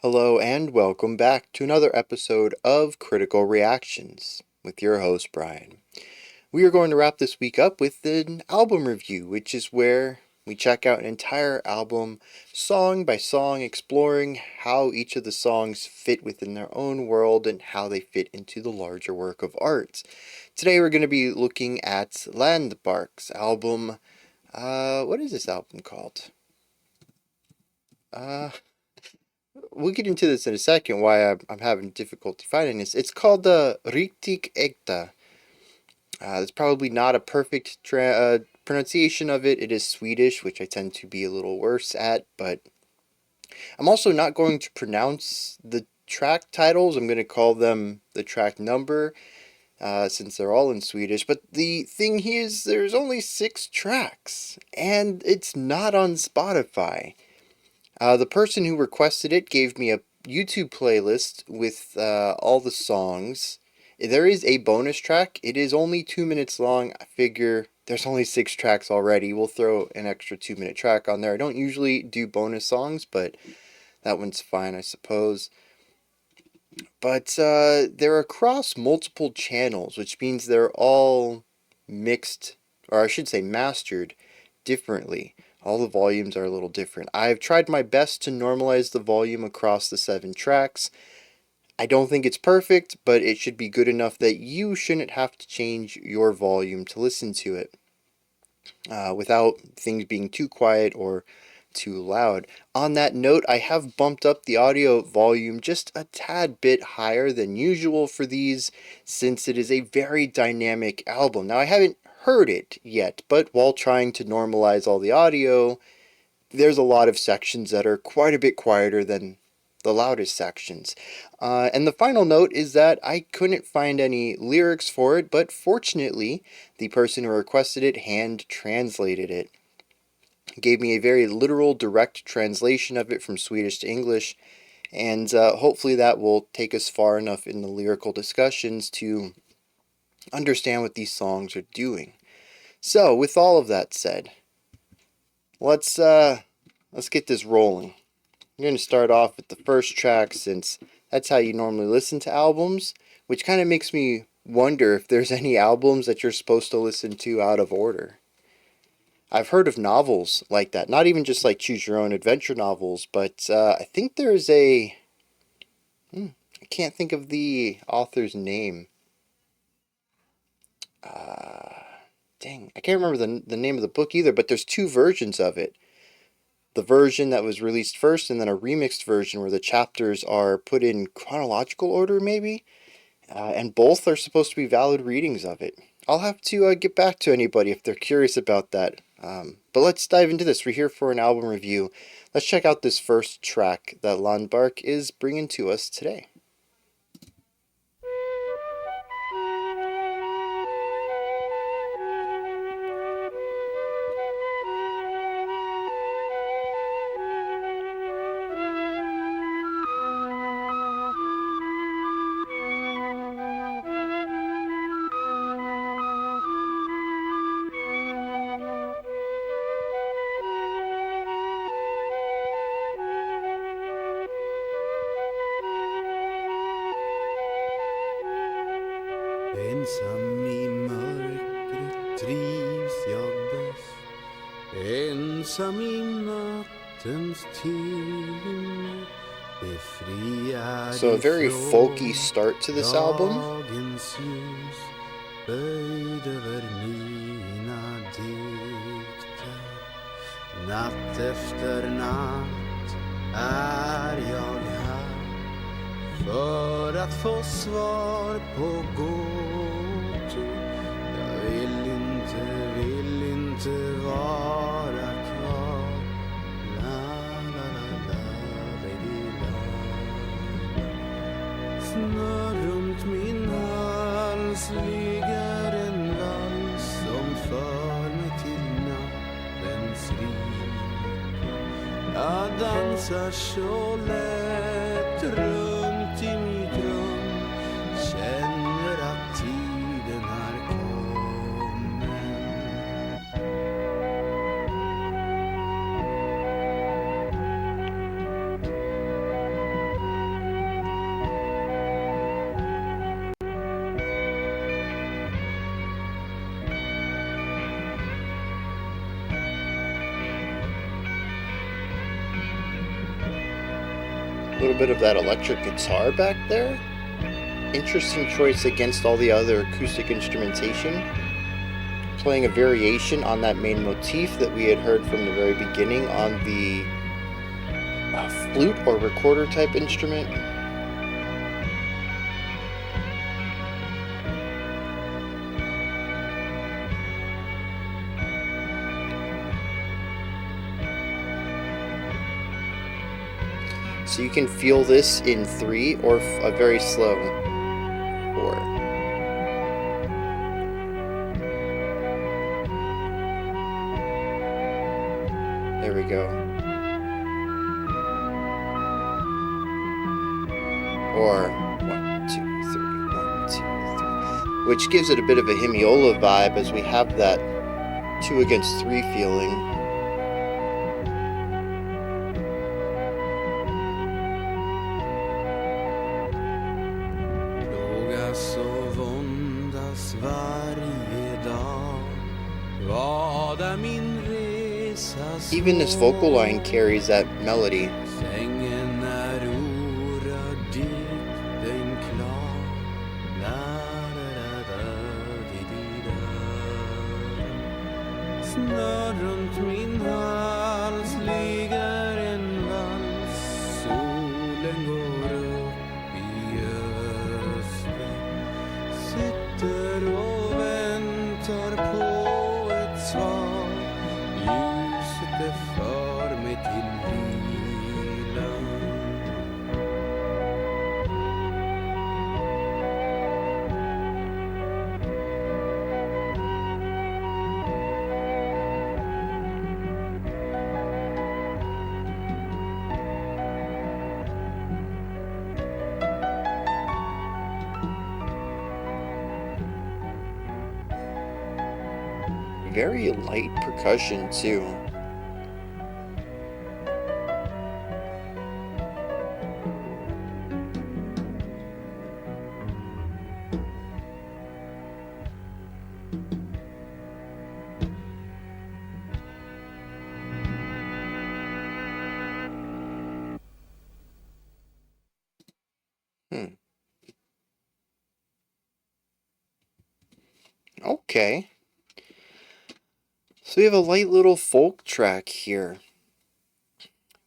Hello and welcome back to another episode of Critical Reactions with your host Bryan. We are going to wrap this week up with an album review, which is where we check out an entire album song by song, exploring how each of the songs fit within their own world and how they fit into the larger work of art. Today we're going to be looking at Landberk's album. What is this album called? We'll get into this in a second, why I'm having difficulty finding this. It's called Riktigt äkta. It's probably not a perfect pronunciation of it. It is Swedish, which I tend to be a little worse at, but I'm also not going to pronounce the track titles. I'm going to call them the track number, since they're all in Swedish. But the thing here is there's only 6 tracks, and it's not on Spotify. The person who requested it gave me a YouTube playlist with all the songs. There is a bonus track. It is only 2 minutes long. I figure there's only 6 tracks already. We'll throw an extra 2-minute track on there. I don't usually do bonus songs, but that one's fine, I suppose. But they're across multiple channels, which means they're all mixed, or I should say mastered, differently. All the volumes are a little different. I've tried my best to normalize the volume across the 7 tracks. I don't think it's perfect, but it should be good enough that you shouldn't have to change your volume to listen to it without things being too quiet or too loud. On that note, I have bumped up the audio volume just a tad bit higher than usual for these, since it is a very dynamic album. Now, I haven't heard it yet, but while trying to normalize all the audio, there's a lot of sections that are quite a bit quieter than the loudest sections. And the final note is that I couldn't find any lyrics for it, but fortunately, the person who requested it hand translated it. Gave me a very literal, direct translation of it from Swedish to English, and hopefully that will take us far enough in the lyrical discussions to understand what these songs are doing. So, with all of that said, let's get this rolling. I'm going to start off with the first track, since that's how you normally listen to albums, which kind of makes me wonder if there's any albums that you're supposed to listen to out of order. I've heard of novels like that, not even just like choose your own adventure novels, but I think there's I can't think of the author's name. Dang, I can't remember the name of the book either, but there's 2 versions of it. The version that was released first, and then a remixed version where the chapters are put in chronological order, maybe? And both are supposed to be valid readings of it. I'll have to get back to anybody if they're curious about that. But let's dive into this. We're here for an album review. Let's check out this first track that Landberk is bringing to us today. Ensam i mörkret trivs jag bäst, ensam i nattens timme, befriad So a very folky start to this album. dagens ljus, böjd över mina dikter. Natt efter natt är jag här för att få svar på gåtor. Jag vill inte vara kvar. La la la la, baby la. Snör runt min hals ligger en vals som för mig till nattens rik. Jag dansar så lätt runt i mitt rum, känner att tiden är kommen. A little bit of that electric guitar back there. Interesting choice against all the other acoustic instrumentation. Playing a variation on that main motif that we had heard from the very beginning on the flute or recorder type instrument. So you can feel this in 3 or a very slow 4. There we go. Or 1, 2, 3, 1, 2, 3. Which gives it a bit of a hemiola vibe as we have that 2 against 3 feeling. Even this vocal line carries that melody. Very light percussion too. Okay. So we have a light little folk track here.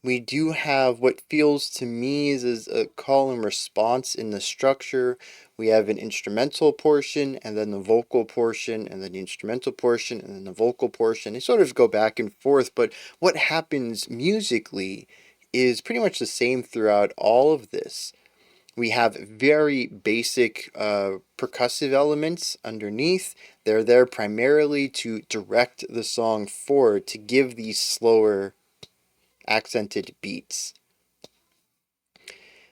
We do have what feels to me is a call and response in the structure. We have an instrumental portion, and then the vocal portion, and then the instrumental portion, and then the vocal portion. They sort of go back and forth, but what happens musically is pretty much the same throughout all of this. We have very basic percussive elements underneath. They're there primarily to direct the song forward, to give these slower accented beats.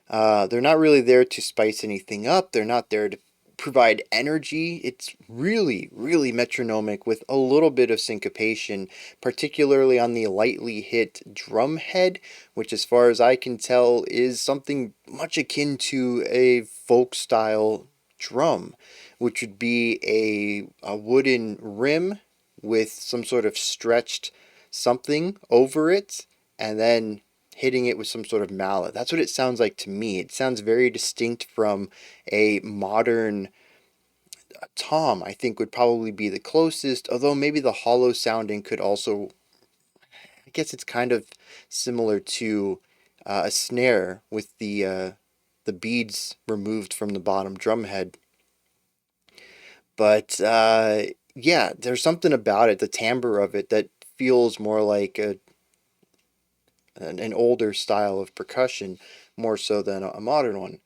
They're not really there to spice anything up. They're not there to provide energy. It's really, really metronomic with a little bit of syncopation, particularly on the lightly hit drum head, which as far as I can tell is something much akin to a folk style drum, which would be a wooden rim with some sort of stretched something over it, and then hitting it with some sort of mallet. That's what it sounds like to me. It sounds very distinct from a modern tom, I think would probably be the closest, although maybe the hollow sounding could also, I guess it's kind of similar to a snare with the beads removed from the bottom drum head. But yeah, there's something about it, the timbre of it, that feels more like an older style of percussion, more so than a modern one.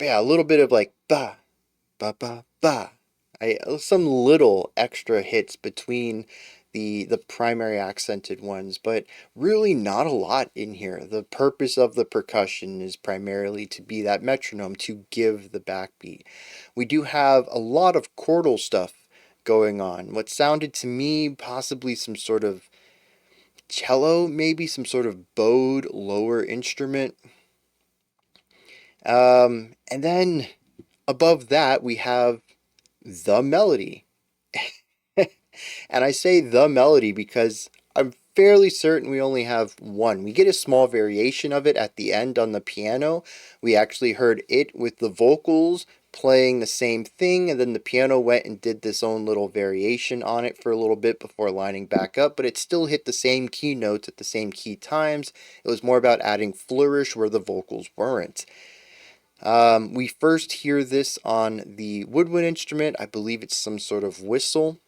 Yeah, a little bit of like ba, ba, ba, ba. Some little extra hits between the primary accented ones, but really not a lot in here. The purpose of the percussion is primarily to be that metronome, to give the backbeat. We do have a lot of chordal stuff going on. What sounded to me possibly some sort of cello, maybe some sort of bowed lower instrument. And then above that we have the melody. And I say the melody because I'm fairly certain we only have one. We get a small variation of it at the end on the piano. We actually heard it with the vocals playing the same thing, and then the piano went and did this own little variation on it for a little bit before lining back up, but it still hit the same key notes at the same key times. It was more about adding flourish where the vocals weren't. We first hear this on the woodwind instrument. I believe it's some sort of whistle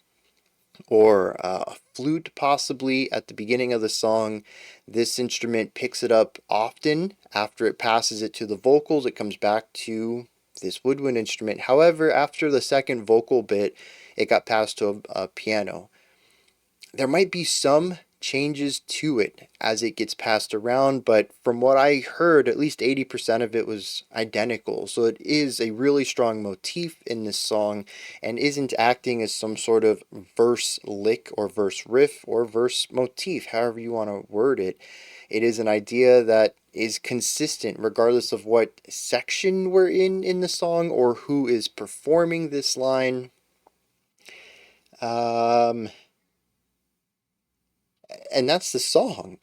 or a flute possibly at the beginning of the song. This instrument picks it up often. After it passes it to the vocals, it comes back to this woodwind instrument. However, after the second vocal bit, it got passed to a piano. There might be some changes to it as it gets passed around, but from what I heard, at least 80% of it was identical. So it is a really strong motif in this song and isn't acting as some sort of verse lick or verse riff or verse motif, however you want to word it. It is an idea that is consistent regardless of what section we're in the song or who is performing this line. And that's the song.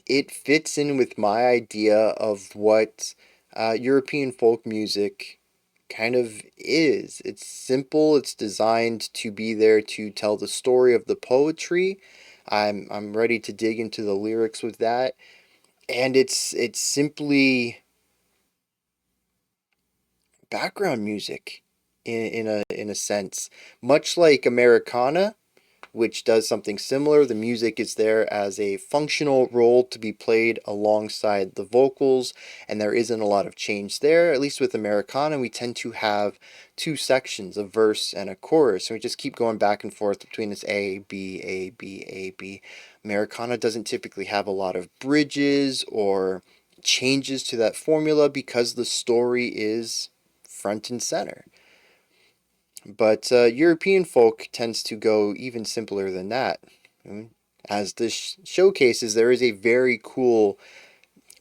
It fits in with my idea of what European folk music kind of is. It's simple. It's designed to be there to tell the story of the poetry. I'm ready to dig into the lyrics with that, and it's simply background music in a sense, much like Americana, which does something similar. The music is there as a functional role to be played alongside the vocals, and there isn't a lot of change there. At least with Americana, we tend to have two sections, a verse and a chorus, and we just keep going back and forth between this A, B, A, B, A, B. Americana doesn't typically have a lot of bridges or changes to that formula because the story is front and center. But European folk tends to go even simpler than that. As this showcases, there is a very cool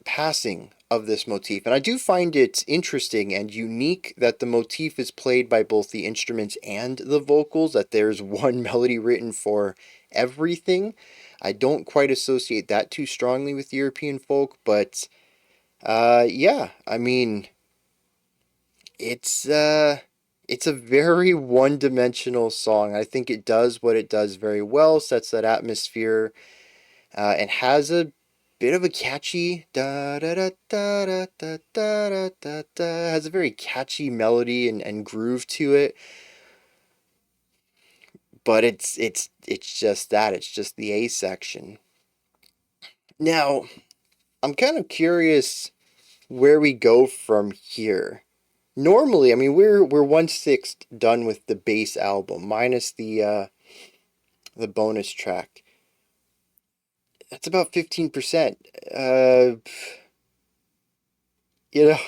passing of this motif. And I do find it interesting and unique that the motif is played by both the instruments and the vocals, that there's one melody written for everything. I don't quite associate that too strongly with European folk, but yeah, I mean, it's a very one-dimensional song. I think it does what it does very well, sets that atmosphere, and has a bit of a catchy da da da da da da da da da. Has a very catchy melody and groove to it. But it's just that. It's just the A section. Now, I'm kind of curious where we go from here. Normally, I mean, we're 1/6 done with the base album, minus the bonus track. That's about 15%. You know,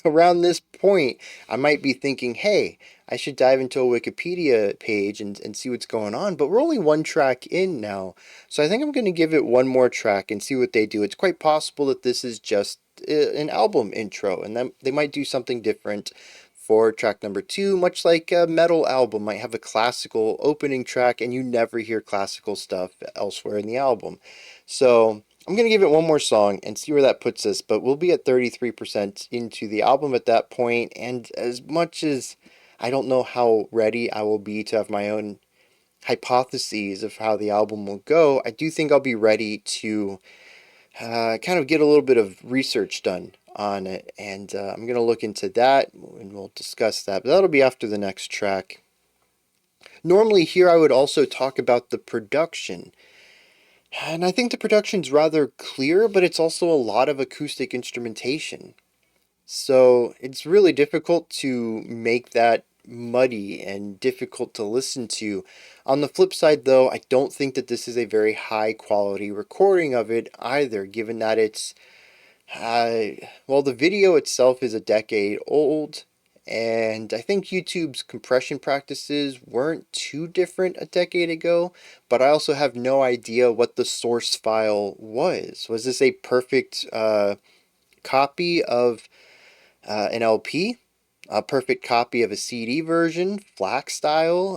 around this point, I might be thinking, hey, I should dive into a Wikipedia page and see what's going on. But we're only one track in now. So I think I'm going to give it one more track and see what they do. It's quite possible that this is just an album intro, and then they might do something different for track number 2, much like a metal album might have a classical opening track and you never hear classical stuff elsewhere in the album. So I'm going to give it one more song and see where that puts us, but we'll be at 33% into the album at that point, and as much as I don't know how ready I will be to have my own hypotheses of how the album will go, I do think I'll be ready to kind of get a little bit of research done on it, and I'm going to look into that, and we'll discuss that, but that'll be after the next track. Normally here I would also talk about the production, and I think the production's rather clear, but it's also a lot of acoustic instrumentation. So it's really difficult to make that muddy and difficult to listen to. On the flip side, though, I don't think that this is a very high quality recording of it either, given that it's, well, the video itself is a decade old, and I think YouTube's compression practices weren't too different a decade ago, but I also have no idea what the source file was. Was this a perfect copy of an LP? a perfect copy of a CD version, FLAC style.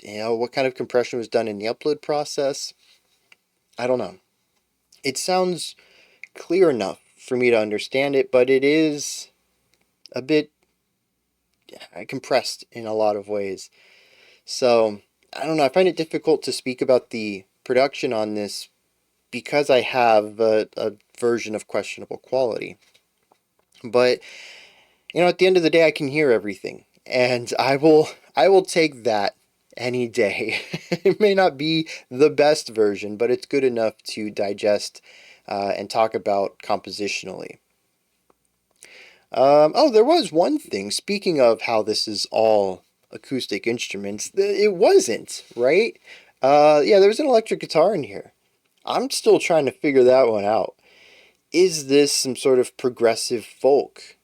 What kind of compression was done in the upload process? I don't know. It sounds clear enough for me to understand it, but it is a bit compressed in a lot of ways. So, I don't know. I find it difficult to speak about the production on this because I have a version of questionable quality. But, at the end of the day, I can hear everything. And I will take that any day. It may not be the best version, but it's good enough to digest and talk about compositionally. There was one thing. Speaking of how this is all acoustic instruments, it wasn't, right? There was an electric guitar in here. I'm still trying to figure that one out. Is this some sort of progressive folk?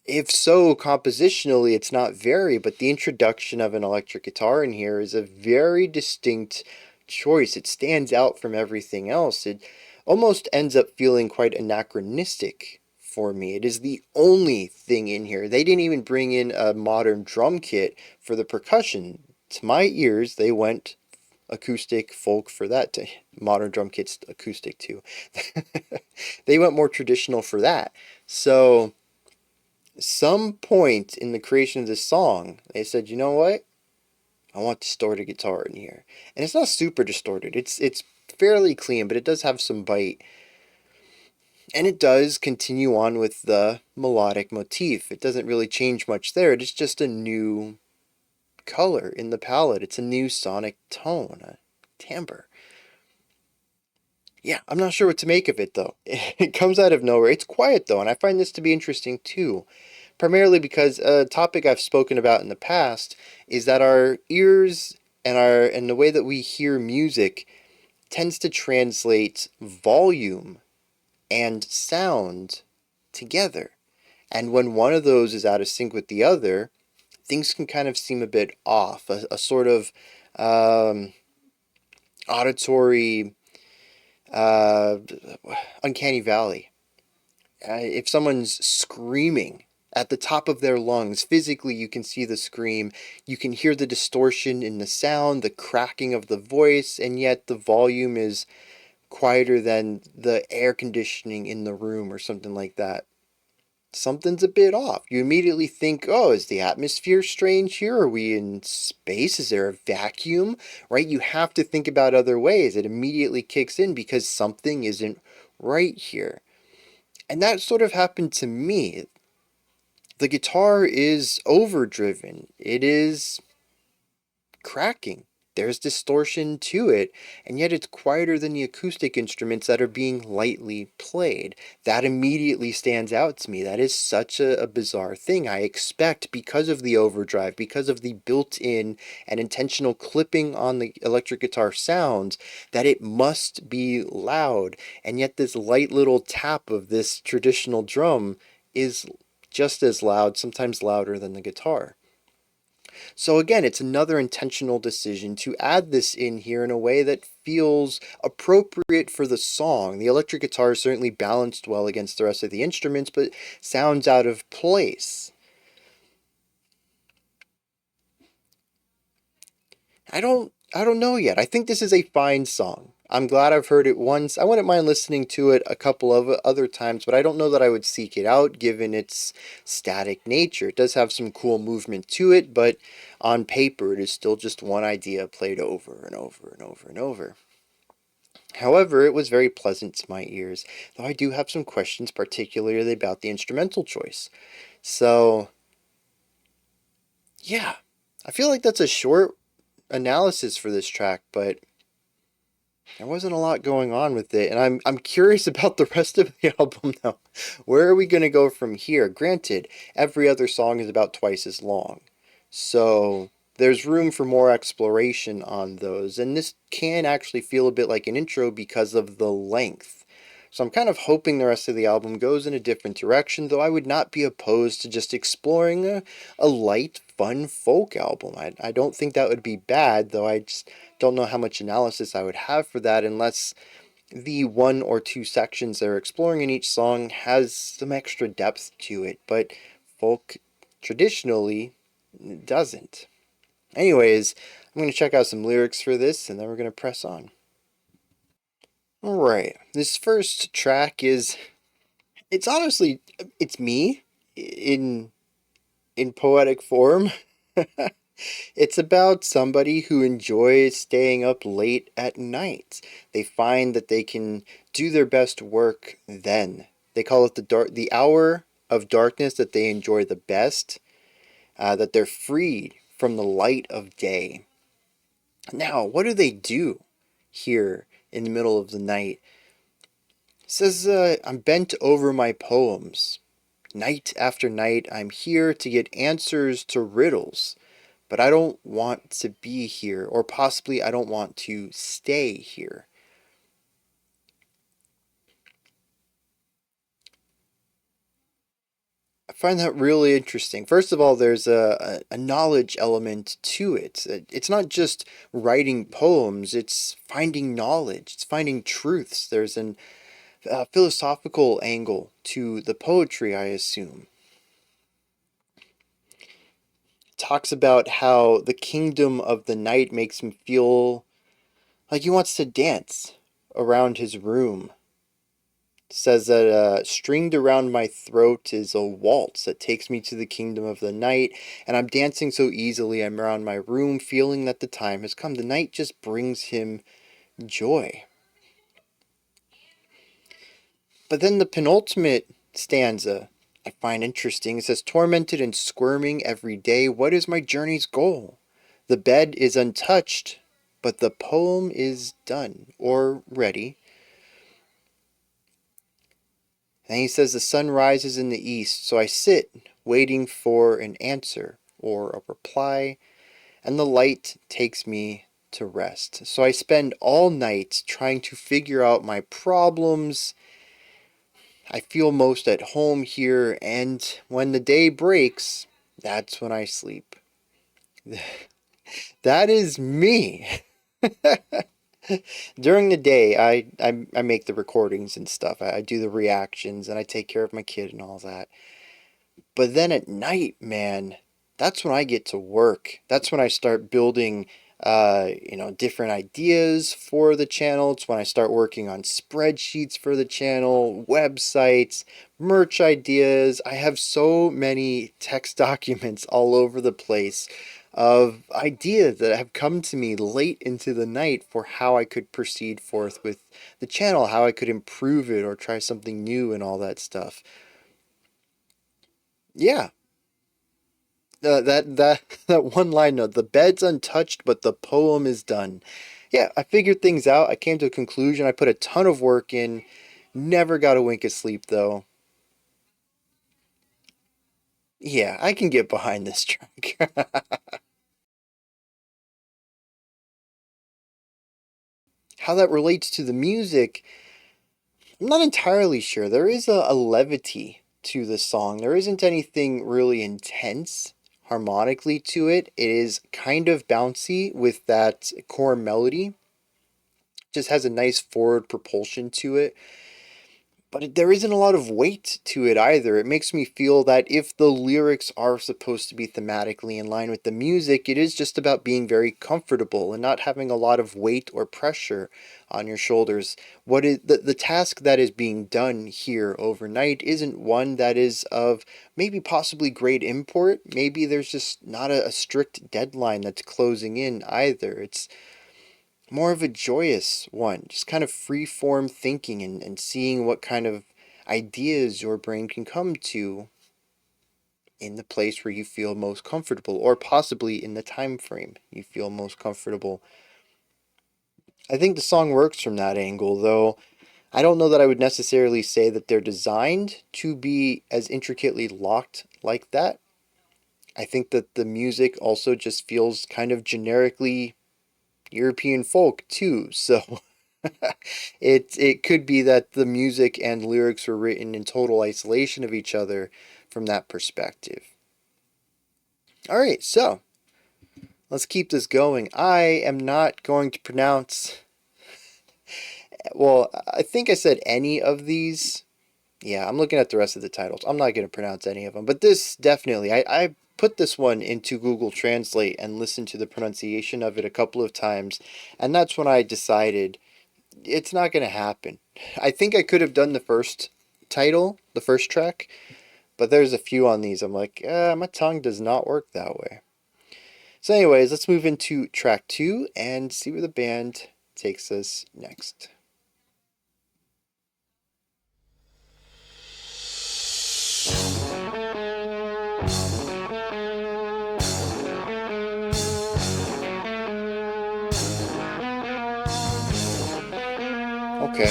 If so, compositionally, it's not very, but the introduction of an electric guitar in here is a very distinct choice. It stands out from everything else. It almost ends up feeling quite anachronistic for me. It is the only thing in here. They didn't even bring in a modern drum kit for the percussion. To my ears, they went acoustic folk for that. Modern drum kit's acoustic too. They went more traditional for that. So some point in the creation of this song, they said, you know what? I want distorted guitar in here. And it's not super distorted. It's fairly clean, but it does have some bite. And it does continue on with the melodic motif. It doesn't really change much there. It's just a new color in the palette. It's a new sonic tone, a timbre. Yeah, I'm not sure what to make of it, though. It comes out of nowhere. It's quiet, though, and I find this to be interesting, too. Primarily because a topic I've spoken about in the past is that our ears and the way that we hear music tends to translate volume and sound together. And when one of those is out of sync with the other, things can kind of seem a bit off. A sort of auditory uncanny valley. If someone's screaming at the top of their lungs, physically you can see the scream, you can hear the distortion in the sound, the cracking of the voice, and yet the volume is quieter than the air conditioning in the room or something like that. Something's a bit off. You immediately think, oh, is the atmosphere strange here? Are we in space? Is there a vacuum? Right? You have to think about other ways. It immediately kicks in because something isn't right here. And that sort of happened to me. The guitar is overdriven. It is cracking. There's distortion to it, and yet it's quieter than the acoustic instruments that are being lightly played. That immediately stands out to me. That is such a bizarre thing. I expect, because of the overdrive, because of the built-in and intentional clipping on the electric guitar sounds, that it must be loud, and yet this light little tap of this traditional drum is just as loud, sometimes louder than the guitar. So again, it's another intentional decision to add this in here in a way that feels appropriate for the song. The electric guitar is certainly balanced well against the rest of the instruments, but sounds out of place. I don't know yet. I think this is a fine song. I'm glad I've heard it once. I wouldn't mind listening to it a couple of other times, but I don't know that I would seek it out given its static nature. It does have some cool movement to it, but on paper it is still just one idea played over and over and over and over. However, it was very pleasant to my ears, though I do have some questions, particularly about the instrumental choice. So, yeah, I feel like that's a short analysis for this track, but there wasn't a lot going on with it, and I'm curious about the rest of the album now. Where are we going to go from here? Granted, every other song is about twice as long, so there's room for more exploration on those, and this can actually feel a bit like an intro because of the length. So I'm kind of hoping the rest of the album goes in a different direction, though I would not be opposed to just exploring a light, fun folk album. I don't think that would be bad, though I just don't know how much analysis I would have for that unless the one or two sections they're exploring in each song has some extra depth to it. But folk traditionally doesn't. Anyways, I'm going to check out some lyrics for this, and then we're going to press on. Alright, this first track is, it's honestly, it's me in poetic form. It's about somebody who enjoys staying up late at night. They find that they can do their best work then. They call it the hour of darkness that they enjoy the best, that they're freed from the light of day. Now, what do they do here in the middle of the night? It says, I'm bent over my poems. Night after night, I'm here to get answers to riddles. But I don't want to be here, or possibly I don't want to stay here. I find that really interesting. First of all, there's a knowledge element to it. It's not just writing poems, it's finding knowledge, it's finding truths. There's an philosophical angle to the poetry, I assume. Talks about how the kingdom of the night makes him feel like he wants to dance around his room. It says that stringed around my throat is a waltz that takes me to the kingdom of the night, and I'm dancing so easily I'm around my room feeling that the time has come. The night just brings him joy. But then the penultimate stanza I find interesting. It says, tormented and squirming every day, what is my journey's goal? The bed is untouched, but the poem is done, or ready. And he says, the sun rises in the east, so I sit, waiting for an answer, or a reply, and the light takes me to rest. So I spend all night trying to figure out my problems. I feel most at home here, and when the day breaks, that's when I sleep. That is me. During the day, I make the recordings and stuff. I do the reactions, and I take care of my kid and all that. But then at night, man, that's when I get to work. That's when I start building different ideas for the channel. It's when I start working on spreadsheets for the channel, websites, merch ideas. I have so many text documents all over the place of ideas that have come to me late into the night for how I could proceed forth with the channel, how I could improve it or try something new and all that stuff. Yeah, that one line note, the bed's untouched, but the poem is done. Yeah, I figured things out. I came to a conclusion. I put a ton of work in. Never got a wink of sleep, though. Yeah, I can get behind this track. How that relates to the music, I'm not entirely sure. There is a levity to the song. There isn't anything really intense harmonically to it. It is kind of bouncy with that core melody. Just has a nice forward propulsion to it. But there isn't a lot of weight to it either. It makes me feel that if the lyrics are supposed to be thematically in line with the music, it is just about being very comfortable and not having a lot of weight or pressure on your shoulders. What is the task that is being done here overnight isn't one that is of maybe possibly great import. Maybe there's just not a strict deadline that's closing in either. It's more of a joyous one, just kind of free form thinking and seeing what kind of ideas your brain can come to in the place where you feel most comfortable, or possibly in the time frame you feel most comfortable. I think the song works from that angle, though I don't know that I would necessarily say that they're designed to be as intricately locked like that. I think that the music also just feels kind of generically European folk too, so it could be that the music and lyrics were written in total isolation of each other from that perspective. Alright, so let's keep this going. I am not going to pronounce, well, I think I said any of these Yeah, I'm looking at the rest of the titles. I'm not going to pronounce any of them, but this definitely, I put this one into Google Translate and listened to the pronunciation of it a couple of times, and that's when I decided it's not going to happen. I think I could have done the first title, the first track, but there's a few on these. I'm like, my tongue does not work that way. So anyways, let's move into track 2 and see where the band takes us next. Okay.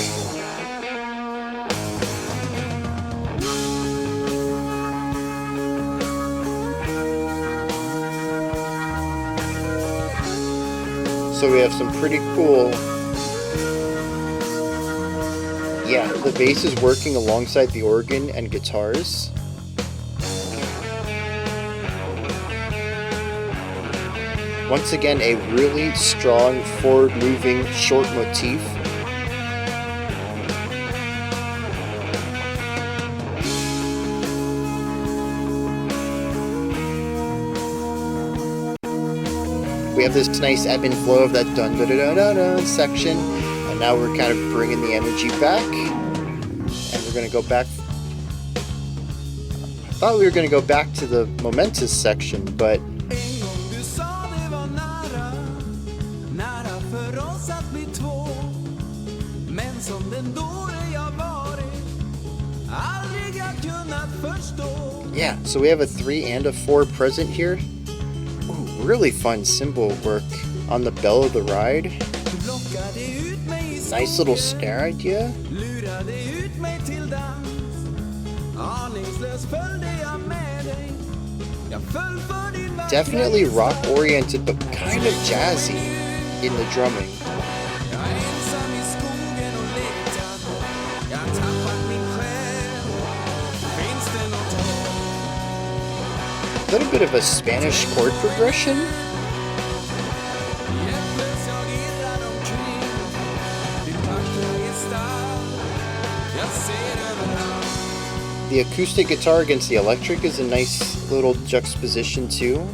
So we have some pretty cool... Yeah, the bass is working alongside the organ and guitars. Once again, a really strong, forward-moving, short motif. We have this nice ebb and flow of that dun da da da da da section, and now we're kind of bringing the energy back, and we're going to go back. I thought we were going to go back to the Motifs section, but yeah, so we have a 3 and a 4 present here. Ooh, really fun cymbal work on the bell of the ride. Nice little snare idea. Definitely rock oriented, but kind of jazzy in the drumming. A little bit of a Spanish chord progression. The acoustic guitar against the electric is a nice little juxtaposition too.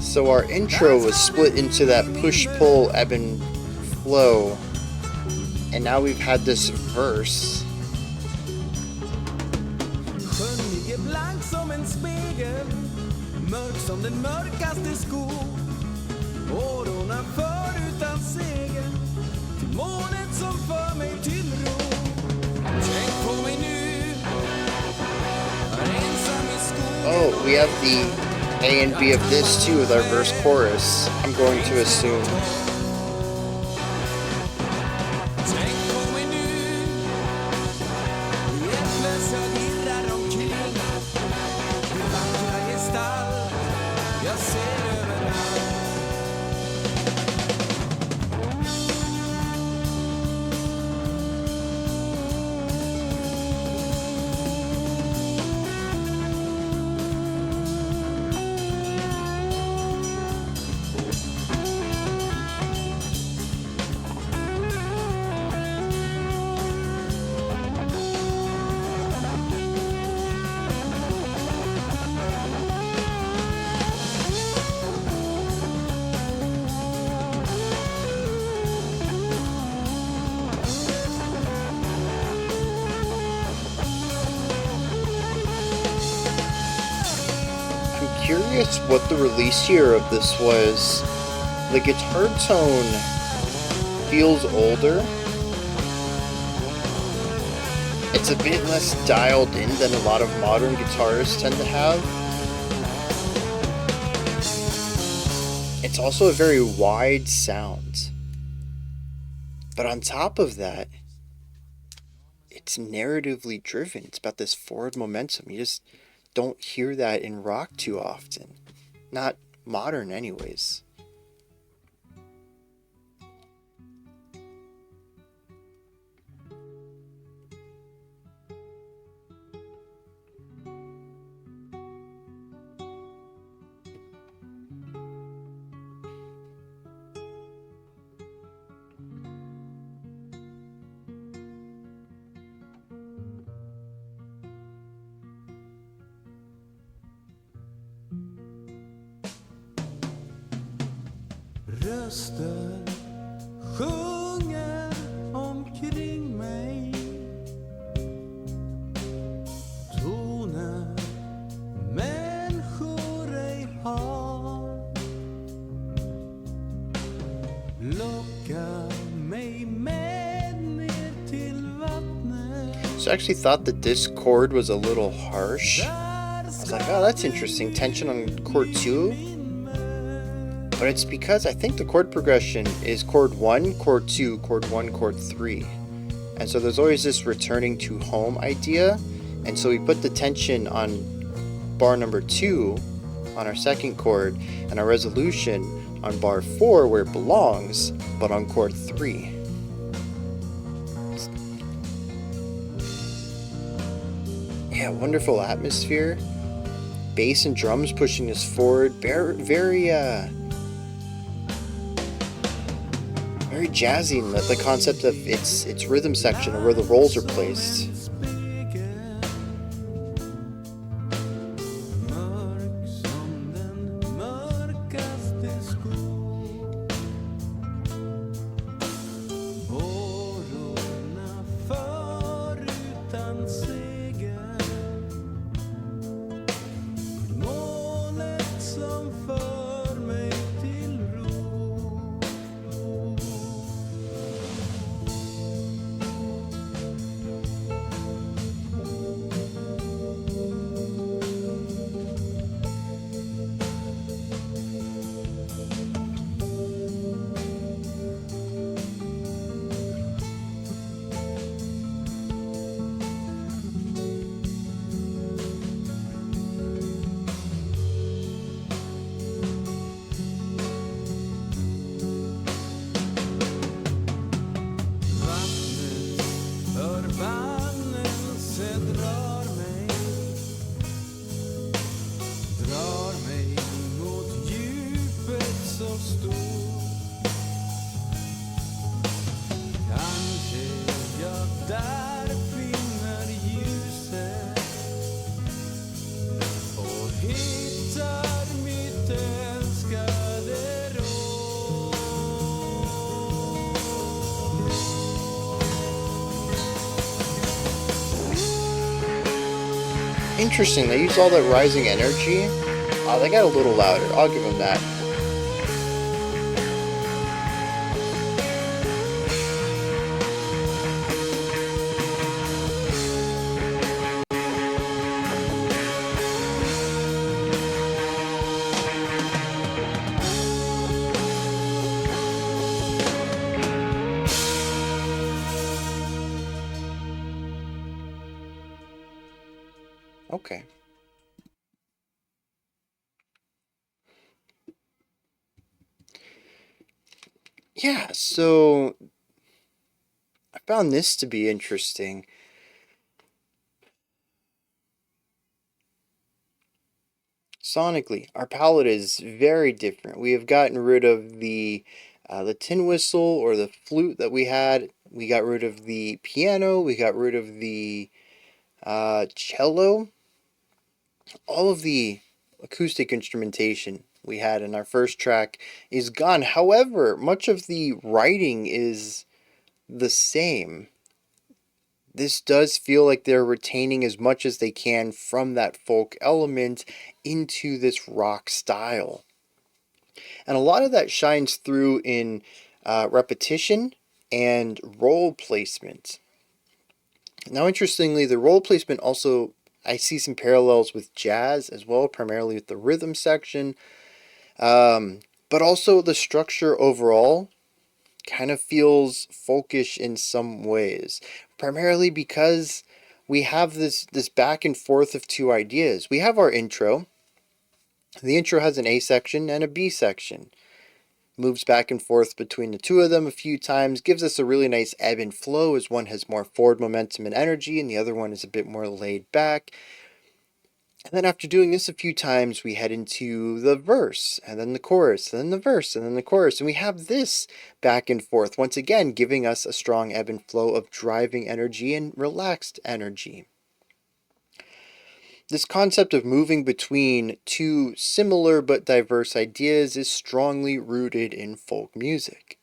So our intro was split into that push-pull, ebb and flow, and now we've had this verse. Oh, we have the A and B of this too with our verse chorus, I'm going to assume. Curious what the release year of this was. The guitar tone feels older. It's a bit less dialed in than a lot of modern guitars tend to have. It's also a very wide sound. But on top of that, it's narratively driven. It's about this forward momentum. You just don't hear that in rock too often. Not modern anyways. röster sjunger omkring mig. Toner människor ej har lockar mig med ner till vattnet. So I actually thought that this chord was a little harsh. I was like, oh, that's interesting. Tension on chord 2. But it's because I think the chord progression is chord 1, chord 2, chord 1, chord 3. And so there's always this returning to home idea. And so we put the tension on bar number 2 on our second chord, and our resolution on bar 4 where it belongs, but on chord 3. Yeah, wonderful atmosphere. Bass and drums pushing us forward. Very jazzy in the concept of its rhythm section or where the rolls are placed. Interesting, they used all that rising energy. Oh, they got a little louder. I'll give them that. Okay. Yeah, so I found this to be interesting. Sonically, our palette is very different. We have gotten rid of the tin whistle or the flute that we had. We got rid of the piano. We got rid of the cello. All of the acoustic instrumentation we had in our first track is gone. However, much of the writing is the same. This does feel like they're retaining as much as they can from that folk element into this rock style. And a lot of that shines through in repetition and role placement. Now, interestingly, the role placement also, I see some parallels with jazz as well, primarily with the rhythm section. But also the structure overall kind of feels folkish in some ways, primarily because we have this back and forth of two ideas. We have our intro. The intro has an A section and a B section. Moves back and forth between the two of them a few times, gives us a really nice ebb and flow as one has more forward momentum and energy and the other one is a bit more laid back. And then after doing this a few times, we head into the verse, and then the chorus, and then the verse, and then the chorus. And we have this back and forth, once again, giving us a strong ebb and flow of driving energy and relaxed energy. This concept of moving between two similar but diverse ideas is strongly rooted in folk music.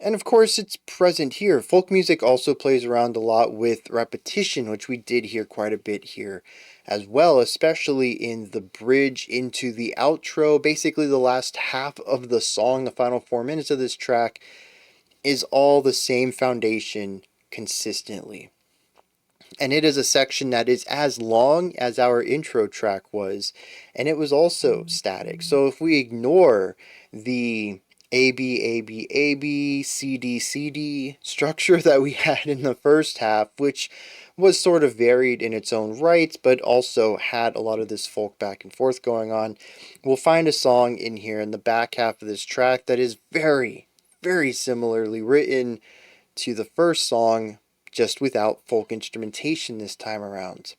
And of course, it's present here. Folk music also plays around a lot with repetition, which we did hear quite a bit here as well, especially in the bridge into the outro. Basically, the last half of the song, the final 4 minutes of this track, is all the same foundation consistently. And it is a section that is as long as our intro track was, and it was also static. So if we ignore the A B A B A B C D C D structure that we had in the first half, which was sort of varied in its own right, but also had a lot of this folk back and forth going on, we'll find a song in here in the back half of this track that is very, very similarly written to the first song, just without folk instrumentation this time around.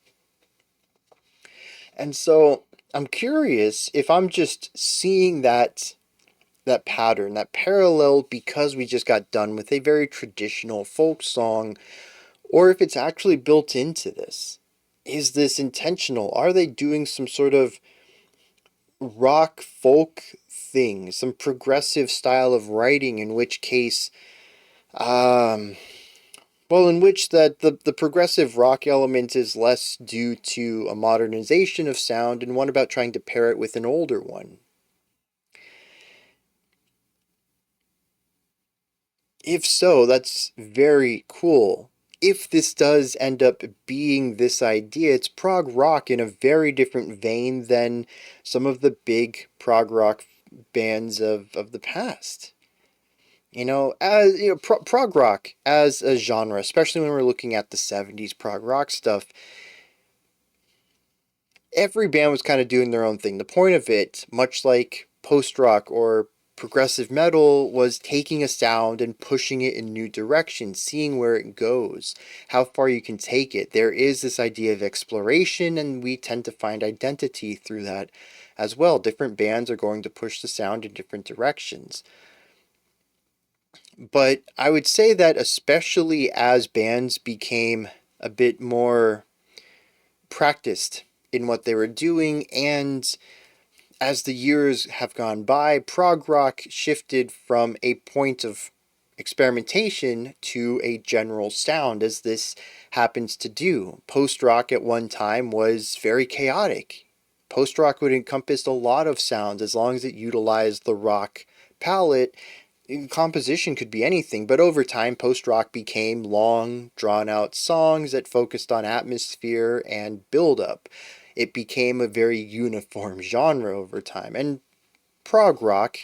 And so I'm curious if I'm just seeing that pattern, that parallel, because we just got done with a very traditional folk song, or if it's actually built into this. Is this intentional? Are they doing some sort of rock folk thing, some progressive style of writing, in which case in which the progressive rock element is less due to a modernization of sound and one about trying to pair it with an older one. If so, that's very cool. If this does end up being this idea, it's prog rock in a very different vein than some of the big prog rock bands of the past. Prog rock as a genre, especially when we're looking at the 70s prog rock stuff, every band was kind of doing their own thing. The point of it, much like post-rock or progressive metal, was taking a sound and pushing it in new directions, seeing where it goes, how far you can take it. There is this idea of exploration, and we tend to find identity through that as well. Different bands are going to push the sound in different directions. But I would say that especially as bands became a bit more practiced in what they were doing, and as the years have gone by, prog rock shifted from a point of experimentation to a general sound, as this happens to do. Post-rock at one time was very chaotic. Post-rock would encompass a lot of sounds as long as it utilized the rock palette. Composition could be anything, but over time, post-rock became long, drawn-out songs that focused on atmosphere and build-up. It became a very uniform genre over time. And prog rock,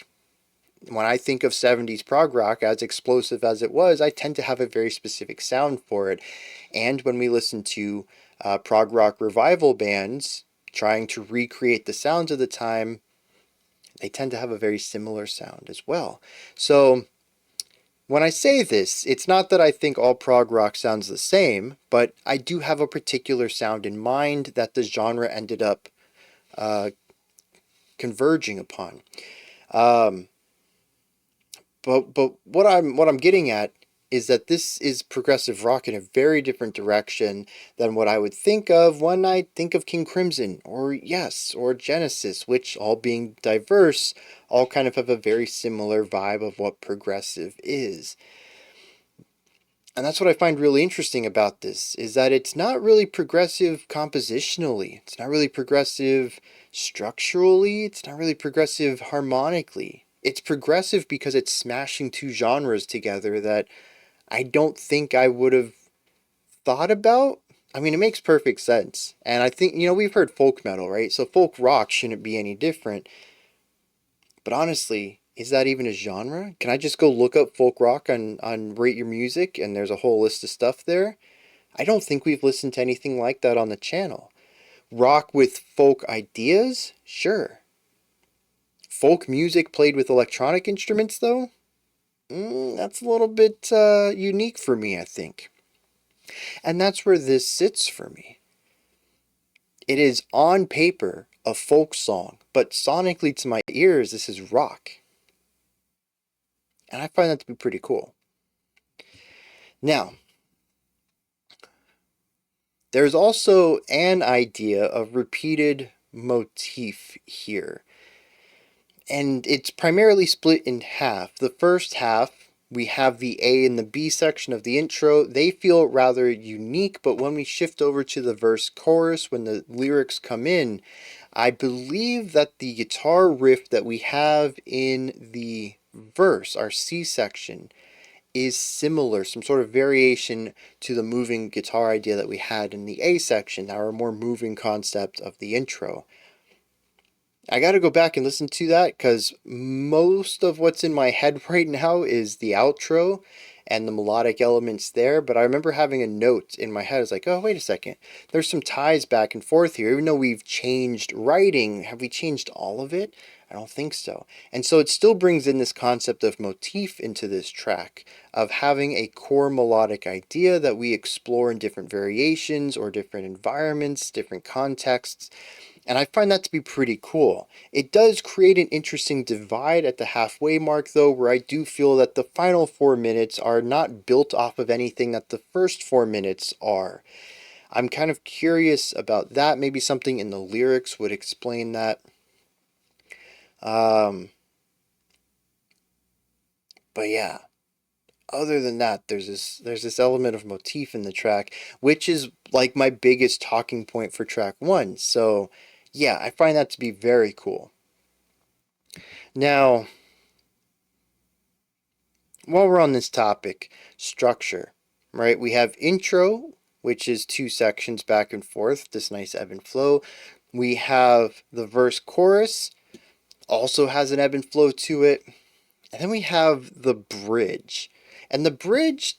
when I think of 70s prog rock, as explosive as it was, I tend to have a very specific sound for it. And when we listen to prog rock revival bands trying to recreate the sounds of the time, they tend to have a very similar sound as well. So when I say this, it's not that I think all prog rock sounds the same, but I do have a particular sound in mind that the genre ended up converging upon. But what I'm getting at is that this is progressive rock in a very different direction than what I would think of when I think of King Crimson, or Yes, or Genesis, which, all being diverse, all kind of have a very similar vibe of what progressive is. And that's what I find really interesting about this, is that it's not really progressive compositionally, it's not really progressive structurally, it's not really progressive harmonically. It's progressive because it's smashing two genres together that I don't think I would have thought about. I mean, it makes perfect sense. And I think, we've heard folk metal, right? So folk rock shouldn't be any different. But honestly, is that even a genre? Can I just go look up folk rock on Rate Your Music, and there's a whole list of stuff there? I don't think we've listened to anything like that on the channel. Rock with folk ideas? Sure. Folk music played with electronic instruments, though? That's a little bit unique for me, I think. And that's where this sits for me. It is on paper a folk song, but sonically to my ears, this is rock. And I find that to be pretty cool. Now, There's also an idea of repeated motif here, and it's primarily split in half. The first half, we have the A and the B section of the intro. They feel rather unique, but when we shift over to the verse chorus, when the lyrics come in, I believe that the guitar riff that we have in the verse, our C section, is similar, some sort of variation to the moving guitar idea that we had in the A section, our more moving concept of the intro. I got to go back and listen to that because most of what's in my head right now is the outro and the melodic elements there. But I remember having a note in my head. It's like, oh, wait a second. There's some ties back and forth here. Even though we've changed writing, have we changed all of it? I don't think so. And so it still brings in this concept of motif into this track, of having a core melodic idea that we explore in different variations or different environments, different contexts. And I find that to be pretty cool. It does create an interesting divide at the halfway mark, though, where I do feel that the final 4 minutes are not built off of anything that the first 4 minutes are. I'm kind of curious about that. Maybe something in the lyrics would explain that. But yeah, other than that, there's this element of motif in the track, which is like my biggest talking point for track 1. So yeah, I find that to be very cool. Now, while we're on this topic, structure, right? We have intro, which is 2 sections back and forth, this nice ebb and flow. We have the verse chorus, also has an ebb and flow to it. And then we have the bridge. And the bridge,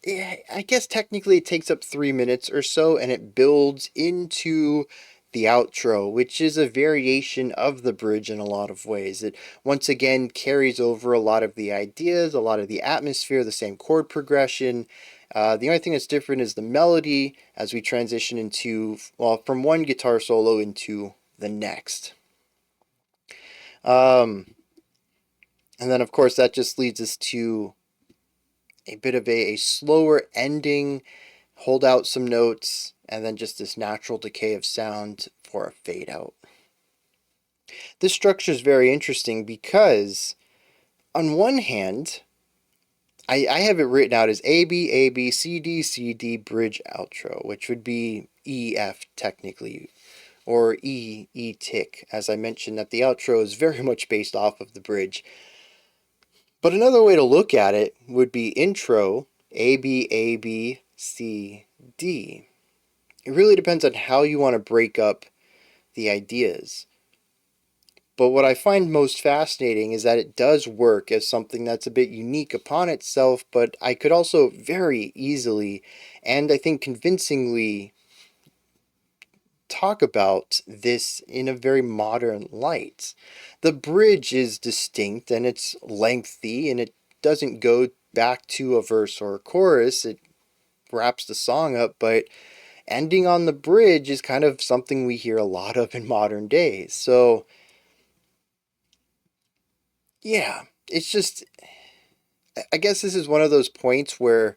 I guess technically it takes up 3 minutes or so, and it builds into the outro, which is a variation of the bridge in a lot of ways. It once again carries over a lot of the ideas, a lot of the atmosphere, the same chord progression. The only thing that's different is the melody as we transition into, well, from one guitar solo into the next. And then, of course, that just leads us to a bit of a slower ending, hold out some notes, and then just this natural decay of sound for a fade out. This structure is very interesting because, on one hand, I have it written out as A, B, A, B, C, D, C, D, bridge, outro, which would be E, F technically, or E, E, tick, as I mentioned that the outro is very much based off of the bridge. But another way to look at it would be intro, A, B, C, D. It really depends on how you want to break up the ideas. But what I find most fascinating is that it does work as something that's a bit unique upon itself, but I could also very easily, and I think convincingly, talk about this in a very modern light. The bridge is distinct and it's lengthy and it doesn't go back to a verse or a chorus. It wraps the song up, but ending on the bridge is kind of something we hear a lot of in modern days. So yeah, it's just, I guess this is one of those points where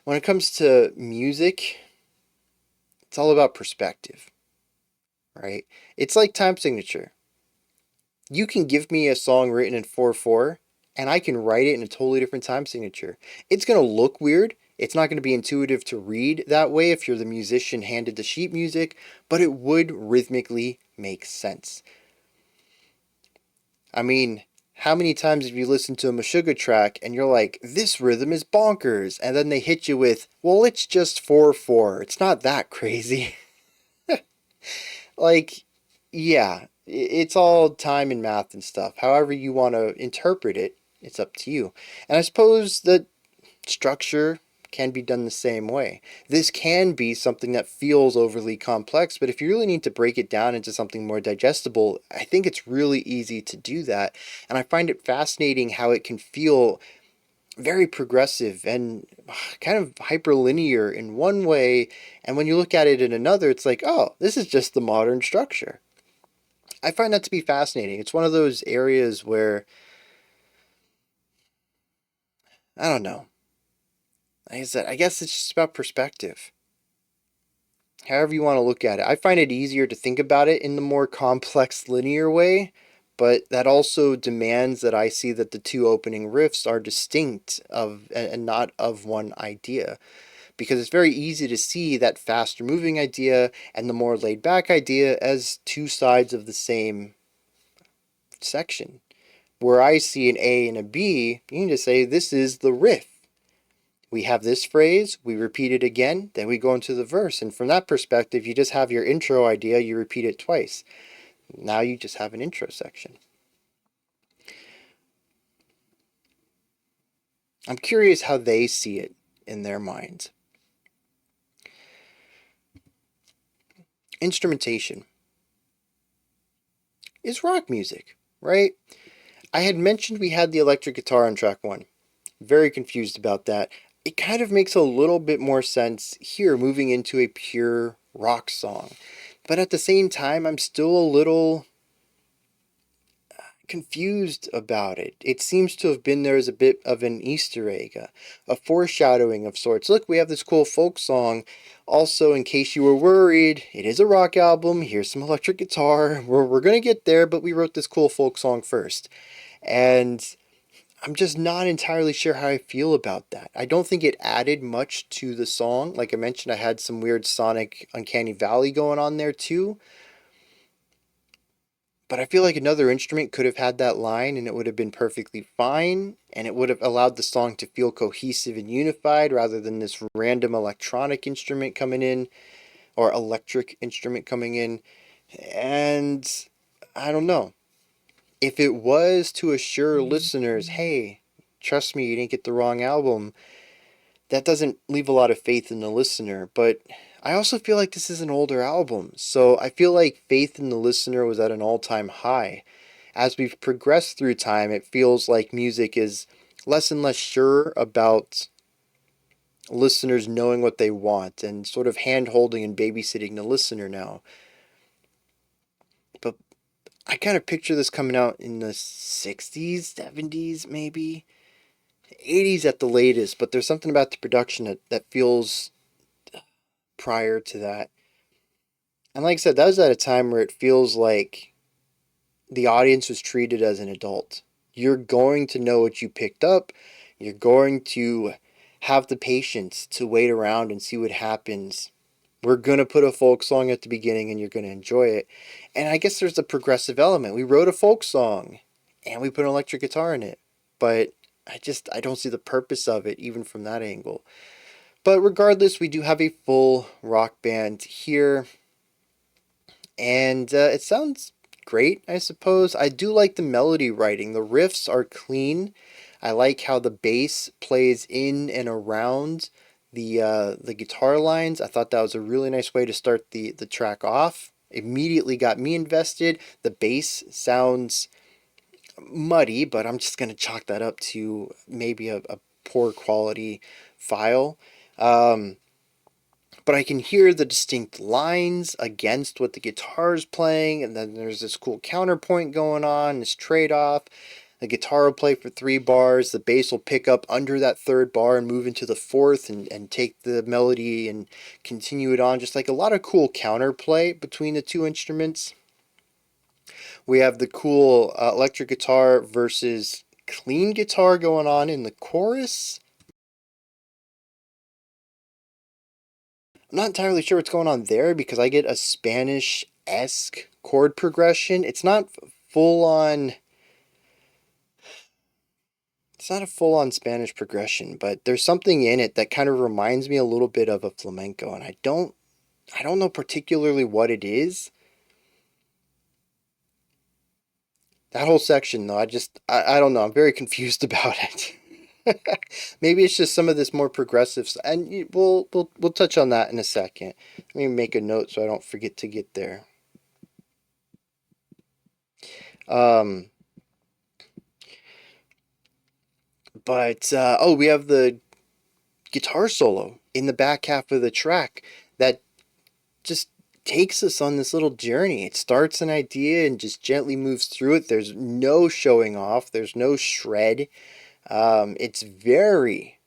when it comes to music, it's all about perspective, right? It's like time signature. You can give me a song written in 4/4 and I can write it in a totally different time signature. It's going to look weird. It's not going to be intuitive to read that way if you're the musician handed the sheet music, but it would rhythmically make sense. I mean, how many times have you listened to a Meshuggah track and you're like, this rhythm is bonkers, and then they hit you with, well, it's just 4/4. It's not that crazy. Like, yeah, it's all time and math and stuff. However you want to interpret it, it's up to you. And I suppose that structure can be done the same way. This can be something that feels overly complex, but if you really need to break it down into something more digestible, I think it's really easy to do that. And I find it fascinating how it can feel very progressive and kind of hyperlinear in one way, and when you look at it in another, it's like, oh, this is just the modern structure. I find that to be fascinating. It's one of those areas where, I don't know. Like I said, I guess it's just about perspective. however you want to look at it. I find it easier to think about it in the more complex linear way, but that also demands that I see that the two opening riffs are distinct of and not of one idea, because it's very easy to see that faster moving idea and the more laid back idea as two sides of the same section. Where I see an A and a B, you can just say this is the riff. We have this phrase, we repeat it again, then we go into the verse. And from that perspective, you just have your intro idea, you repeat it twice. Now you just have an intro section. I'm curious how they see it in their minds. Instrumentation is rock music, right? I had mentioned we had the electric guitar on track 1. Very confused about that. It kind of makes a little bit more sense here, moving into a pure rock song. But at the same time, I'm still a little confused about it. It seems to have been there as a bit of an Easter egg, a foreshadowing of sorts. Look, we have this cool folk song. Also, in case you were worried, it is a rock album. Here's some electric guitar. We're going to get there, but we wrote this cool folk song first. And I'm just not entirely sure how I feel about that. I don't think it added much to the song. Like I mentioned, I had some weird sonic uncanny valley going on there too. But I feel like another instrument could have had that line and it would have been perfectly fine. And it would have allowed the song to feel cohesive and unified rather than this random electronic instrument coming in, or electric instrument coming in. And I don't know. If it was to assure listeners, hey, trust me, you didn't get the wrong album, that doesn't leave a lot of faith in the listener. But I also feel like this is an older album, so I feel like faith in the listener was at an all-time high. As we've progressed through time, it feels like music is less and less sure about listeners knowing what they want and sort of hand-holding and babysitting the listener now. But I kind of picture this coming out in the 60s, 70s, maybe 80s at the latest, but there's something about the production that feels prior to that. And like I said, that was at a time where it feels like the audience was treated as an adult. You're going to know what you picked up. You're going to have the patience to wait around and see what happens. We're going to put a folk song at the beginning and you're going to enjoy it. And I guess there's a progressive element. We wrote a folk song and we put an electric guitar in it. But I don't see the purpose of it even from that angle. But regardless, we do have a full rock band here. And it sounds great, I suppose. I do like the melody writing. The riffs are clean. I like how the bass plays in and around the guitar lines. I thought that was a really nice way to start the track off. Immediately got me invested. The bass sounds muddy, but I'm just going to chalk that up to maybe a poor quality file. But I can hear the distinct lines against what the guitar is playing, and then there's this cool counterpoint going on, this trade-off. The guitar will play for 3 bars, the bass will pick up under that 3rd bar and move into the 4th and take the melody and continue it on. Just like a lot of cool counterplay between the two instruments. We have the cool electric guitar versus clean guitar going on in the chorus. I'm not entirely sure what's going on there because I get a Spanish-esque chord progression. It's not full-on... It's not a full-on Spanish progression, but there's something in it that kind of reminds me a little bit of a flamenco, and I don't know particularly what it is. That whole section, though, I don't know. I'm very confused about it. Maybe it's just some of this more progressive, and we'll touch on that in a second. Let me make a note so I don't forget to get there. We have the guitar solo in the back half of the track that just takes us on this little journey. It starts an idea and just gently moves through it. There's no showing off. There's no shred. It's very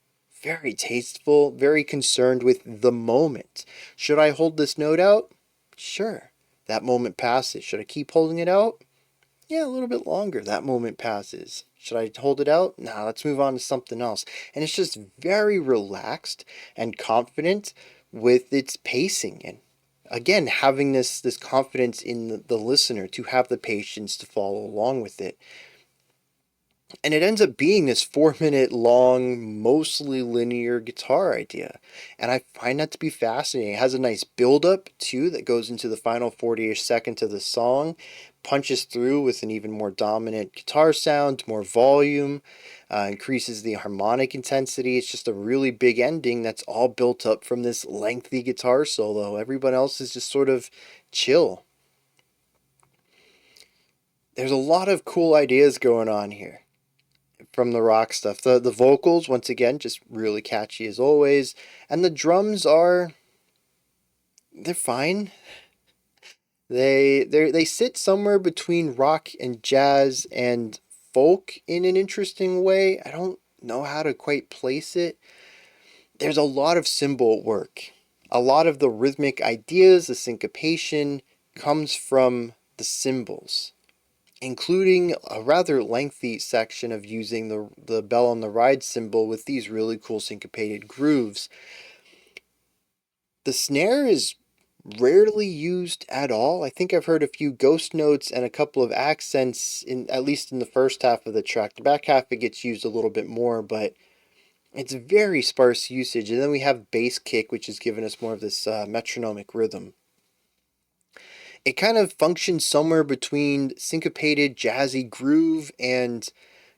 very tasteful, very concerned with the moment. Should I hold this note out? Sure. That moment passes. Should I keep holding it out? Yeah, a little bit longer. That moment passes. Should I hold it out? Nah, let's move on to something else. And it's just very relaxed and confident with its pacing. And again, having this confidence in the listener to have the patience to follow along with it. And it ends up being this 4-minute long, mostly linear guitar idea. And I find that to be fascinating. It has a nice build up too that goes into the final 40-ish seconds of the song, punches through with an even more dominant guitar sound, more volume, increases the harmonic intensity. It's just a really big ending that's all built up from this lengthy guitar solo. Everyone else is just sort of chill. There's a lot of cool ideas going on here from the rock stuff. The vocals, once again, just really catchy as always. And the drums they're fine. They sit somewhere between rock and jazz and folk in an interesting way. I don't know how to quite place it. There's a lot of cymbal work. A lot of the rhythmic ideas, the syncopation, comes from the cymbals, including a rather lengthy section of using the bell on the ride cymbal with these really cool syncopated grooves. The snare is rarely used at all. I think I've heard a few ghost notes and a couple of accents, in at least in the first half of the track. The back half, it gets used a little bit more, but it's very sparse usage. And then we have bass kick, which has given us more of this metronomic rhythm. It kind of functions somewhere between syncopated jazzy groove and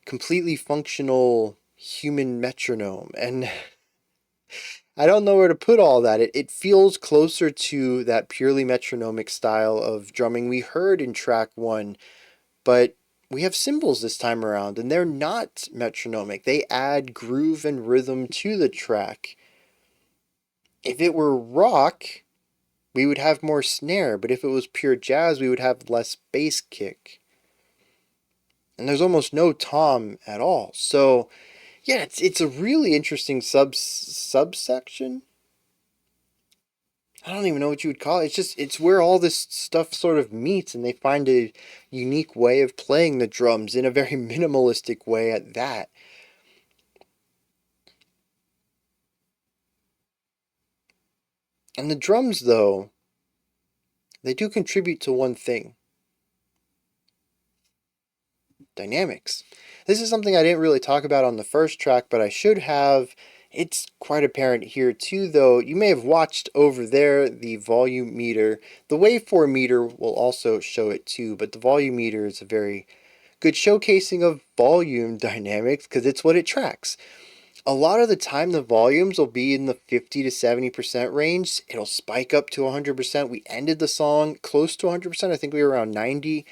completely functional human metronome. And I don't know where to put all that. It feels closer to that purely metronomic style of drumming we heard in track 1, but we have cymbals this time around, and they're not metronomic. They add groove and rhythm to the track. If it were rock, we would have more snare, but if it was pure jazz, we would have less bass kick. And there's almost no tom at all. So, yeah, it's a really interesting subsection. I don't even know what you would call it. It's where all this stuff sort of meets, and they find a unique way of playing the drums in a very minimalistic way at that. And the drums, though, they do contribute to one thing: dynamics. This is something I didn't really talk about on the first track, but I should have. It's quite apparent here too, though. You may have watched over there the volume meter. The waveform meter will also show it too, but the volume meter is a very good showcasing of volume dynamics because it's what it tracks. A lot of the time the volumes will be in the 50 to 70% range. It'll spike up to 100%. We ended the song close to 100%. I think we were around 90.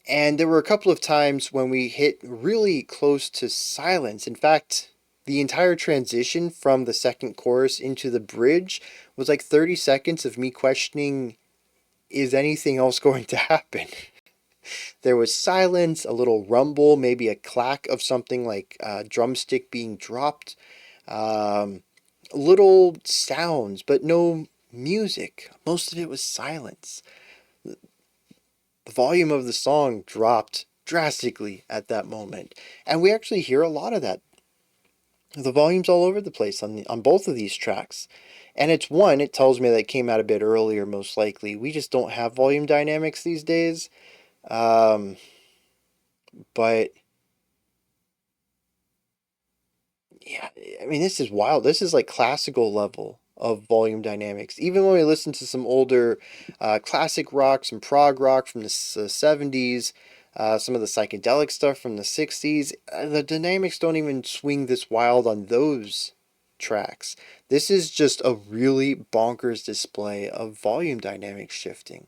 And there were a couple of times when we hit really close to silence. In fact, the entire transition from the second chorus into the bridge was like 30 seconds of me questioning, is anything else going to happen? There was silence, a little rumble, maybe a clack of something like a drumstick being dropped, little sounds, but no music. Most of it was silence. The volume of the song dropped drastically at that moment, and we actually hear a lot of that. The volume's all over the place on both of these tracks. And it tells me that it came out a bit earlier, most likely. We just don't have volume dynamics these days. But yeah, I mean, this is wild. This is like classical level of volume dynamics. Even when we listen to some older classic rock, some prog rock from the 70s, some of the psychedelic stuff from the 60s, the dynamics don't even swing this wild on those tracks. This is just a really bonkers display of volume dynamics shifting.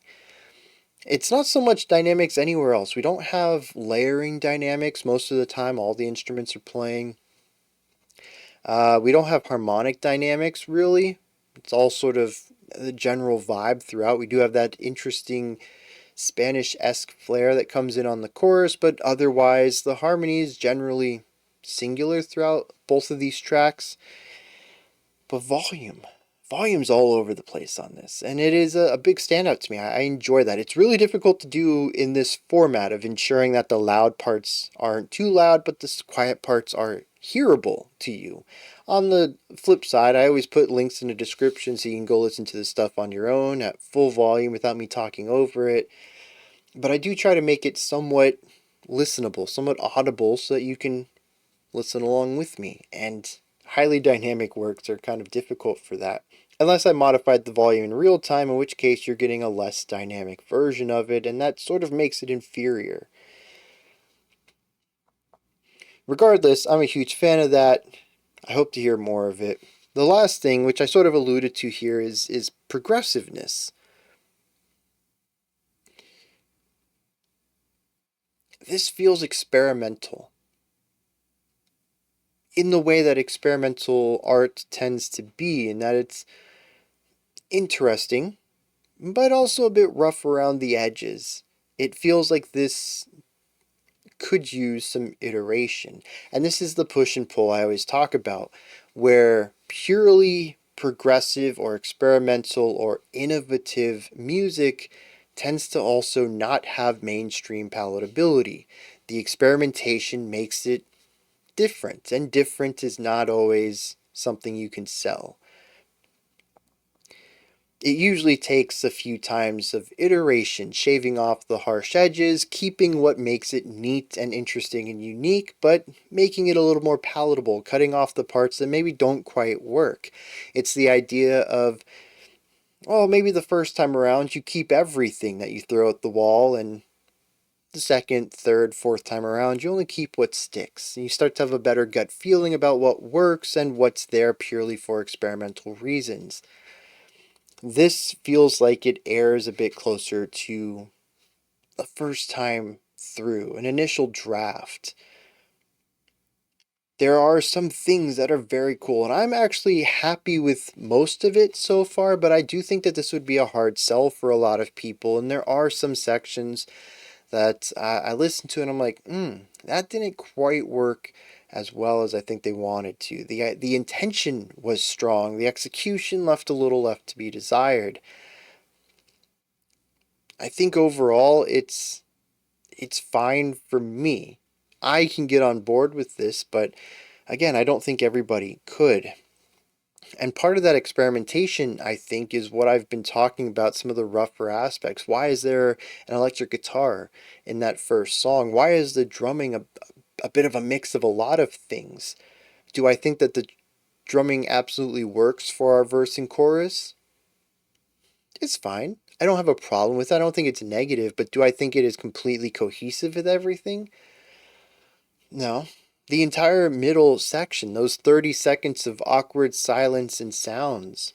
It's not so much dynamics anywhere else. We don't have layering dynamics most of the time. All the instruments are playing. We don't have harmonic dynamics, really. It's all sort of the general vibe throughout. We do have that interesting Spanish-esque flair that comes in on the chorus, but otherwise the harmonies generally singular throughout both of these tracks. But volume's all over the place on this, and it is a big standout to me. I enjoy that. It's really difficult to do in this format of ensuring that the loud parts aren't too loud, but the quiet parts are hearable to you. On the flip side, I always put links in the description so you can go listen to this stuff on your own at full volume without me talking over it. But I do try to make it somewhat listenable, somewhat audible, so that you can listen along with me. And highly dynamic works are kind of difficult for that. Unless I modified the volume in real time, in which case you're getting a less dynamic version of it, and that sort of makes it inferior. Regardless, I'm a huge fan of that. I hope to hear more of it. The last thing, which I sort of alluded to here, is progressiveness. This feels experimental in the way that experimental art tends to be, in that it's interesting, but also a bit rough around the edges. It feels like this could use some iteration. And this is the push and pull I always talk about, where purely progressive or experimental or innovative music tends to also not have mainstream palatability. The experimentation makes it different, and different is not always something you can sell. It usually takes a few times of iteration, shaving off the harsh edges, keeping what makes it neat and interesting and unique, but making it a little more palatable, cutting off the parts that maybe don't quite work. It's the idea of, well, maybe the first time around you keep everything that you throw at the wall, and the second, third, fourth time around, you only keep what sticks. And you start to have a better gut feeling about what works and what's there purely for experimental reasons. This feels like it airs a bit closer to the first time through, an initial draft. There are some things that are very cool, and I'm actually happy with most of it so far, but I do think that this would be a hard sell for a lot of people, and there are some sections that I listen to and I'm like, that didn't quite work as well as I think they wanted to. The intention was strong. The execution left a little left to be desired. I think overall it's fine for me. I can get on board with this, but again, I don't think everybody could. And part of that experimentation, I think, is what I've been talking about, some of the rougher aspects. Why is there an electric guitar in that first song? Why is the drumming a bit of a mix of a lot of things? Do I think that the drumming absolutely works for our verse and chorus? It's fine. I don't have a problem with it. I don't think it's negative, but do I think it is completely cohesive with everything? No. The entire middle section, those 30 seconds of awkward silence and sounds,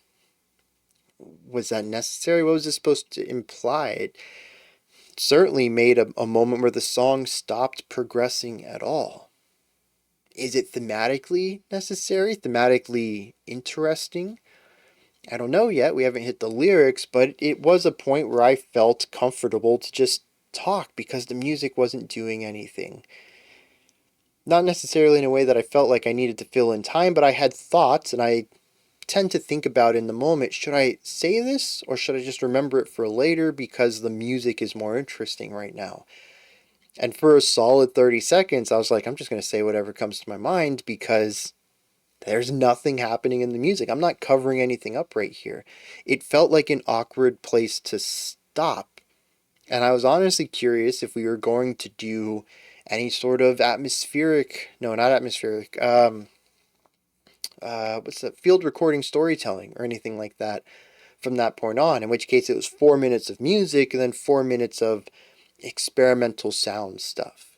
was that necessary? What was this supposed to imply? It certainly made a moment where the song stopped progressing at all. Is it thematically necessary? Thematically interesting? I don't know yet. We haven't hit the lyrics, but it was a point where I felt comfortable to just talk because the music wasn't doing anything. Not necessarily in a way that I felt like I needed to fill in time, but I had thoughts, and I tend to think about in the moment, should I say this or should I just remember it for later because the music is more interesting right now? And for a solid 30 seconds, I was like, I'm just going to say whatever comes to my mind because there's nothing happening in the music. I'm not covering anything up right here. It felt like an awkward place to stop. And I was honestly curious if we were going to do any sort of atmospheric, no, not atmospheric, what's that, field recording storytelling or anything like that from that point on, in which case it was 4 minutes of music and then 4 minutes of experimental sound stuff.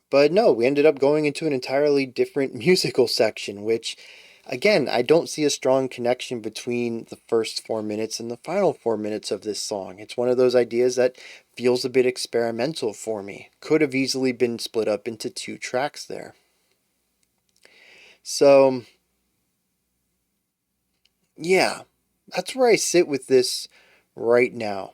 But no, we ended up going into an entirely different musical section, which, again, I don't see a strong connection between the first 4 minutes and the final 4 minutes of this song. It's one of those ideas that feels a bit experimental for me. Could have easily been split up into 2 tracks there. So, yeah, that's where I sit with this right now.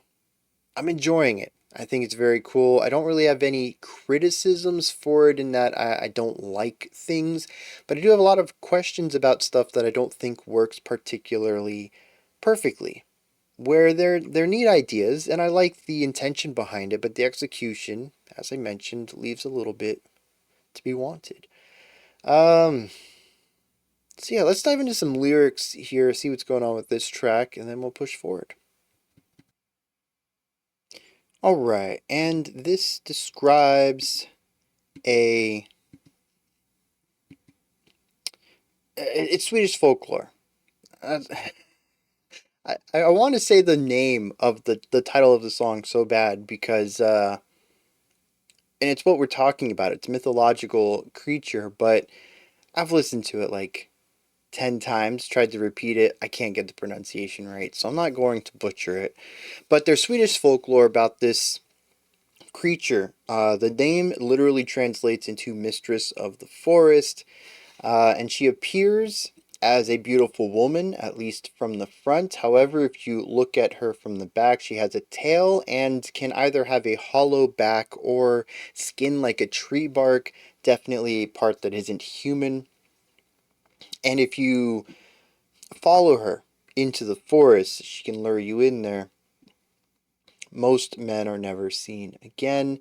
I'm enjoying it. I think it's very cool. I don't really have any criticisms for it in that I don't like things, but I do have a lot of questions about stuff that I don't think works particularly perfectly. Where they're neat ideas, and I like the intention behind it, but the execution, as I mentioned, leaves a little bit to be wanted. Um, so yeah, let's dive into some lyrics here, see what's going on with this track, and then we'll push forward. All right, and this describes a it's Swedish folklore. Uh, I want to say the name of the title of the song so bad because and it's what we're talking about. It's mythological creature, but I've listened to it like 10 times, tried to repeat it. I can't get the pronunciation right, so I'm not going to butcher it. But there's Swedish folklore about this creature. The name literally translates into Mistress of the Forest, and she appears as a beautiful woman, at least from the front. However, if you look at her from the back, she has a tail and can either have a hollow back or skin like a tree bark. Definitely a part that isn't human. And if you follow her into the forest, she can lure you in there. Most men are never seen again.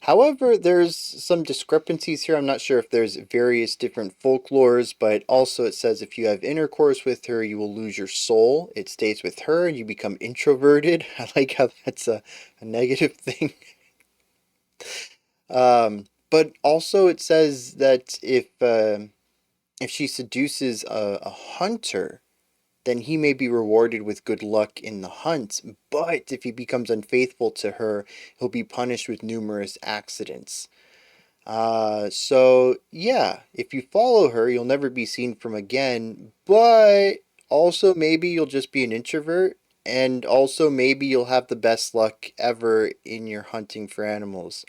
However, there's some discrepancies here. I'm not sure if there's various different folklores, but also it says if you have intercourse with her, you will lose your soul. It stays with her and you become introverted. I like how that's a negative thing. But also it says that if she seduces a hunter, then he may be rewarded with good luck in the hunt. But if he becomes unfaithful to her, he'll be punished with numerous accidents. So yeah, if you follow her, you'll never be seen from again, but also maybe you'll just be an introvert, and also maybe you'll have the best luck ever in your hunting for animals.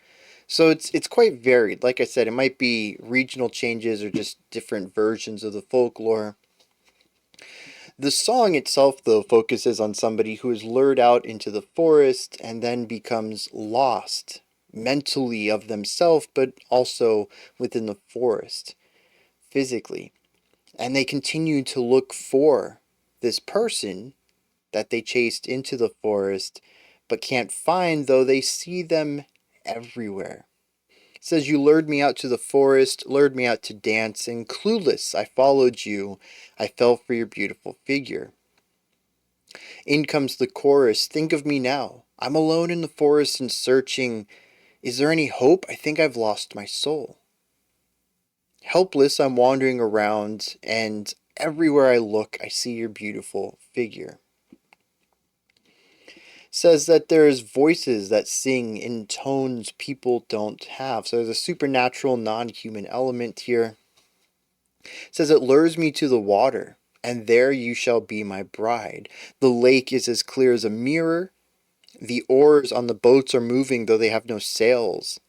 So it's quite varied. Like I said, it might be regional changes or just different versions of the folklore. The song itself, though, focuses on somebody who is lured out into the forest and then becomes lost mentally of themselves, but also within the forest physically. And they continue to look for this person that they chased into the forest, but can't find, though they see them everywhere. It says, "You lured me out to the forest, lured me out to dance, and clueless I followed you. I fell for your beautiful figure." In comes the chorus, "Think of me now. I'm alone in the forest and searching. Is there any hope? I think I've lost my soul. Helpless, I'm wandering around, and everywhere I look, I see your beautiful figure." Says that there's voices that sing in tones people don't have. So there's a supernatural, non-human element here. Says it lures me to the water, and there you shall be my bride. The lake is as clear as a mirror. The oars on the boats are moving, though they have no sails.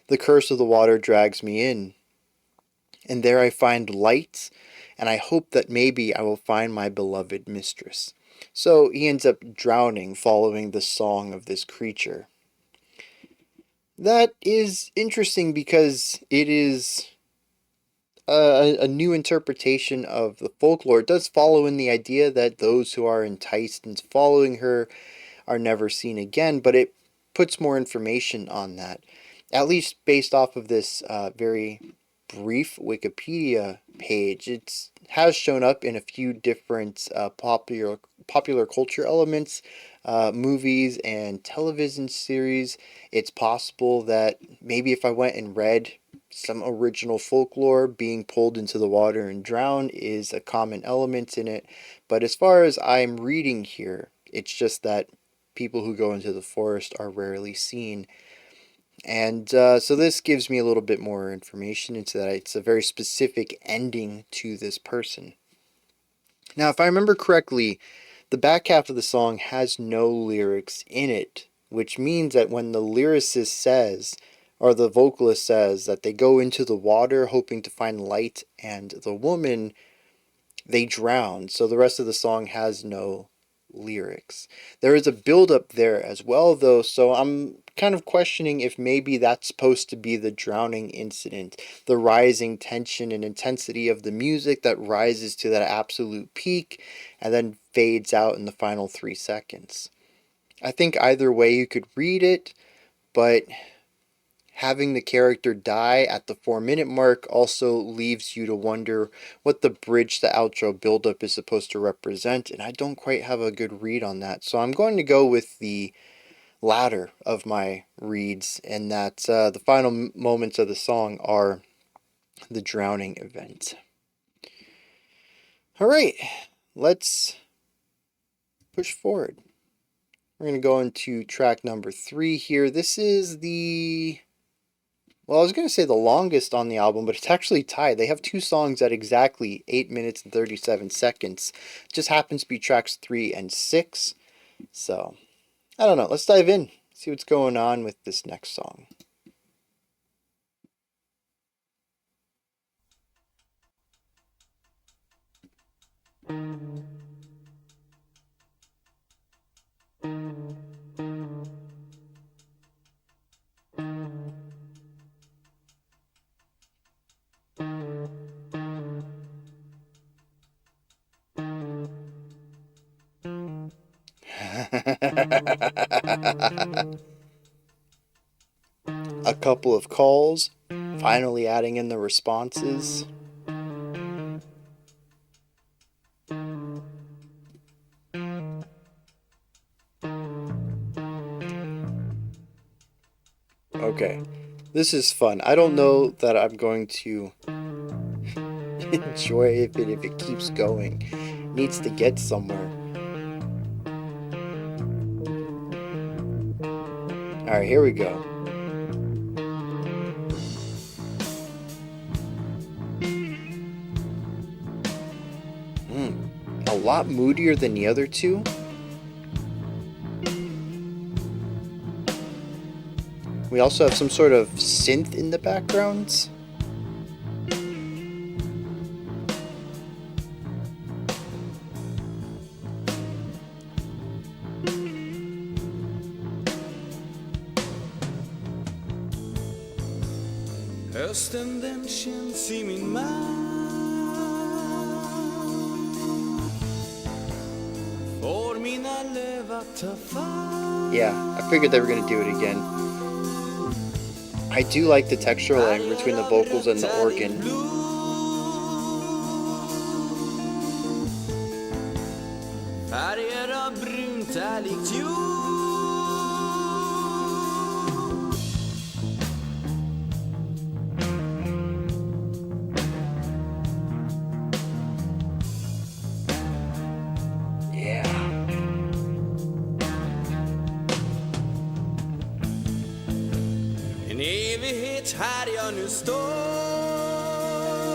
The curse of the water drags me in, and there I find light, and I hope that maybe I will find my beloved mistress. So he ends up drowning following the song of this creature. That is interesting because it is a new interpretation of the folklore. It does follow in the idea that those who are enticed into following her are never seen again, but it puts more information on that, at least based off of this very brief Wikipedia page. It has shown up in a few different popular culture elements, movies and television series. It's possible that maybe if I went and read some original folklore, being pulled into the water and drowned is a common element in it. But as far as I'm reading here, it's just that people who go into the forest are rarely seen. And so this gives me a little bit more information into that. It's a very specific ending to this person. Now, if I remember correctly, the back half of the song has no lyrics in it, which means that when the lyricist says, or the vocalist says, that they go into the water hoping to find light and the woman, they drown. So the rest of the song has no lyrics. There is a build up there as well though, so I'm kind of questioning if maybe that's supposed to be the drowning incident, the rising tension and intensity of the music that rises to that absolute peak and then fades out in the final 3 seconds. I think either way you could read it, but having the character die at the 4-minute mark also leaves you to wonder what the bridge, the outro buildup is supposed to represent, and I don't quite have a good read on that. So I'm going to go with the latter of my reads, and that the final moments of the song are the drowning event. Alright, let's push forward. We're going to go into track number 3 here. This is the... well, I was going to say the longest on the album, but it's actually tied. They have 2 songs at exactly 8 minutes and 37 seconds. It just happens to be tracks 3 and 6. So, I don't know. Let's dive in. See what's going on with this next song. A couple of calls, finally adding in the responses. Okay, this is fun. I don't know that I'm going to enjoy it if it keeps going. It needs to get somewhere. Alright, here we go. A lot moodier than the other 2. We also have some sort of synth in the background. Hösten den känns i min makt. Får mina löv att ta fart. Yeah, I figured they were going to do it again. I do like the textural layering between the vocals and the organ. Färger av brunt är likt jord.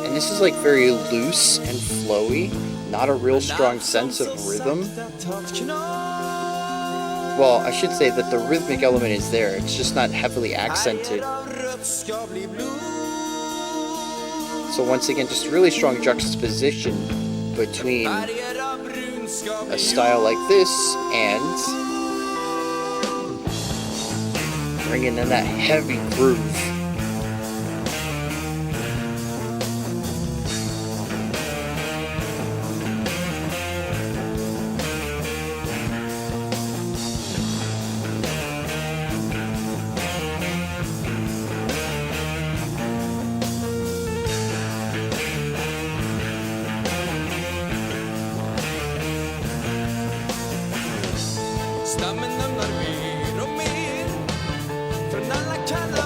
And this is like very loose and flowy, not a real strong sense of rhythm. Well, I should say that the rhythmic element is there, it's just not heavily accented. So once again, just really strong juxtaposition between a style like this and bringing in that heavy groove.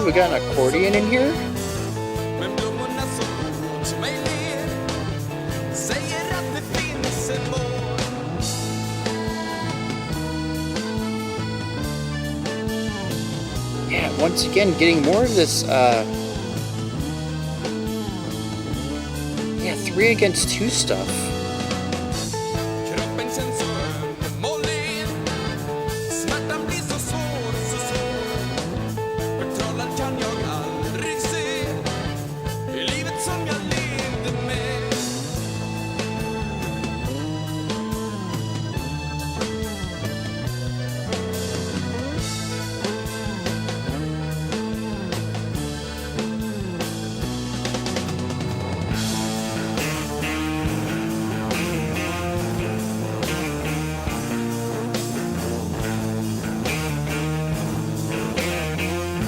We got an accordion in here? Yeah, once again, getting more of this, 3 against 2 stuff.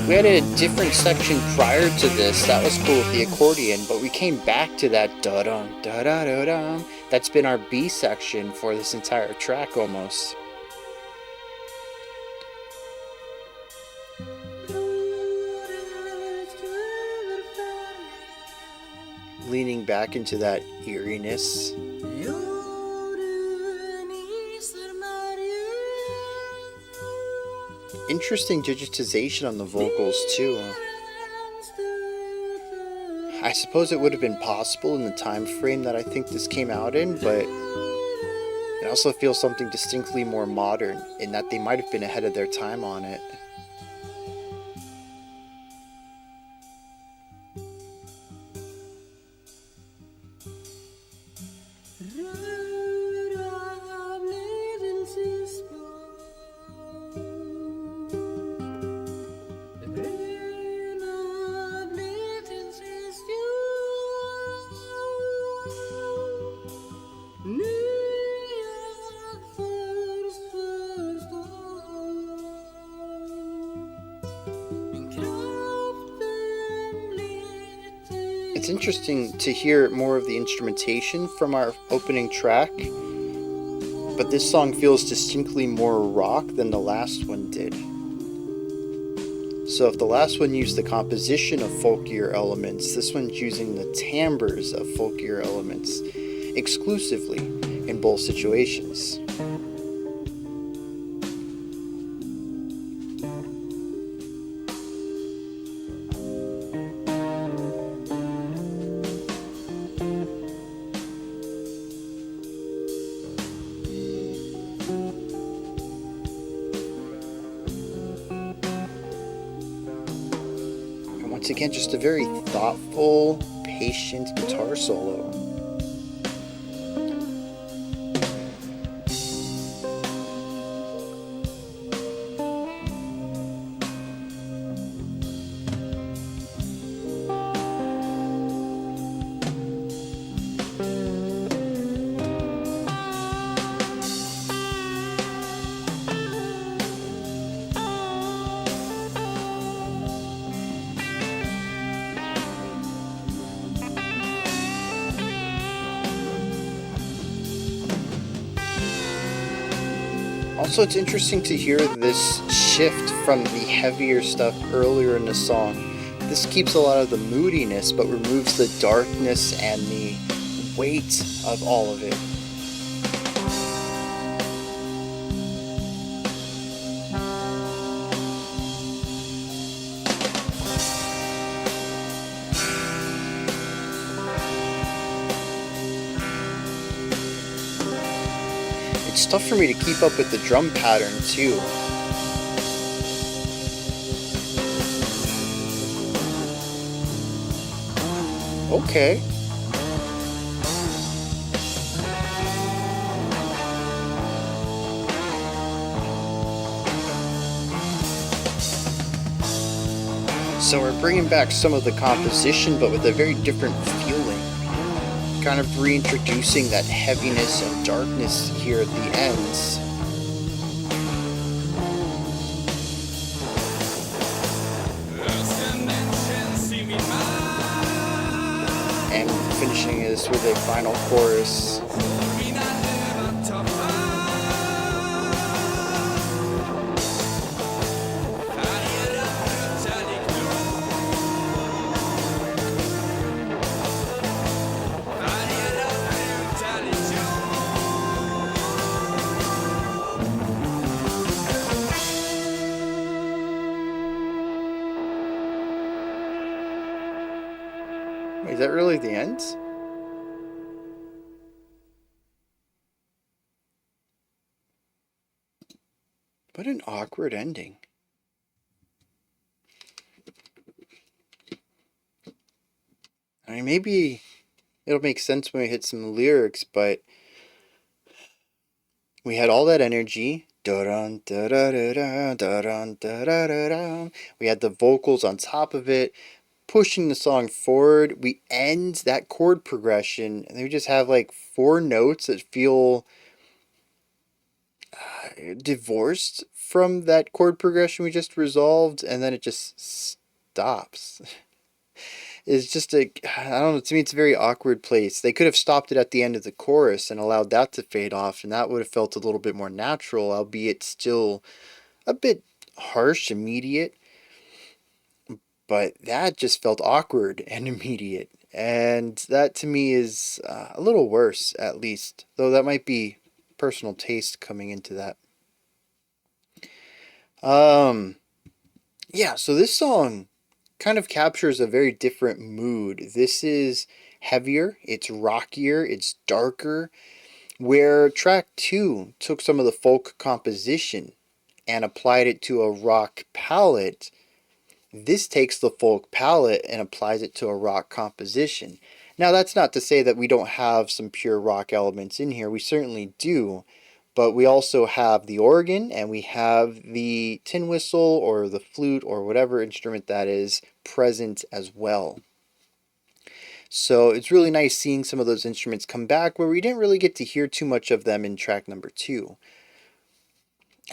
We had a different section prior to this. That was cool with the accordion, but we came back to that da-dum, da-da-da-dum. That's been our B section for this entire track almost. Leaning back into that eeriness. Interesting digitization on the vocals too. I suppose it would have been possible in the time frame that I think this came out in, but it also feels something distinctly more modern in that they might have been ahead of their time on it. It's interesting to hear more of the instrumentation from our opening track, but this song feels distinctly more rock than the last one did. So if the last one used the composition of folkier elements, this one's using the timbres of folkier elements exclusively in both situations. Once again, just a very thoughtful, patient guitar solo. Also, it's interesting to hear this shift from the heavier stuff earlier in the song. This keeps a lot of the moodiness, but removes the darkness and the weight of all of it. It's tough for me to keep up with the drum pattern too. Okay. So we're bringing back some of the composition, but with a very different feeling. Kind of reintroducing that heaviness and darkness here at the ends. And finishing this with a final chorus. Is that really the end? What an awkward ending. I mean, maybe it'll make sense when we hit some lyrics, but we had all that energy. Da-dun, da-da-da-da, da-dun, da-da-da-da. We had the vocals on top of it, pushing the song forward. We end that chord progression, and we just have like 4 notes that feel divorced from that chord progression we just resolved, and then it just stops. It's just I don't know, to me it's a very awkward place. They could have stopped it at the end of the chorus and allowed that to fade off, and that would have felt a little bit more natural, albeit still a bit harsh, immediate. But that just felt awkward and immediate. And that to me is a little worse, at least. Though that might be personal taste coming into that. Yeah, so this song kind of captures a very different mood. This is heavier, it's rockier, it's darker, where track 2 took some of the folk composition and applied it to a rock palette. This takes the folk palette and applies it to a rock composition. Now, that's not to say that we don't have some pure rock elements in here. We certainly do. But we also have the organ and we have the tin whistle or the flute or whatever instrument that is present as well. So it's really nice seeing some of those instruments come back where we didn't really get to hear too much of them in track number 2.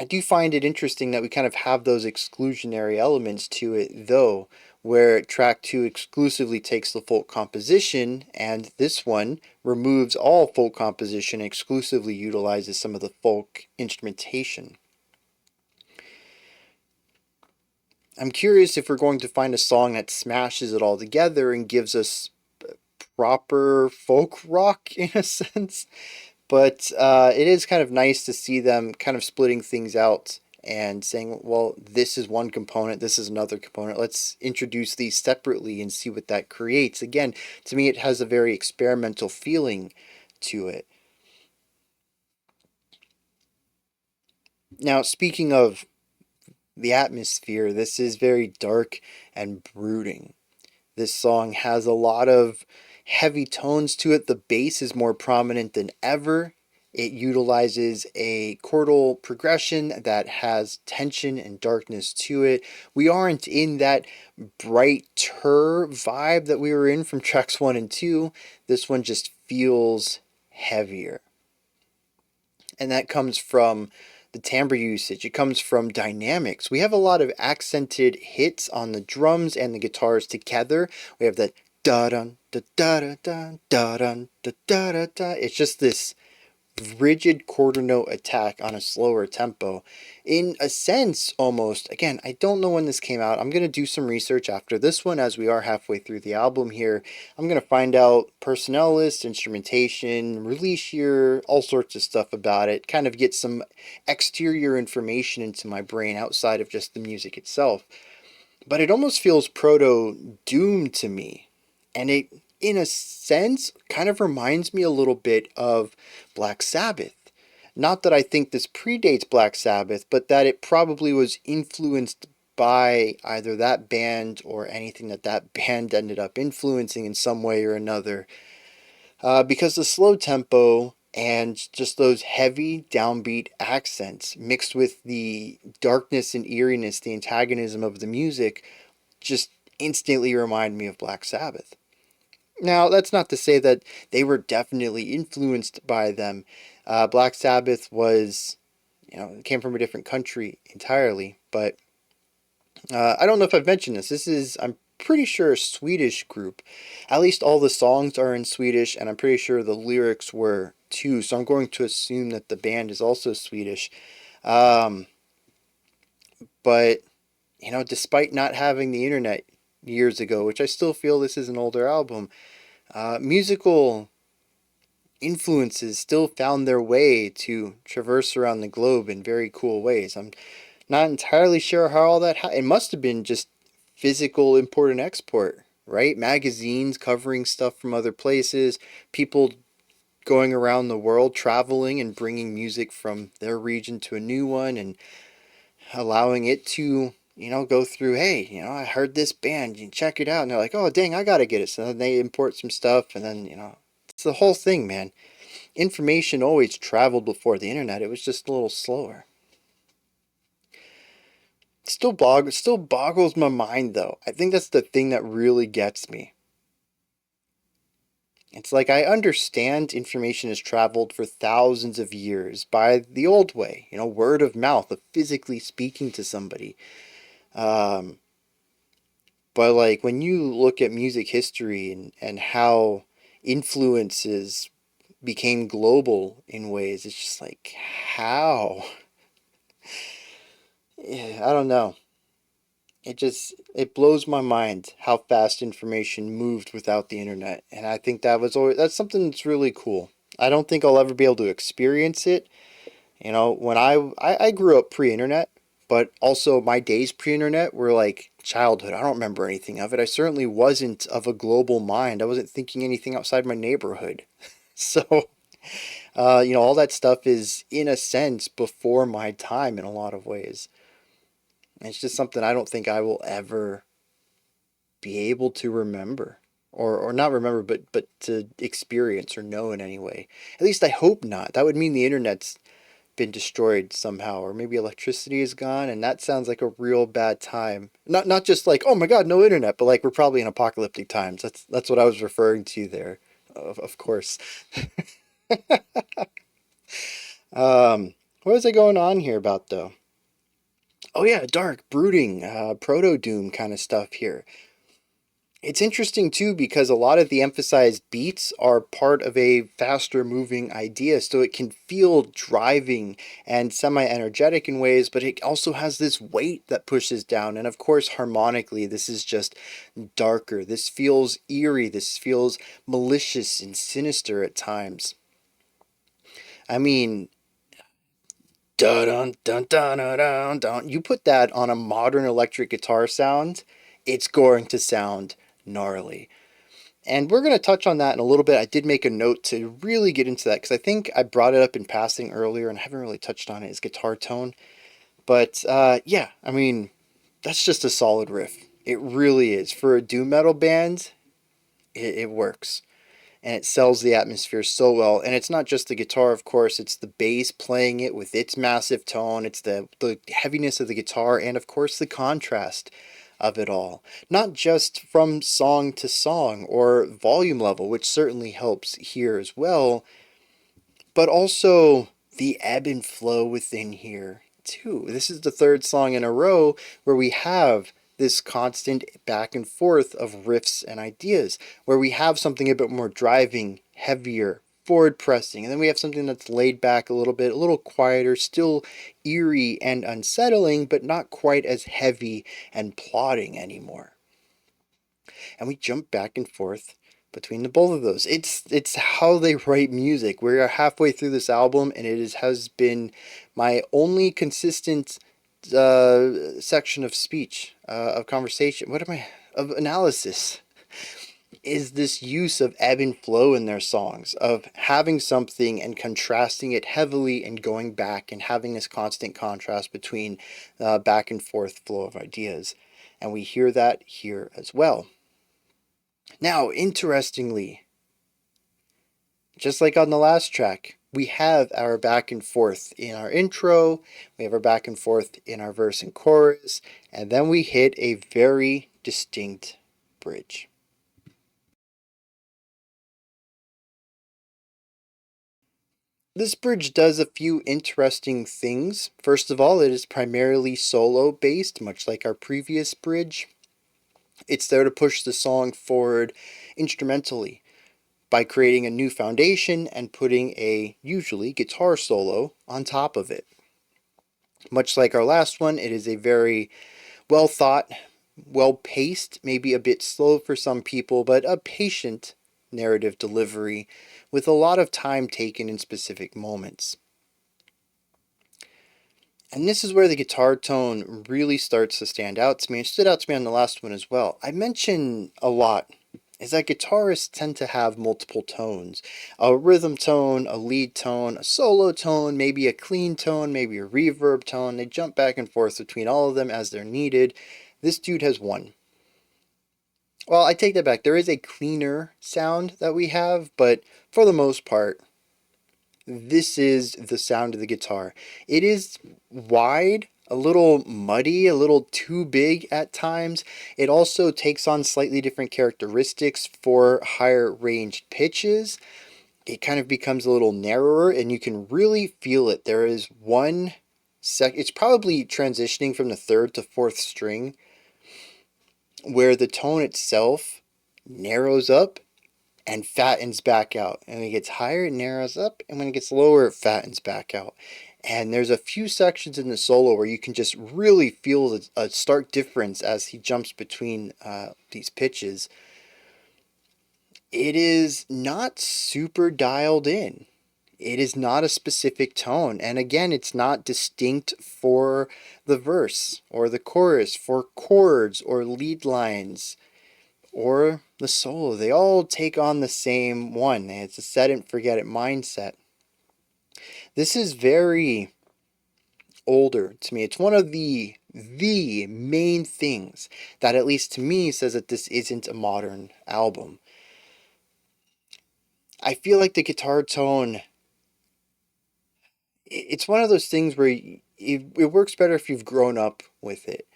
I do find it interesting that we kind of have those exclusionary elements to it, though, where track 2 exclusively takes the folk composition, and this one removes all folk composition and exclusively utilizes some of the folk instrumentation. I'm curious if we're going to find a song that smashes it all together and gives us proper folk rock in a sense. But it is kind of nice to see them kind of splitting things out and saying, well, this is one component, this is another component. Let's introduce these separately and see what that creates. Again, to me, it has a very experimental feeling to it. Now, speaking of the atmosphere, this is very dark and brooding. This song has a lot of heavy tones to it. The bass is more prominent than ever. It utilizes a chordal progression that has tension and darkness to it. We aren't in that brighter vibe that we were in from tracks 1 and 2. This one just feels heavier. And that comes from the timbre usage. It comes from dynamics. We have a lot of accented hits on the drums and the guitars together. We have that da-dun, da-da-da-dun, da-dun, da-da-da-da. It's just this rigid quarter note attack on a slower tempo. In a sense, almost, again, I don't know when this came out. I'm going to do some research after this one as we are halfway through the album here. I'm going to find out personnel list, instrumentation, release year, all sorts of stuff about it, kind of get some exterior information into my brain outside of just the music itself. But it almost feels proto-Doom to me. And it, in a sense, kind of reminds me a little bit of Black Sabbath. Not that I think this predates Black Sabbath, but that it probably was influenced by either that band or anything that that band ended up influencing in some way or another. Because the slow tempo and just those heavy downbeat accents mixed with the darkness and eeriness, the antagonism of the music, just instantly remind me of Black Sabbath. Now, that's not to say that they were definitely influenced by them. Black Sabbath was, it came from a different country entirely, but I don't know if I've mentioned this. This is, I'm pretty sure, a Swedish group. At least all the songs are in Swedish, and I'm pretty sure the lyrics were too, so I'm going to assume that the band is also Swedish. But, despite not having the internet years ago, which I still feel this is an older album, musical influences still found their way to traverse around the globe in very cool ways. I'm not entirely sure how all that it must have been just physical import and export, right? Magazines covering stuff from other places, people going around the world traveling and bringing music from their region to a new one and allowing it to go through, hey, I heard this band, you check it out. And they're like, oh, dang, I gotta get it. So then they import some stuff, and then, it's the whole thing, man. Information always traveled before the internet. It was just a little slower. Still boggles my mind, though. I think that's the thing that really gets me. It's like I understand information has traveled for thousands of years by the old way, word of mouth, of physically speaking to somebody. Um, but like when you look at music history and how influences became global in ways, it's just like, how? Yeah, I don't know. It blows my mind how fast information moved without the internet. And I think that's something that's really cool. I don't think I'll ever be able to experience it. When I grew up pre-internet, but also my days pre-internet were like childhood. I don't remember anything of it. I certainly wasn't of a global mind. I wasn't thinking anything outside my neighborhood. So, all that stuff is in a sense before my time in a lot of ways. It's just something I don't think I will ever be able to remember. Or not remember, but to experience or know in any way. At least I hope not. That would mean the internet's been destroyed somehow, or maybe electricity is gone, and that sounds like a real bad time. Not just like, oh my god, no internet, but like we're probably in apocalyptic times. That's what I was referring to there, of course. What was I going on here about though? Oh yeah, dark, brooding, proto doom kind of stuff here. It's interesting too because a lot of the emphasized beats are part of a faster moving idea, so it can feel driving and semi energetic in ways, but it also has this weight that pushes down. And of course, harmonically, this is just darker. This feels eerie, this feels malicious and sinister at times. I mean, dun dun dun dun dun dun. You put that on a modern electric guitar sound, it's going to sound gnarly. And we're going to touch on that in a little bit. I did make a note to really get into that because I think I brought it up in passing earlier and I haven't really touched on it, is guitar tone. But yeah, I mean, that's just a solid riff. It really is. For a doom metal band, it works. And it sells the atmosphere so well. And it's not just the guitar, of course, it's the bass playing it with its massive tone. It's the heaviness of the guitar and, of course, the contrast of it all. Not just from song to song or volume level, which certainly helps here as well, but also the ebb and flow within here, too. This is the third song in a row where we have this constant back and forth of riffs and ideas, where we have something a bit more driving, heavier, forward pressing, and then we have something that's laid back a little bit, a little quieter, still eerie and unsettling, but not quite as heavy and plodding anymore. And we jump back and forth between the both of those. It's how they write music. We're halfway through this album, and has been my only consistent section of speech, of conversation. Of analysis, is this use of ebb and flow in their songs, of having something and contrasting it heavily and going back and having this constant contrast between back and forth flow of ideas. And we hear that here as well. Now, interestingly, just like on the last track, we have our back and forth in our intro, we have our back and forth in our verse and chorus, and then we hit a very distinct bridge. This bridge does a few interesting things. First of all, it is primarily solo based, much like our previous bridge. It's there to push the song forward instrumentally by creating a new foundation and putting a usually guitar solo on top of it. Much like our last one, it is a very well thought, well paced, maybe a bit slow for some people, but a patient narrative delivery with a lot of time taken in specific moments. And this is where the guitar tone really starts to stand out to me. It stood out to me on the last one as well. I mention a lot is that guitarists tend to have multiple tones. A rhythm tone, a lead tone, a solo tone, maybe a clean tone, maybe a reverb tone. They jump back and forth between all of them as they're needed. This dude has one. Well, I take that back. There is a cleaner sound that we have, but for the most part, this is the sound of the guitar. It is wide, a little muddy, a little too big at times. It also takes on slightly different characteristics for higher ranged pitches. It kind of becomes a little narrower and you can really feel it. There is one it's probably transitioning from the third to fourth string where the tone itself narrows up and fattens back out. And when it gets higher, it narrows up, and when it gets lower, it fattens back out. And there's a few sections in the solo where you can just really feel a stark difference as he jumps between these pitches. It is not super dialed in. It is not a specific tone. And again, it's not distinct for the verse or the chorus, for chords or lead lines or the solo. They all take on the same one. It's a set it and forget it mindset. This is very older to me. It's one of the main things that, at least to me, says that this isn't a modern album. I feel like the guitar tone, it's one of those things where it works better if you've grown up with it.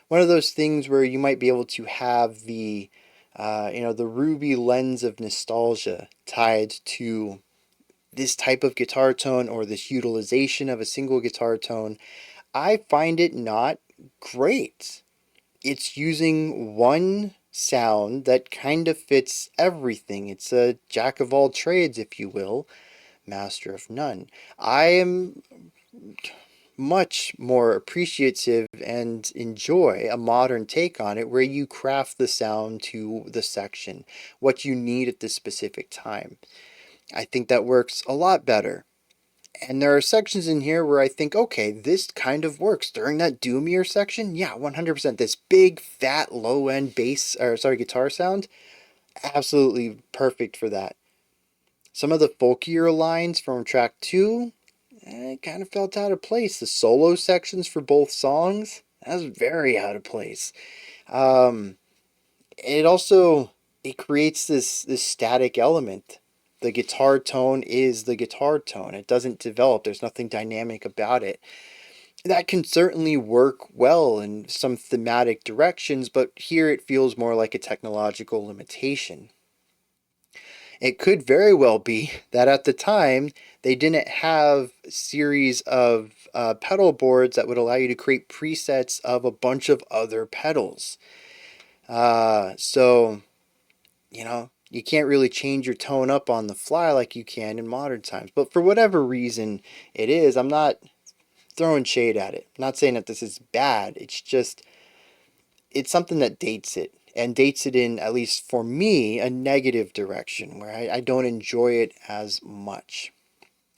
One of those things where you might be able to have the the ruby lens of nostalgia tied to this type of guitar tone or this utilization of a single guitar tone. I find it not great. It's using one sound that kind of fits everything. It's a jack of all trades, if you will, master of none. I am much more appreciative and enjoy a modern take on it where you craft the sound to the section, what you need at this specific time. I think that works a lot better. And there are sections in here where I think, okay, this kind of works. During that doomier section, yeah, 100%. This big, fat, low-end guitar sound, absolutely perfect for that. Some of the folkier lines from track 2, it kind of felt out of place. The solo sections for both songs, that was very out of place. It creates this static element. The guitar tone is the guitar tone. It doesn't develop. There's nothing dynamic about it. That can certainly work well in some thematic directions, but here it feels more like a technological limitation. It could very well be that at the time they didn't have a series of pedal boards that would allow you to create presets of a bunch of other pedals. So, you can't really change your tone up on the fly like you can in modern times. But for whatever reason it is, I'm not throwing shade at it. I'm not saying that this is bad. It's just, it's something that dates it. And dates it in, at least for me, a negative direction where I don't enjoy it as much.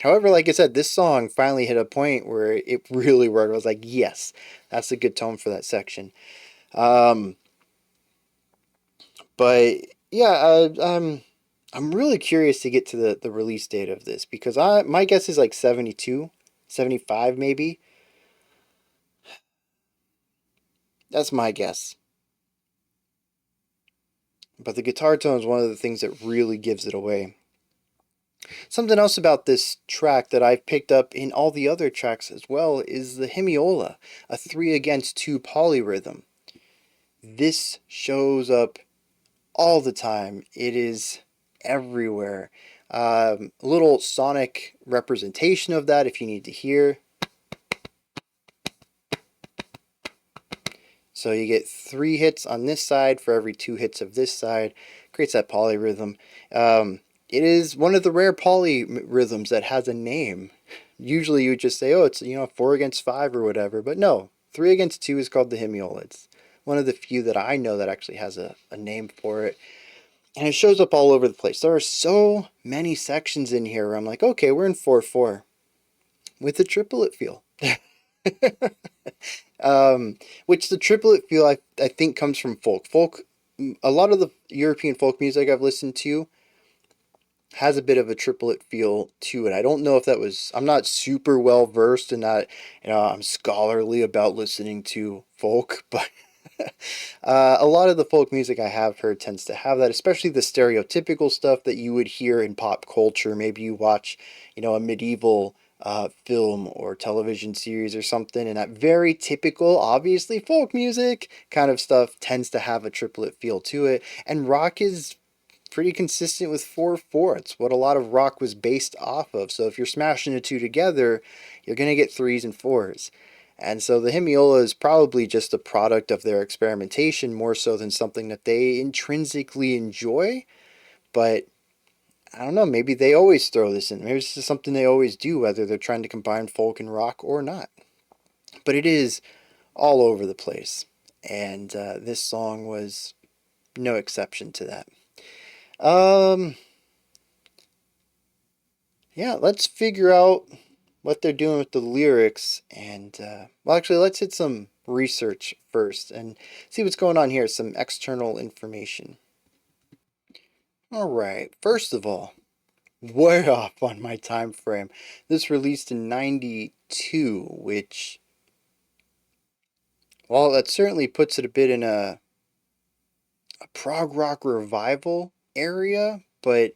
However, like I said, this song finally hit a point where it really worked. I was like, yes, that's a good tone for that section. But yeah, I'm really curious to get to the release date of this because my guess is like 72, 75 maybe. That's my guess. But the guitar tone is one of the things that really gives it away. Something else about this track that I've picked up in all the other tracks as well is the hemiola, a 3/2 polyrhythm. This shows up all the time. It is everywhere. A little sonic representation of that if you need to hear. So you get 3 hits on this side for every 2 hits of this side. Creates that polyrhythm. It is one of the rare polyrhythms that has a name. Usually you would just say, oh, it's 4/5 or whatever. But no, 3/2 is called the hemiola. It's one of the few that I know that actually has a name for it. And it shows up all over the place. There are so many sections in here where I'm like, okay, we're in 4/4 with a triplet feel. Which the triplet feel I think comes from folk. A lot of the European folk music I've listened to has a bit of a triplet feel to it. I don't know if that was, I'm not super well versed in that, I'm scholarly about listening to folk, but a lot of the folk music I have heard tends to have that, especially the stereotypical stuff that you would hear in pop culture. Maybe you watch, a medieval film or television series or something, and that very typical, obviously folk music kind of stuff tends to have a triplet feel to it, and rock is pretty consistent with 4/4. It's what a lot of rock was based off of. So if you're smashing the two together, you're going to get threes and fours. And so the hemiola is probably just a product of their experimentation more so than something that they intrinsically enjoy. But I don't know, maybe they always throw this in. Maybe it's just something they always do, whether they're trying to combine folk and rock or not. But it is all over the place. And this song was no exception to that. Yeah, let's figure out what they're doing with the lyrics. And, well, actually, let's hit some research first and see what's going on here, some external information. All right, first of all, way off on my time frame. This released in 92, which, well, that certainly puts it a bit in a prog rock revival area, but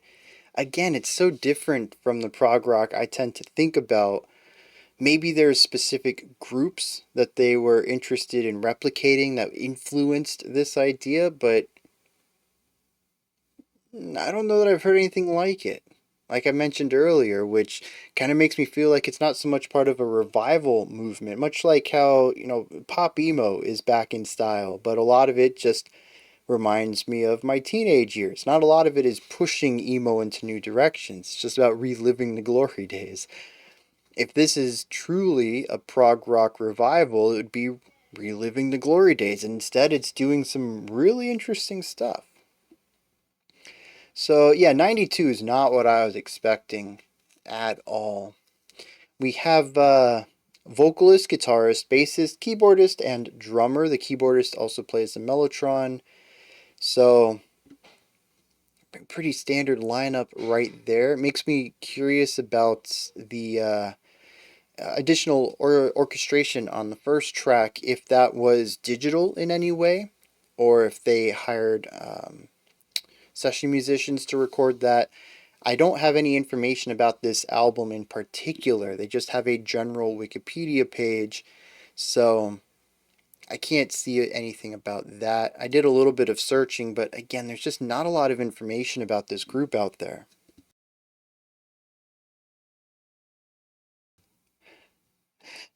again, it's so different from the prog rock I tend to think about. Maybe there's specific groups that they were interested in replicating that influenced this idea, but I don't know that I've heard anything like it. Like I mentioned earlier, which kind of makes me feel like it's not so much part of a revival movement, much like how, pop emo is back in style, but a lot of it just reminds me of my teenage years. Not a lot of it is pushing emo into new directions. It's just about reliving the glory days. If this is truly a prog rock revival, it would be reliving the glory days. And instead, it's doing some really interesting stuff. So, yeah, 92 is not what I was expecting at all. We have vocalist, guitarist, bassist, keyboardist, and drummer. The keyboardist also plays the mellotron. So, pretty standard lineup right there. It makes me curious about the additional orchestration on the first track, if that was digital in any way, or if they hired session musicians to record that. I don't have any information about this album in particular. They just have a general Wikipedia page, so I can't see anything about that. I did a little bit of searching, but again, there's just not a lot of information about this group out there.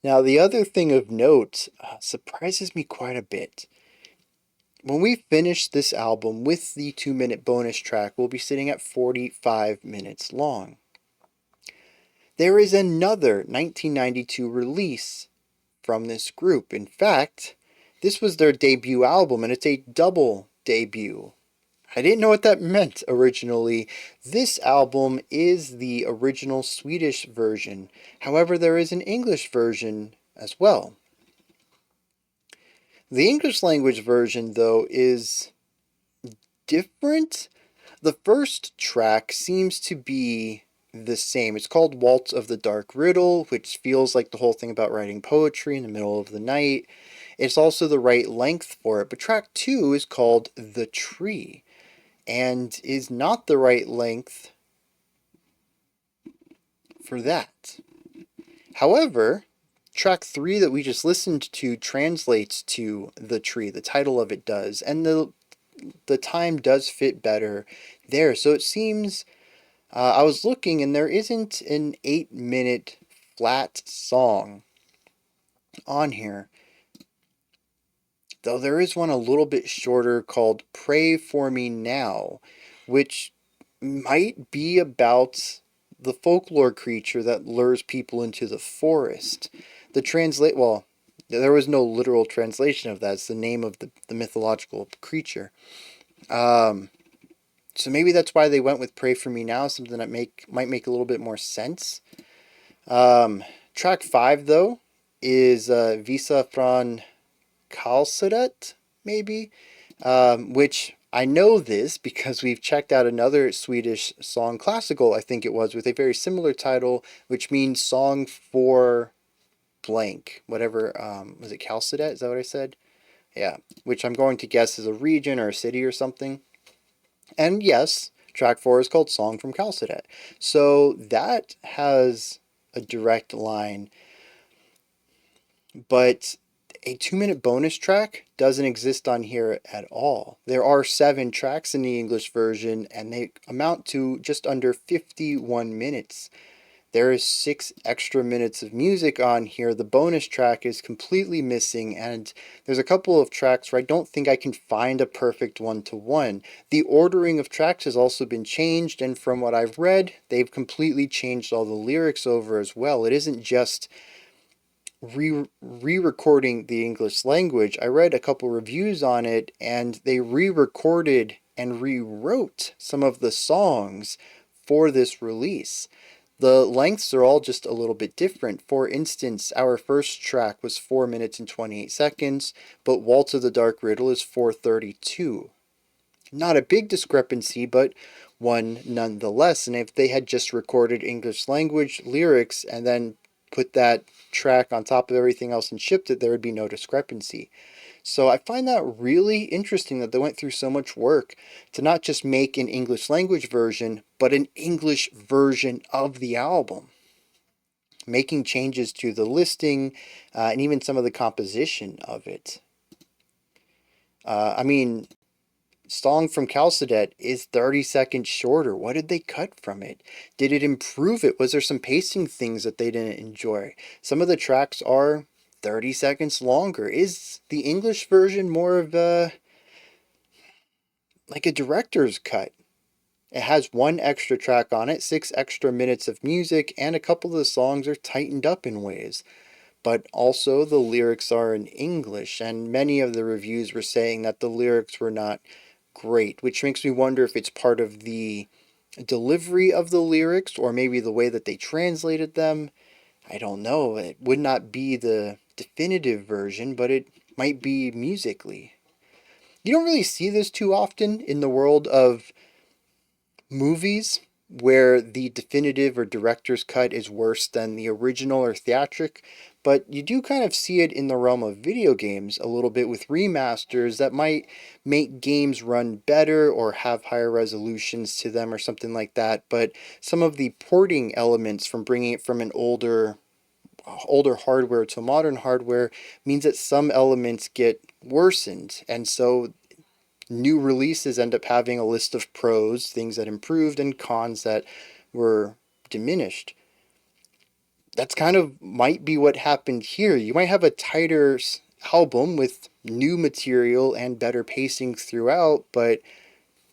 Now, the other thing of note surprises me quite a bit. When we finish this album with the 2-minute bonus track, we'll be sitting at 45 minutes long. There is another 1992 release from this group. In fact, this was their debut album, and it's a double debut. I didn't know what that meant originally. This album is the original Swedish version. However, there is an English version as well. The English language version, though, is different. The first track seems to be the same. It's called Waltz of the Dark Riddle, which feels like the whole thing about writing poetry in the middle of the night. It's also the right length for it. But track 2 is called The Tree, and is not the right length for that. However, track 3 that we just listened to translates to The Tree. The title of it does, and the time does fit better there. So it seems, I was looking, and there isn't an 8-minute flat song on here, though there is one a little bit shorter called Pray For Me Now, which might be about the folklore creature that lures people into the forest. Well, there was no literal translation of that. It's the name of the mythological creature. So maybe that's why they went with Pray For Me Now, something that might make a little bit more sense. Track 5, though, is Visa från kallsedet, maybe, which I know this because we've checked out another Swedish song, classical I think it was, with a very similar title, which means song for blank, whatever, was it kallsedet? Is that what I said? Yeah, which I'm going to guess is a region or a city or something. And yes, track 4 is called Song from Kallsedet. So that has a direct line. But a 2-minute bonus track doesn't exist on here at all. There are 7 tracks in the English version, and they amount to just under 51 minutes. There is 6 extra minutes of music on here. The bonus track is completely missing, and there's a couple of tracks where I don't think I can find a perfect one-to-one. The ordering of tracks has also been changed, and from what I've read, they've completely changed all the lyrics over as well. It isn't just re-recording the English language. I read a couple reviews on it, and they re-recorded and rewrote some of the songs for this release. The lengths are all just a little bit different. For instance, our first track was 4 minutes and 28 seconds, but Waltz of the Dark Riddle is 4:32. Not a big discrepancy, but one nonetheless. And if they had just recorded English language lyrics and then put that track on top of everything else and shipped it, there would be no discrepancy. So I find that really interesting that they went through so much work to not just make an English language version, but an English version of the album, making changes to the listing and even some of the composition of it. Song from Kallsedet is 30 seconds shorter. What did they cut from it? Did it improve it? Was there some pacing things that they didn't enjoy? Some of the tracks are 30 seconds longer. Is the English version more of like a director's cut? It has 1 extra track on it, 6 extra minutes of music, and a couple of the songs are tightened up in ways. But also the lyrics are in English, and many of the reviews were saying that the lyrics were not great, which makes me wonder if it's part of the delivery of the lyrics or maybe the way that they translated them. I don't know. It would not be the definitive version, but it might be musically. You don't really see this too often in the world of movies where the definitive or director's cut is worse than the original or theatric, but you do kind of see it in the realm of video games a little bit with remasters that might make games run better or have higher resolutions to them or something like that. But some of the porting elements from bringing it from an older hardware to modern hardware means that some elements get worsened, and so new releases end up having a list of pros, things that improved, and cons that were diminished. That's kind of might be what happened here. You might have a tighter album with new material and better pacing throughout, but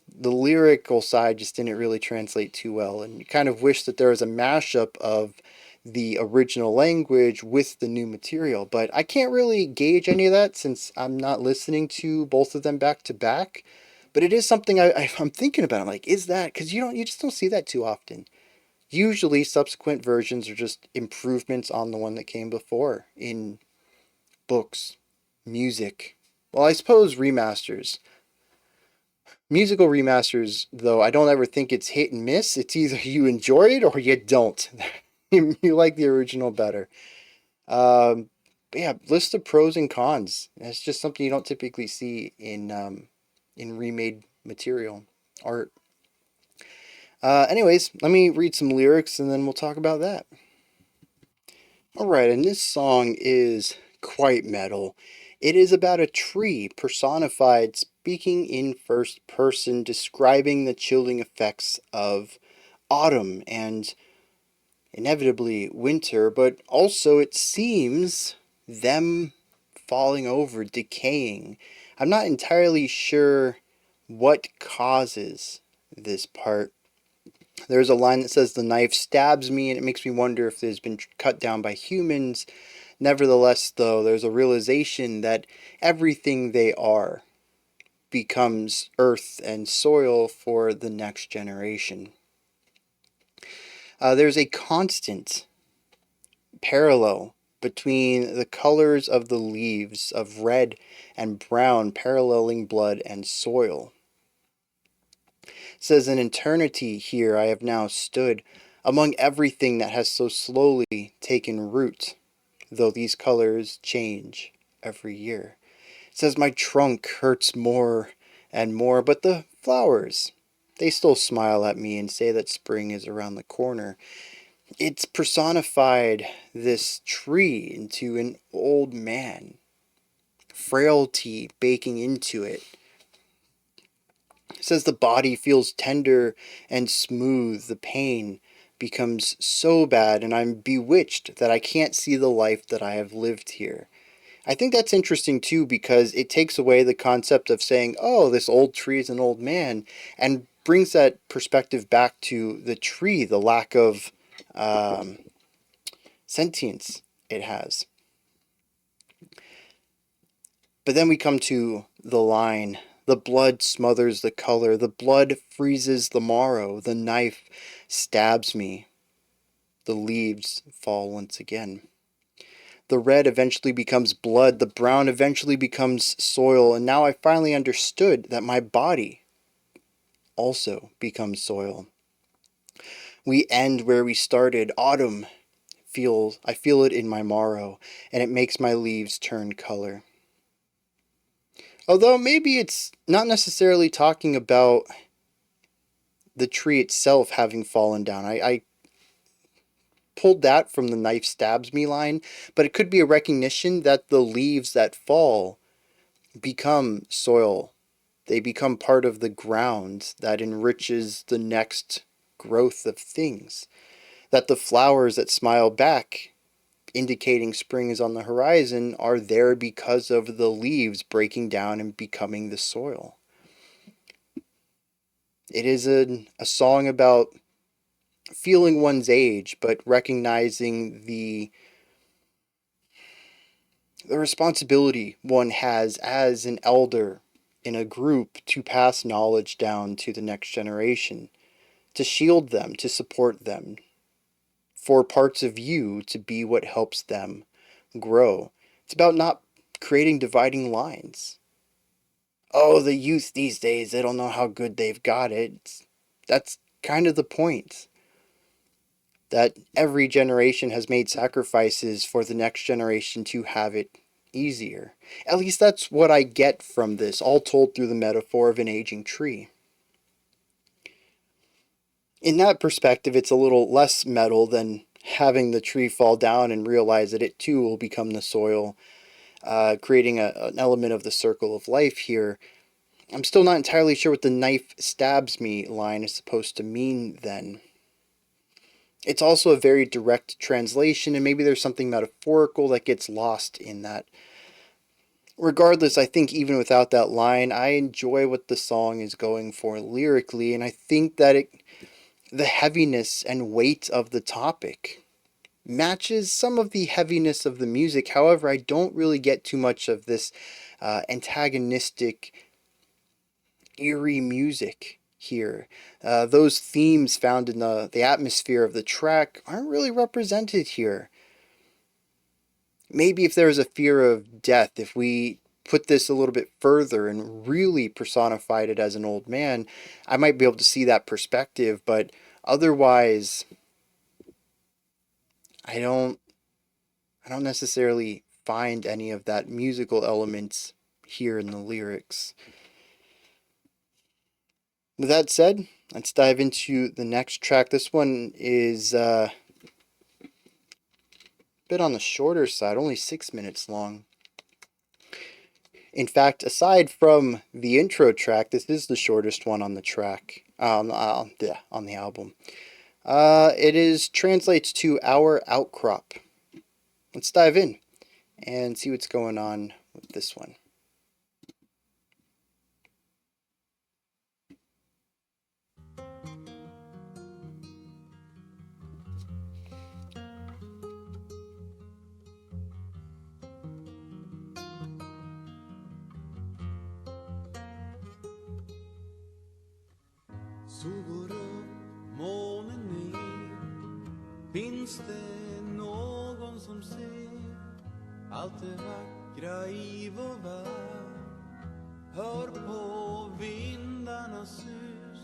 the lyrical side just didn't really translate too well, and you kind of wish that there was a mashup of the original language with the new material. But I can't really gauge any of that since I'm not listening to both of them back to back. But it is something I'm thinking about. I'm like, is that because you just don't see that too often. Usually, subsequent versions are just improvements on the one that came before in books, music. Well, I suppose remasters. Musical remasters, though, I don't ever think it's hit and miss. It's either you enjoy it or you don't. You like the original better. But yeah, list of pros and cons. That's just something you don't typically see in remade material art. Anyways, let me read some lyrics and then we'll talk about that. Alright, and this song is quite metal. It is about a tree personified speaking in first person, describing the chilling effects of autumn and inevitably winter, but also it seems them falling over, decaying. I'm not entirely sure what causes this part. There's a line that says, "The knife stabs me," and it makes me wonder if it's been cut down by humans. Nevertheless, though, there's a realization that everything they are becomes earth and soil for the next generation. There's a constant parallel between the colors of the leaves of red and brown paralleling blood and soil. It says, "In eternity here I have now stood among everything that has so slowly taken root, though these colors change every year." It says, "My trunk hurts more and more, but the flowers, they still smile at me and say that spring is around the corner." It's personified this tree into an old man, frailty baking into it. It says the body feels tender and smooth. The pain becomes so bad, and I'm bewitched that I can't see the life that I have lived here. I think that's interesting too, because it takes away the concept of saying, oh, this old tree is an old man, and brings that perspective back to the tree, the lack of sentience it has. But then we come to the line. The blood smothers the color. The blood freezes the marrow. The knife stabs me. The leaves fall once again. The red eventually becomes blood. The brown eventually becomes soil. And now I finally understood that my body also becomes soil. We end where we started. Autumn I feel it in my marrow, and it makes my leaves turn color. Although maybe it's not necessarily talking about the tree itself having fallen down. I pulled that from the knife stabs me line, but it could be a recognition that the leaves that fall become soil. They become part of the ground that enriches the next growth of things. That the flowers that smile back, indicating spring is on the horizon, are there because of the leaves breaking down and becoming the soil. It is a song about feeling one's age, but recognizing the responsibility one has as an elder in a group to pass knowledge down to the next generation, to shield them, to support them, for parts of you to be what helps them grow. It's about not creating dividing lines. Oh, the youth these days, they don't know how good they've got it. That's kind of the point. That every generation has made sacrifices for the next generation to have it easier. At least that's what I get from this, all told through the metaphor of an aging tree. In that perspective, it's a little less metal than having the tree fall down and realize that it too will become the soil, creating an element of the circle of life here. I'm still not entirely sure what the knife stabs me line is supposed to mean then. It's also a very direct translation, and maybe there's something metaphorical that gets lost in that. Regardless, I think even without that line, I enjoy what the song is going for lyrically, and I think that the heaviness and weight of the topic matches some of the heaviness of the music. However, I don't really get too much of this antagonistic, eerie music here. Those themes found in the atmosphere of the track aren't really represented here. Maybe if there was a fear of death, if we put this a little bit further and really personified it as an old man, I might be able to see that perspective, but otherwise I don't necessarily find any of that musical elements here in the lyrics. With that said, let's dive into the next track. This one is a bit on the shorter side, only 6 minutes long. In fact, aside from the intro track, this is the shortest one on the track, on the album. It translates to Our Outcrop. Let's dive in and see what's going on with this one. Sol går upp, månen ner. Finns det någon som ser allt det vackra i vår värld? Hör på vindarnas sus,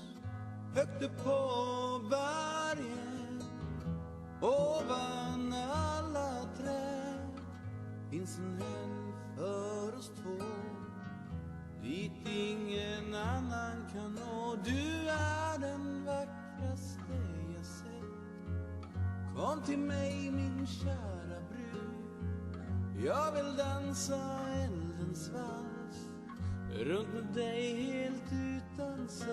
högt upp på bergen. Ovan alla träd finns en häll för oss två, dit ingen annan kan nå. Du är den vackraste jag sett. Kom till mig min kära brud. Jag vill dansa eldens vals. Runt med dig helt utan sans.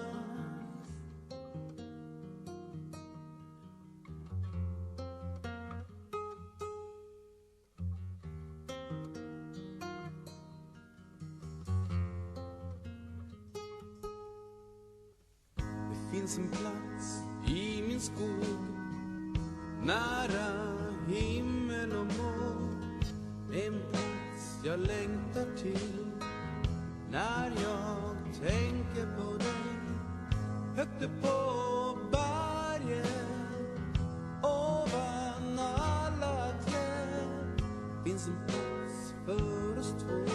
Det finns en plats i min skog, nära himmel och mål. En plats jag längtar till när jag tänker på dig. Högt upp på berget, ovan alla träd, finns en plats för oss två,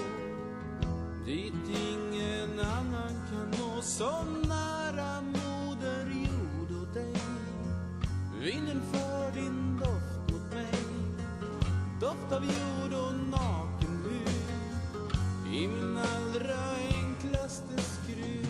dit ingen annan kan nå. Så nära moder jord och dig. Vinden för din doft mot mig, doft av jord och naken hud, i min allra enklaste skruv.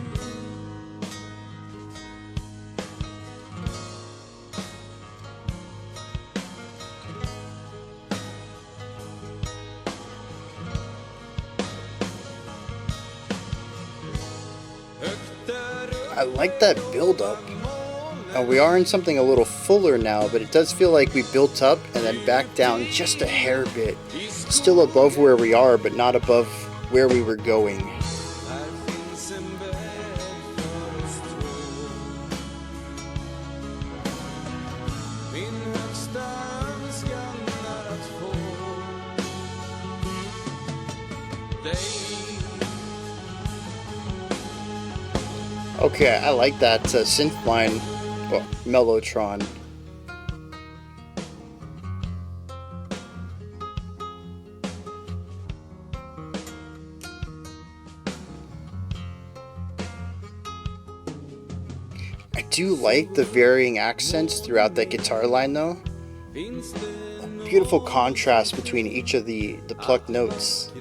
I like that build up. We are in something a little fuller now, but it does feel like we built up and then back down just a hair bit. Still above where we are, but not above where we were going. Okay, I like that synth line, well, Mellotron. I do like the varying accents throughout that guitar line though. A beautiful contrast between each of the plucked notes.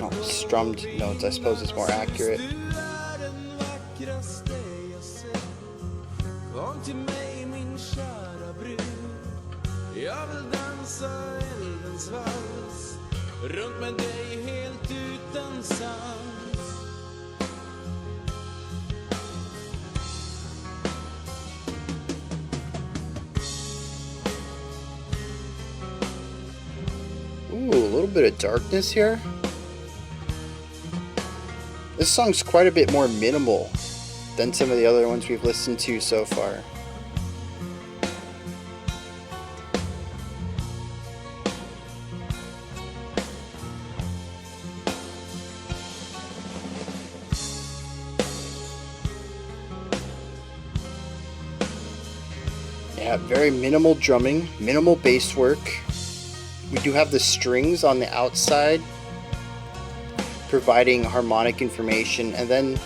Oh, strummed notes, I suppose is more accurate. Ooh, a little bit of darkness here. This song's quite a bit more minimal than some of the other ones we've listened to so far. Yeah, very minimal drumming, minimal bass work. We do have the strings on the outside providing harmonic information, and then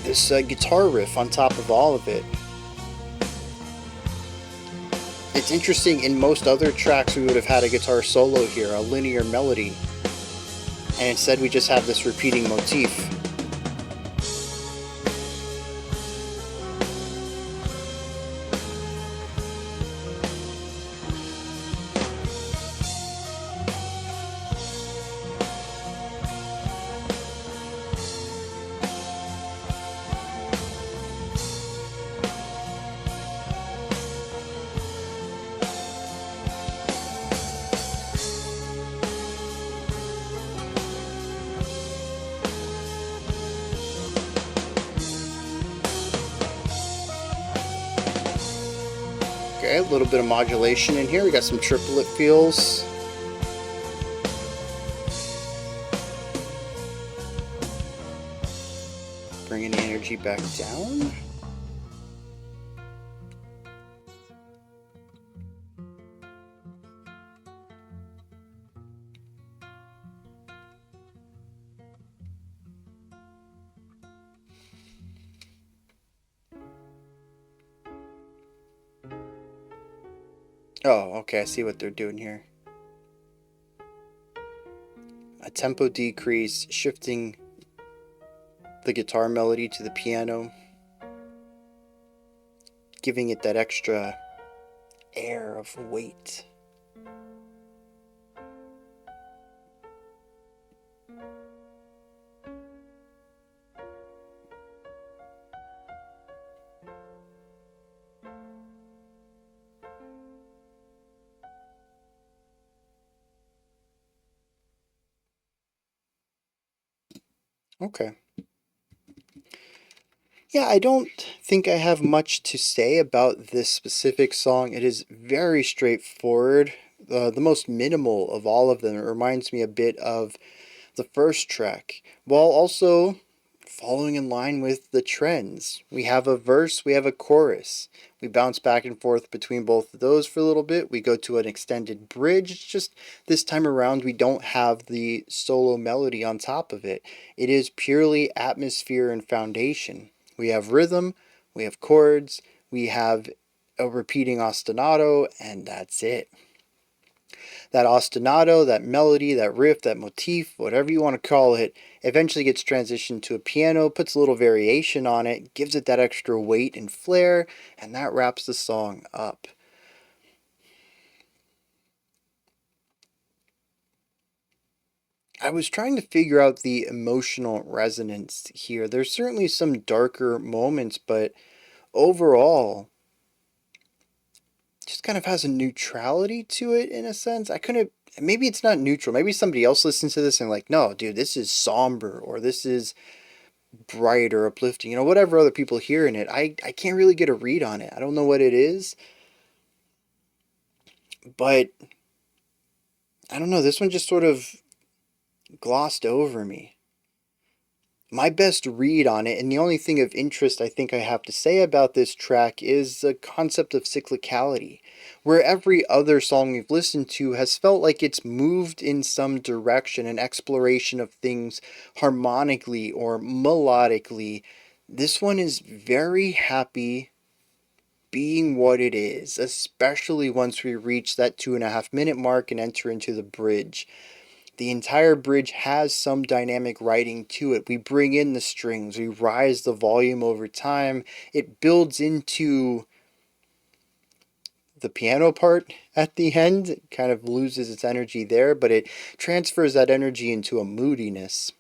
this guitar riff on top of all of it. It's interesting, in most other tracks we would have had a guitar solo here, a linear melody, and instead we just have this repeating motif. Okay, a little bit of modulation in here. We got some triplet feels. Bringing the energy back down. Oh, okay, I see what they're doing here. A tempo decrease, shifting the guitar melody to the piano. giving it that extra air of weight. Okay. Yeah, I don't think I have much to say about this specific song. It is very straightforward, the most minimal of all of them. It reminds me a bit of the first track, while also following in line with the trends. We have a verse, we have a chorus. We bounce back and forth between both of those for a little bit. We go to an extended bridge. It's just this time around we don't have the solo melody on top of it. It is purely atmosphere and foundation. We have rhythm, we have chords, we have a repeating ostinato, and that's it. That ostinato, that melody, that riff, that motif, whatever you want to call it, eventually gets transitioned to a piano, puts a little variation on it, gives it that extra weight and flair, and that wraps the song up. I was trying to figure out the emotional resonance here. There's certainly some darker moments, but overall, just kind of has a neutrality to it in a sense. I couldn't, maybe it's not neutral. Maybe somebody else listens to this and like, no, dude, this is somber, or this is bright or uplifting, whatever other people hear in it. I can't really get a read on it. I don't know what it is, but I don't know. This one just sort of glossed over me. My best read on it, and the only thing of interest I think I have to say about this track, is the concept of cyclicality, where every other song we've listened to has felt like it's moved in some direction, an exploration of things harmonically or melodically. This one is very happy being what it is, especially once we reach that 2.5 minute mark and enter into the bridge. The entire bridge has some dynamic writing to it. We bring in the strings, we rise the volume over time. It builds into the piano part at the end. It kind of loses its energy there, but it transfers that energy into a moodiness.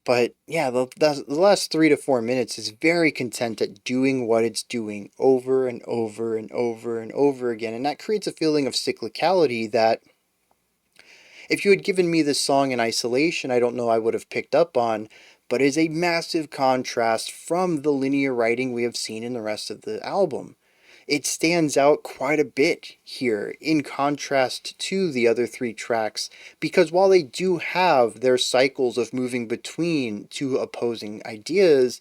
But yeah, the last 3 to 4 minutes is very content at doing what it's doing over and over and over and over again. And that creates a feeling of cyclicality that, if you had given me this song in isolation, I don't know I would have picked up on, but is a massive contrast from the linear writing we have seen in the rest of the album. It stands out quite a bit here in contrast to the other three tracks, because while they do have their cycles of moving between two opposing ideas,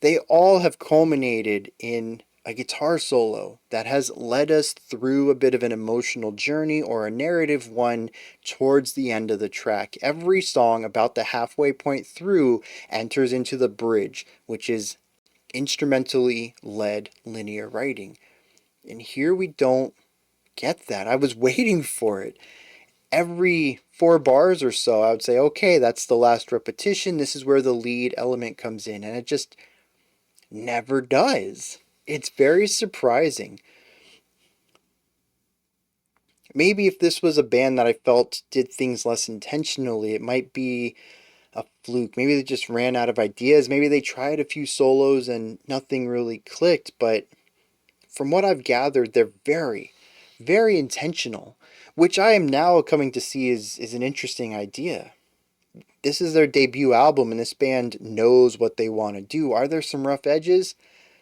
they all have culminated in a guitar solo that has led us through a bit of an emotional journey, or a narrative one, towards the end of the track. Every song about the halfway point through enters into the bridge, which is instrumentally led linear writing. And here we don't get that. I was waiting for it. Every 4 bars or so, I would say, okay, that's the last repetition. This is where the lead element comes in. And it just never does. It's very surprising. Maybe if this was a band that I felt did things less intentionally, it might be a fluke. Maybe they just ran out of ideas. Maybe they tried a few solos and nothing really clicked. But from what I've gathered, they're very, very intentional, which I am now coming to see is an interesting idea. This is their debut album, and this band knows what they want to do. Are there some rough edges?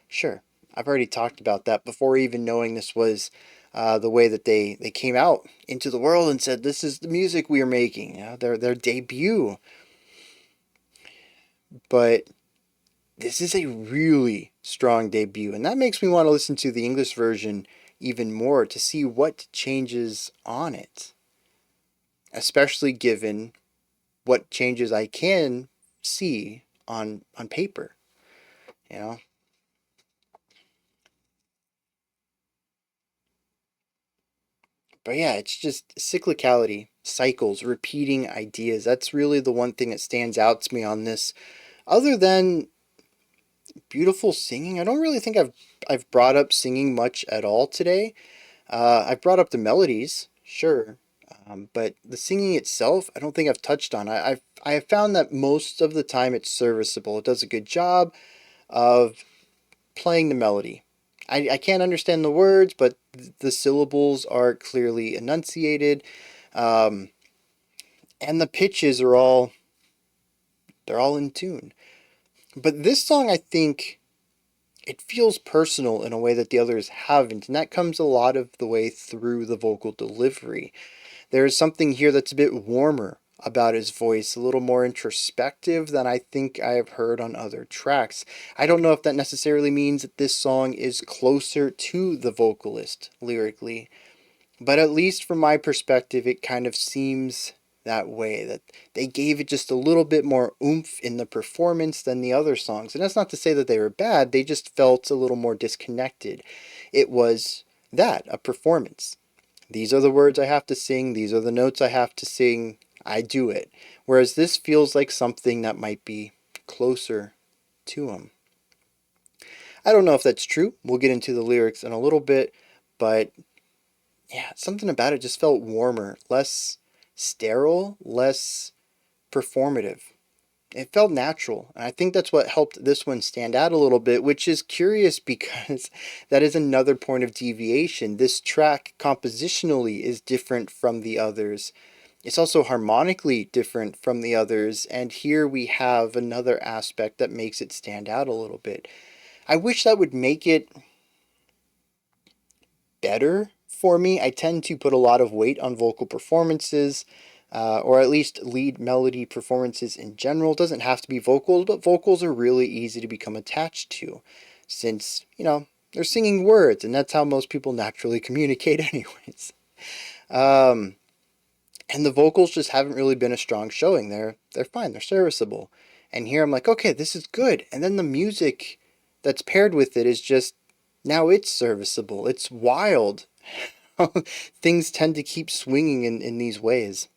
Sure. I've already talked about that before even knowing this was the way that they came out into the world and said, this is the music we are making. Their debut. But this is a really strong debut, and that makes me want to listen to the English version even more to see what changes on it, especially given what changes I can see on paper, you know. But yeah, it's just cyclicality, cycles, repeating ideas. That's really the one thing that stands out to me on this, other than beautiful singing. I don't really think I've brought up singing much at all today. I've brought up the melodies, sure, but the singing itself, I don't think I've touched on. I have found that most of the time it's serviceable. It does a good job of playing the melody. I can't understand the words, but the syllables are clearly enunciated, um, and the pitches are all they're all in tune. But this song, I think, it feels personal in a way that the others haven't, and that comes a lot of the way through the vocal delivery. There is something here that's a bit warmer about his voice, a little more introspective than I think I have heard on other tracks. I don't know if that necessarily means that this song is closer to the vocalist lyrically, but at least from my perspective, it kind of seems that way, that they gave it just a little bit more oomph in the performance than the other songs. And that's not to say that they were bad, they just felt a little more disconnected. It was that, a performance. These are the words I have to sing, these are the notes I have to sing, I do it. Whereas this feels like something that might be closer to him. I don't know if that's true. We'll get into the lyrics in a little bit, but yeah, something about it just felt warmer, less sterile, less performative. It felt natural, and I think that's what helped this one stand out a little bit, which is curious because that is another point of deviation. This track compositionally is different from the others. It's also harmonically different from the others, and here we have another aspect that makes it stand out a little bit. I wish that would make it better for me. I tend to put a lot of weight on vocal performances, or at least lead melody performances in general. It doesn't have to be vocals, but vocals are really easy to become attached to since, they're singing words, and that's how most people naturally communicate anyways. And the vocals just haven't really been a strong showing. They're fine, they're serviceable. And here I'm like, okay, this is good. And then the music that's paired with it is just, now it's serviceable. It's wild. Things tend to keep swinging in these ways.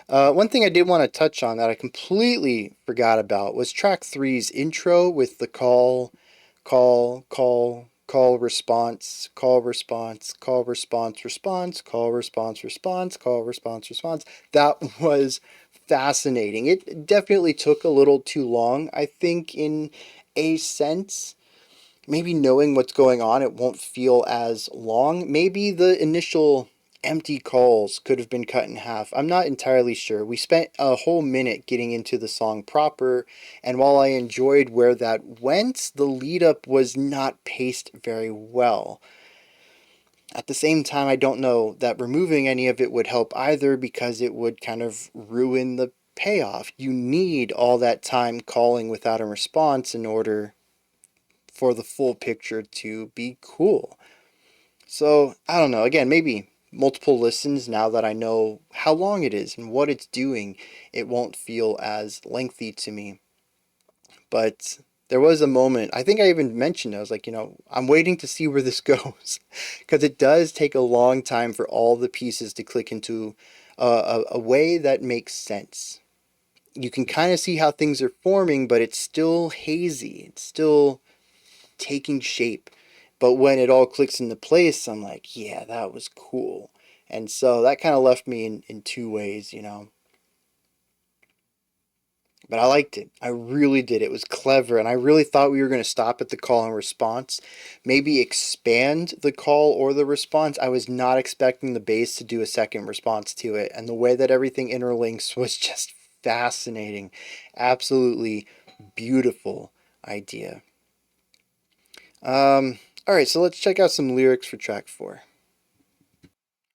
One thing I did want to touch on that I completely forgot about was track 3's intro with the call, response, call, response, call, response, response, call, response, response, call, response, response. That was fascinating. It definitely took a little too long, I think, in a sense. Maybe knowing what's going on, it won't feel as long. Maybe the initial empty calls could have been cut in half. I'm not entirely sure. We spent a whole minute getting into the song proper, and while I enjoyed where that went, the lead up was not paced very well. At the same time, I don't know that removing any of it would help either, because it would kind of ruin the payoff. You need all that time calling without a response in order for the full picture to be cool. So, I don't know. Again, maybe multiple listens, now that I know how long it is and what it's doing, it won't feel as lengthy to me. But there was a moment, I think I even mentioned, I was like, I'm waiting to see where this goes. Because it does take a long time for all the pieces to click into a way that makes sense. You can kind of see how things are forming, but it's still hazy. It's still taking shape. But when it all clicks into place, I'm like, yeah, that was cool. And so that kind of left me in two ways, But I liked it. I really did. It was clever. And I really thought we were going to stop at the call and response. Maybe expand the call or the response. I was not expecting the bass to do a second response to it. And the way that everything interlinks was just fascinating. Absolutely beautiful idea. Alright, so let's check out some lyrics for track 4.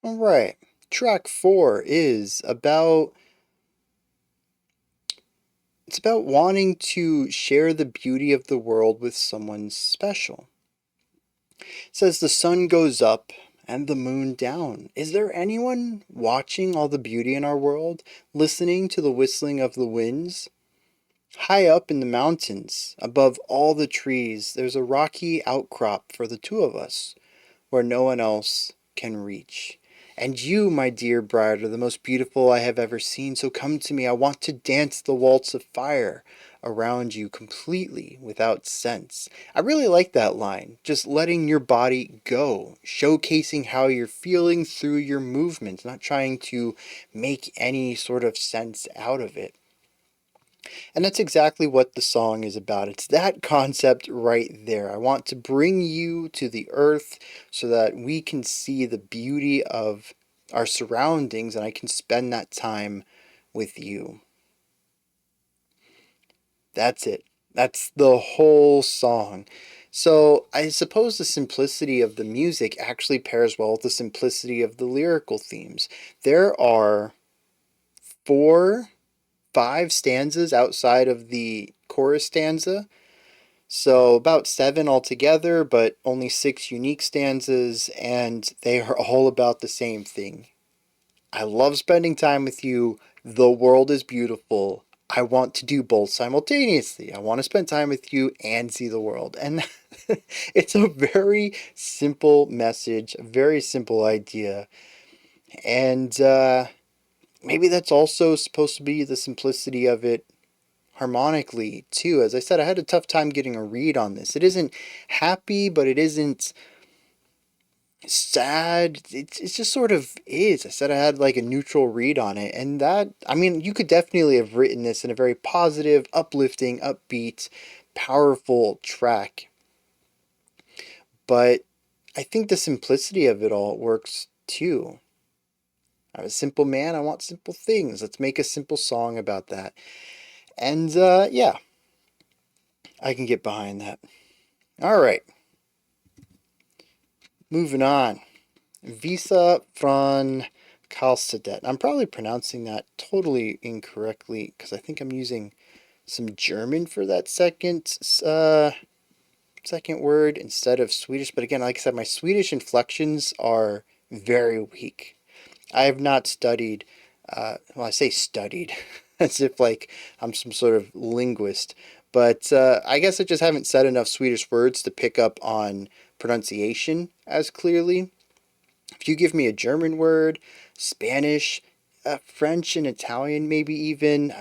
Alright, track 4 is about wanting to share the beauty of the world with someone special. It says the sun goes up and the moon down. Is there anyone watching all the beauty in our world, listening to the whistling of the winds? High up in the mountains, above all the trees, there's a rocky outcrop for the two of us, where no one else can reach. And you, my dear bride, are the most beautiful I have ever seen, so come to me. I want to dance the waltz of fire around you completely without sense. I really like that line. Just letting your body go, showcasing how you're feeling through your movements, not trying to make any sort of sense out of it. And that's exactly what the song is about. It's that concept right there. I want to bring you to the earth so that we can see the beauty of our surroundings and I can spend that time with you. That's it. That's the whole song. So I suppose the simplicity of the music actually pairs well with the simplicity of the lyrical themes. There are 5 stanzas outside of the chorus stanza. So about 7 altogether, but only 6 unique stanzas, and they are all about the same thing. I love spending time with you. The world is beautiful. I want to do both simultaneously. I want to spend time with you and see the world. And it's a very simple message, a very simple idea. And maybe that's also supposed to be the simplicity of it harmonically too. As I said, I had a tough time getting a read on this. It isn't happy, but it isn't sad. It just sort of is. I said I had like a neutral read on it, and that, I mean, you could definitely have written this in a very positive, uplifting, upbeat, powerful track. But I think the simplicity of it all works too. I'm a simple man. I want simple things. Let's make a simple song about that. And yeah, I can get behind that. All right. Moving on. Visa från kallsedet. I'm probably pronouncing that totally incorrectly because I think I'm using some German for that second word instead of Swedish. But again, like I said, my Swedish inflections are very weak. I have not studied, well, I say studied as if like I'm some sort of linguist. But I guess I just haven't said enough Swedish words to pick up on pronunciation as clearly. If you give me a German word, Spanish, French and Italian, maybe even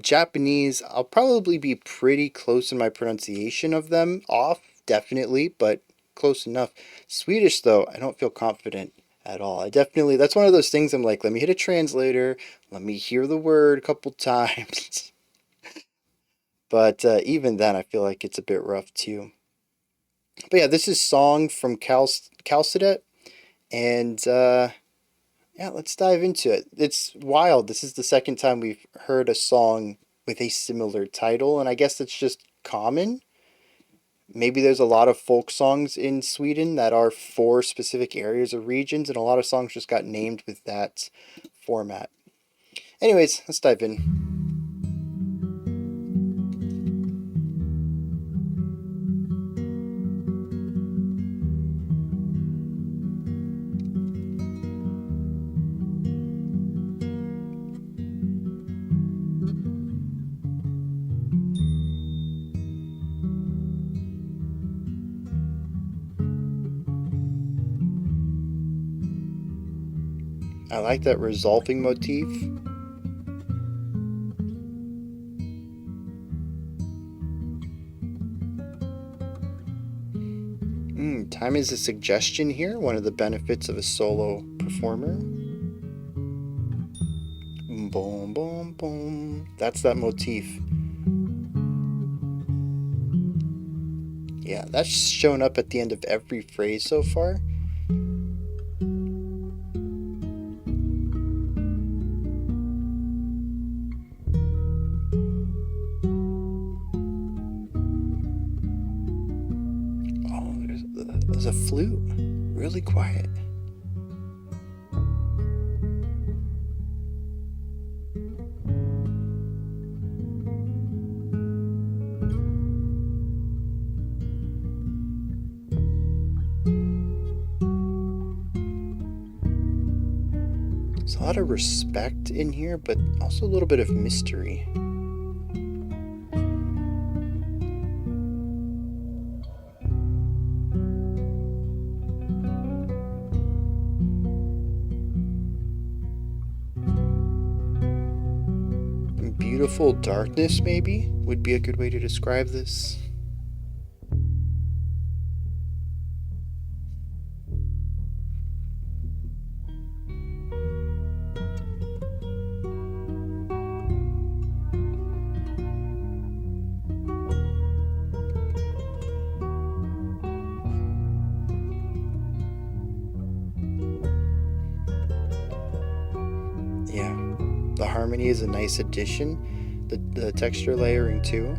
Japanese, I'll probably be pretty close in my pronunciation of them. Off, definitely, but close enough. Swedish, though, I don't feel confident at all. That's one of those things I'm like, let me hit a translator, let me hear the word a couple times. But even then, I feel like it's a bit rough too. But yeah, this is Song from kallsedet. And yeah, let's dive into it. It's wild. This is the second time we've heard a song with a similar title, and I guess it's just common. Maybe there's a lot of folk songs in Sweden that are for specific areas or regions, and a lot of songs just got named with that format. Anyways, let's dive in. I like that resolving motif. Time is a suggestion here, one of the benefits of a solo performer. Boom, boom, boom. That's that motif. Yeah, that's shown up at the end of every phrase so far. There's a flute, really quiet. There's a lot of respect in here, but also a little bit of mystery. beautiful darkness, maybe, would be a good way to describe this. Yeah, the harmony is a nice addition. The texture layering too.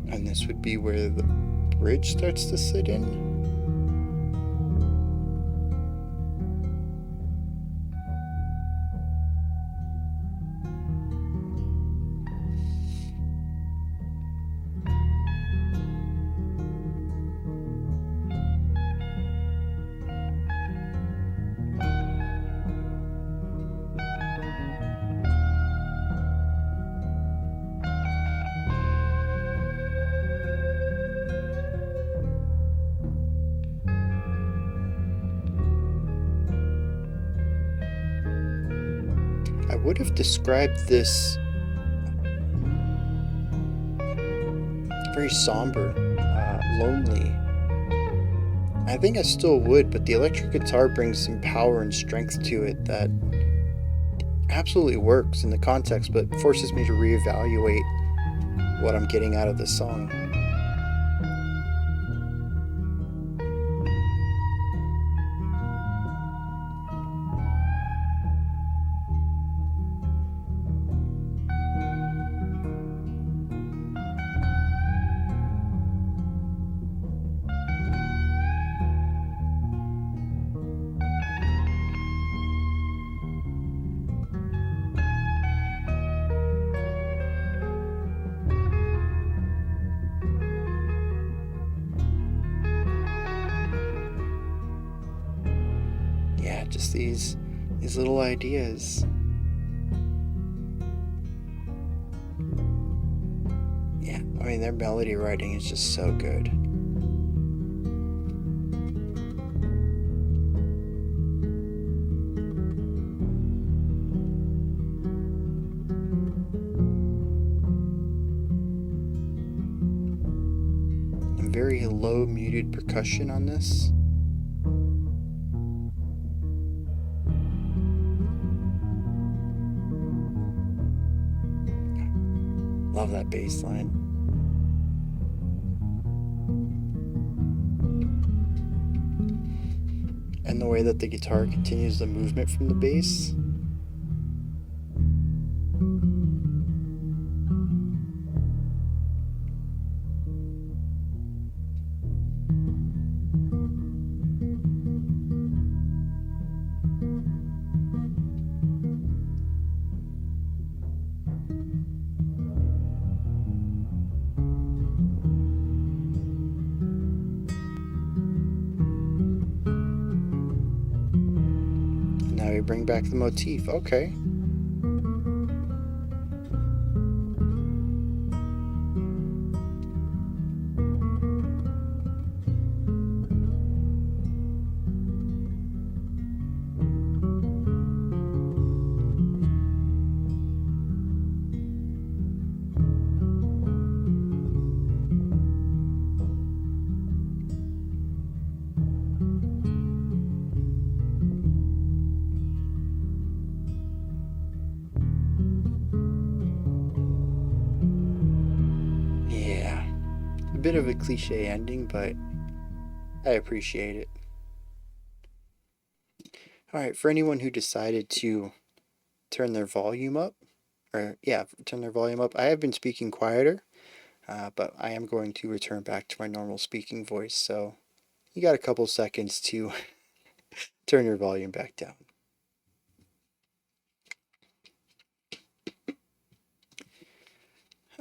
And this would be where the bridge starts to sit in. I would have described this very somber, lonely. I think I still would, but the electric guitar brings some power and strength to it that absolutely works in the context, but forces me to reevaluate what I'm getting out of the song. Yeah, just these little ideas. Yeah, I mean, their melody writing is just so good. And very low muted percussion on this. Love that bass line. And the way that the guitar continues the movement from the bass. Now we bring back the motif. Okay. Bit of a cliche ending, but I appreciate it. Alright, for anyone who decided to turn their volume up, turn their volume up, I have been speaking quieter, but I am going to return back to my normal speaking voice, so you got a couple seconds to turn your volume back down.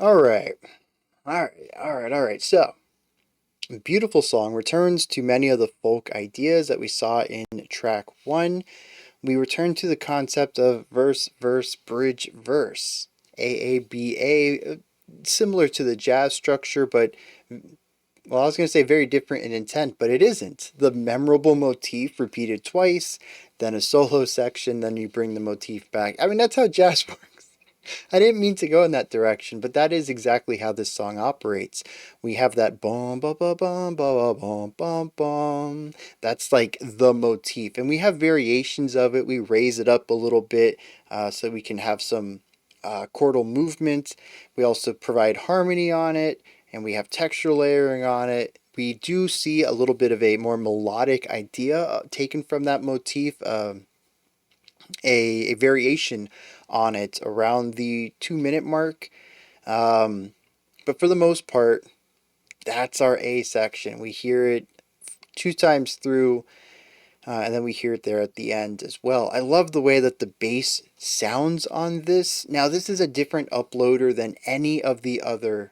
All right. All right. So, beautiful song returns to many of the folk ideas that we saw in track 1. We return to the concept of verse, verse, bridge, verse. AABA, similar to the jazz structure, but, well, I was going to say very different in intent, but it isn't. The memorable motif repeated twice, then a solo section, then you bring the motif back. I mean, that's how jazz works. I didn't mean to go in that direction, but that is exactly how this song operates. We have that bum bum bum bum bum bum bum bum. That's like the motif, and we have variations of it. We raise it up a little bit so we can have some chordal movement. We also provide harmony on it, and we have texture layering on it. We do see a little bit of a more melodic idea taken from that motif. A variation on it around the 2 minute mark. But for the most part, that's our A section. We hear it 2 times through, and then we hear it there at the end as well. I love the way that the bass sounds on this. Now, this is a different uploader than any of the other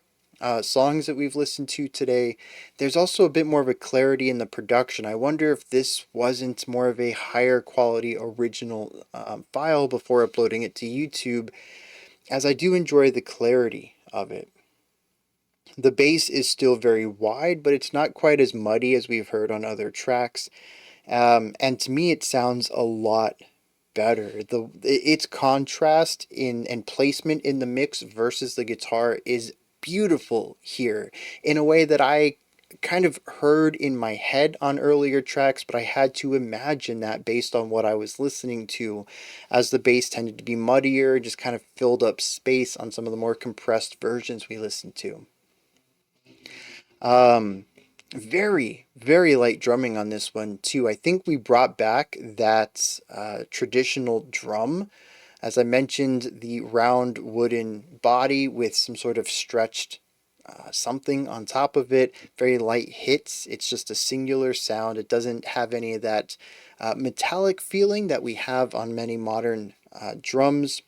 songs that we've listened to today. There's also a bit more of a clarity in the production. I wonder if this wasn't more of a higher quality original file before uploading it to YouTube, as I do enjoy the clarity of it. The bass is still very wide, but it's not quite as muddy as we've heard on other tracks. And to me, it sounds a lot better. Its contrast and placement in the mix versus the guitar is beautiful here in a way that I kind of heard in my head on earlier tracks, but I had to imagine that based on what I was listening to, as the bass tended to be muddier, just kind of filled up space on some of the more compressed versions we listened to. Very, very light drumming on this one too. I think we brought back that traditional drum. As I mentioned, the round wooden body with some sort of stretched something on top of it. Very light hits. It's just a singular sound. It doesn't have any of that metallic feeling that we have on many modern drums.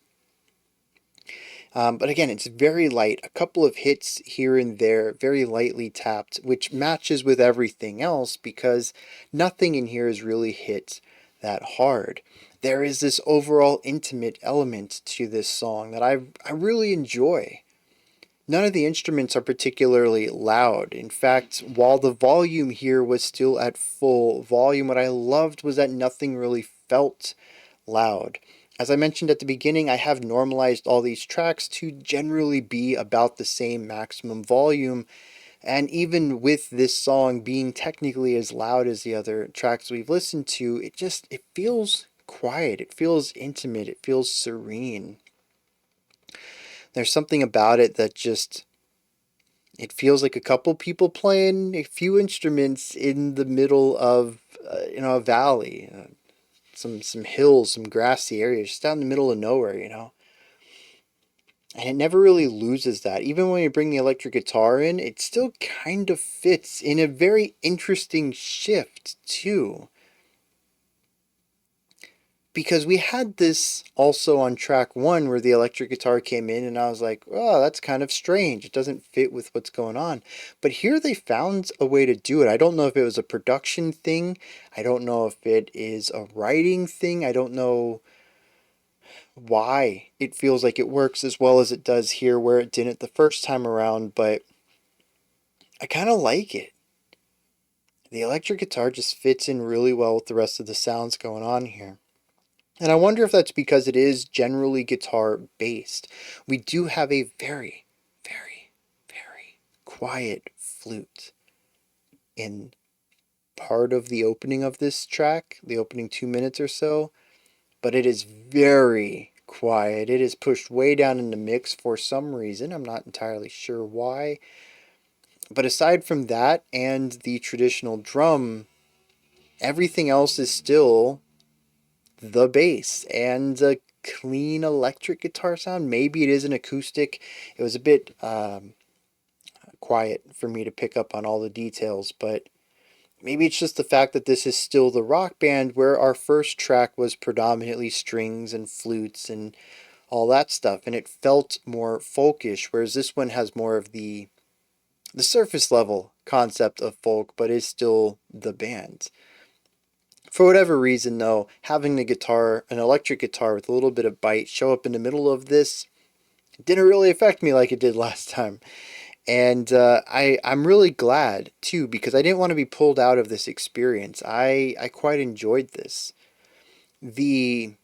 But again, it's very light. A couple of hits here and there, very lightly tapped, which matches with everything else because nothing in here is really hit that hard. There is this overall intimate element to this song that I really enjoy. None of the instruments are particularly loud. In fact, while the volume here was still at full volume, what I loved was that nothing really felt loud. As I mentioned at the beginning, I have normalized all these tracks to generally be about the same maximum volume, and even with this song being technically as loud as the other tracks we've listened to, it feels quiet, it feels intimate, it feels serene. There's something about it that it feels like a couple people playing a few instruments in the middle of a valley. Some hills, some grassy areas, just down in the middle of nowhere, And it never really loses that. Even when you bring the electric guitar in, it still kind of fits in a very interesting shift, too. Because we had this also on track 1 where the electric guitar came in and I was like, oh, that's kind of strange. It doesn't fit with what's going on. But here they found a way to do it. I don't know if it was a production thing. I don't know if it is a writing thing. I don't know why it feels like it works as well as it does here where it didn't the first time around, but I kind of like it. The electric guitar just fits in really well with the rest of the sounds going on here. And I wonder if that's because it is generally guitar based. We do have a very, very, very quiet flute in part of the opening of this track, the opening 2 minutes or so, but it is very quiet. It is pushed way down in the mix for some reason. I'm not entirely sure why. But aside from that and the traditional drum, everything else is still the bass and a clean electric guitar sound. Maybe it is an acoustic. It was a bit quiet for me to pick up on all the details, but maybe it's just the fact that this is still the rock band where our first track was predominantly strings and flutes and all that stuff, and it felt more folkish, whereas this one has more of the surface level concept of folk, but is still the band. For whatever reason, though, having the guitar, an electric guitar with a little bit of bite, show up in the middle of this didn't really affect me like it did last time. And I'm really glad, too, because I didn't want to be pulled out of this experience. I quite enjoyed this. The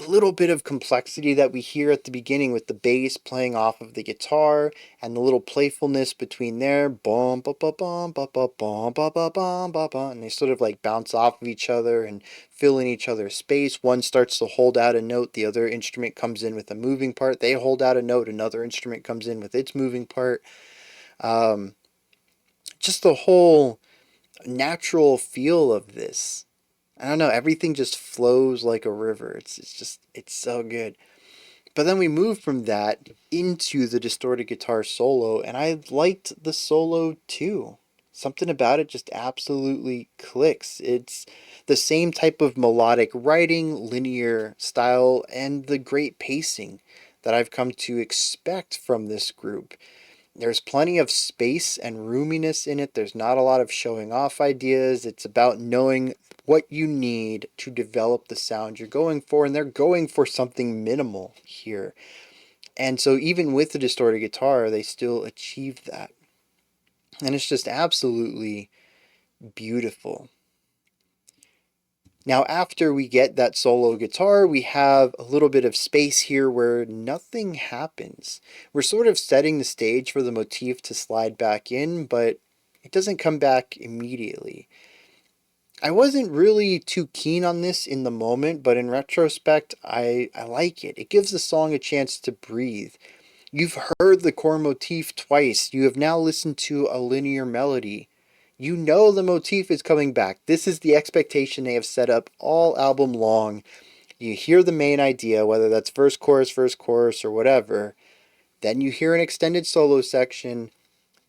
little bit of complexity that we hear at the beginning with the bass playing off of the guitar and the little playfulness between there, bum ba ba bum ba ba bum ba ba bum ba ba, and they sort of like bounce off of each other and fill in each other's space. One starts to hold out a note, the other instrument comes in with a moving part. They hold out a note, another instrument comes in with its moving part. Just the whole natural feel of this. I don't know, everything just flows like a river. It's so good. But then we move from that into the distorted guitar solo, and I liked the solo too. Something about it just absolutely clicks. It's the same type of melodic writing, linear style, and the great pacing that I've come to expect from this group. There's plenty of space and roominess in it. There's not a lot of showing off ideas. It's about knowing what you need to develop the sound you're going for, and they're going for something minimal here. And so even with the distorted guitar, they still achieve that. And it's just absolutely beautiful. Now, after we get that solo guitar, we have a little bit of space here where nothing happens. We're sort of setting the stage for the motif to slide back in, but it doesn't come back immediately. I wasn't really too keen on this in the moment, but in retrospect, I like it. It gives the song a chance to breathe. You've heard the core motif twice. You have now listened to a linear melody. You know the motif is coming back. This is the expectation they have set up all album long. You hear the main idea, whether that's verse, chorus, or whatever. Then you hear an extended solo section.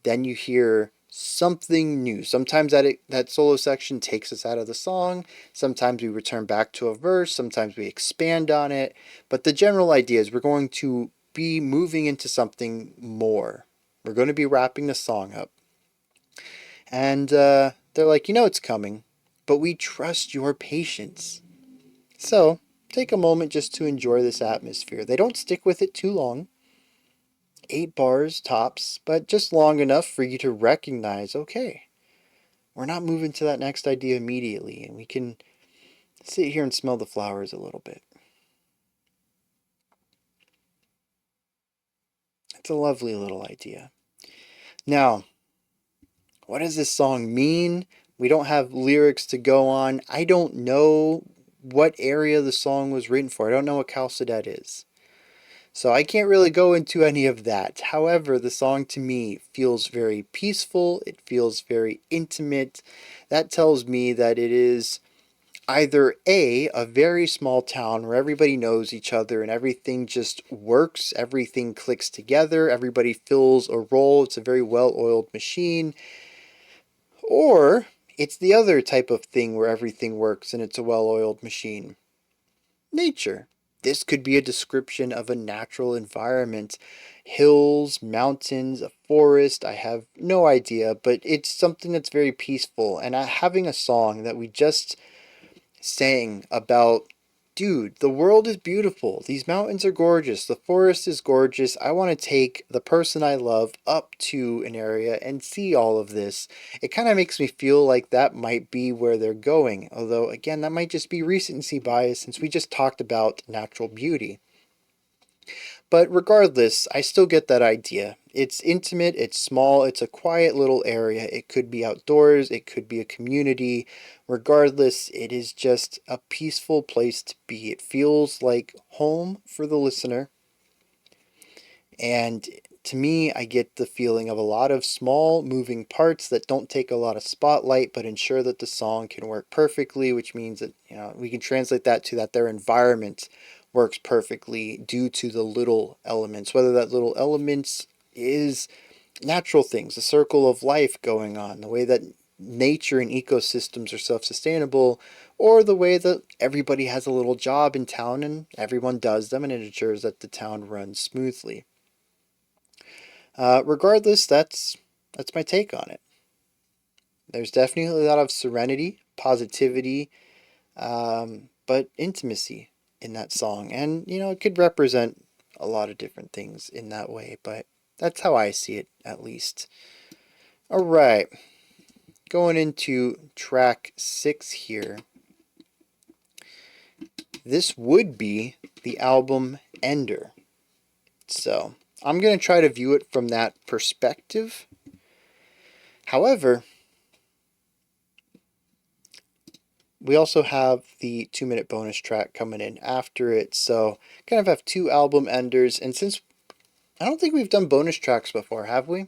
Then you hear something new. Sometimes that solo section takes us out of the song. Sometimes we return back to a verse. Sometimes we expand on it. But the general idea is we're going to be moving into something more. We're going to be wrapping the song up. And they're like, it's coming, but we trust your patience. So take a moment just to enjoy this atmosphere. They don't stick with it too long. 8 bars tops, but just long enough for you to recognize, okay, we're not moving to that next idea immediately, and we can sit here and smell the flowers a little bit. It's a lovely little idea. Now, what does this song mean? We don't have lyrics to go on. I don't know what area the song was written for. I don't know what kallsedet is. So I can't really go into any of that. However, the song to me feels very peaceful. It feels very intimate. That tells me that it is either a very small town where everybody knows each other and everything just works, everything clicks together, everybody fills a role, it's a very well-oiled machine, or it's the other type of thing where everything works and it's a well-oiled machine. Nature. This could be a description of a natural environment. Hills, mountains, a forest, I have no idea, but it's something that's very peaceful. And having a song that we just sang about, dude, the world is beautiful. These mountains are gorgeous. The forest is gorgeous. I want to take the person I love up to an area and see all of this. It kind of makes me feel like that might be where they're going. Although, again, that might just be recency bias since we just talked about natural beauty. But regardless, I still get that idea. It's intimate, it's small, it's a quiet little area. It could be outdoors, it could be a community. Regardless, it is just a peaceful place to be. It feels like home for the listener. And to me, I get the feeling of a lot of small moving parts that don't take a lot of spotlight but ensure that the song can work perfectly, which means that, we can translate that to that their environment works perfectly due to the little elements, whether that little elements is natural things, the circle of life going on, the way that nature and ecosystems are self-sustainable, or the way that everybody has a little job in town and everyone does them and it ensures that the town runs smoothly. Regardless, that's my take on it. There's definitely a lot of serenity, positivity, but intimacy in that song. And, you know, it could represent a lot of different things in that way, but that's how I see it, at least. All right. Going into track 6 here. This would be the album Ender. So, I'm going to try to view it from that perspective. However, we also have the 2-minute bonus track coming in after it, so kind of have 2 album enders. And since I don't think we've done bonus tracks before, have we?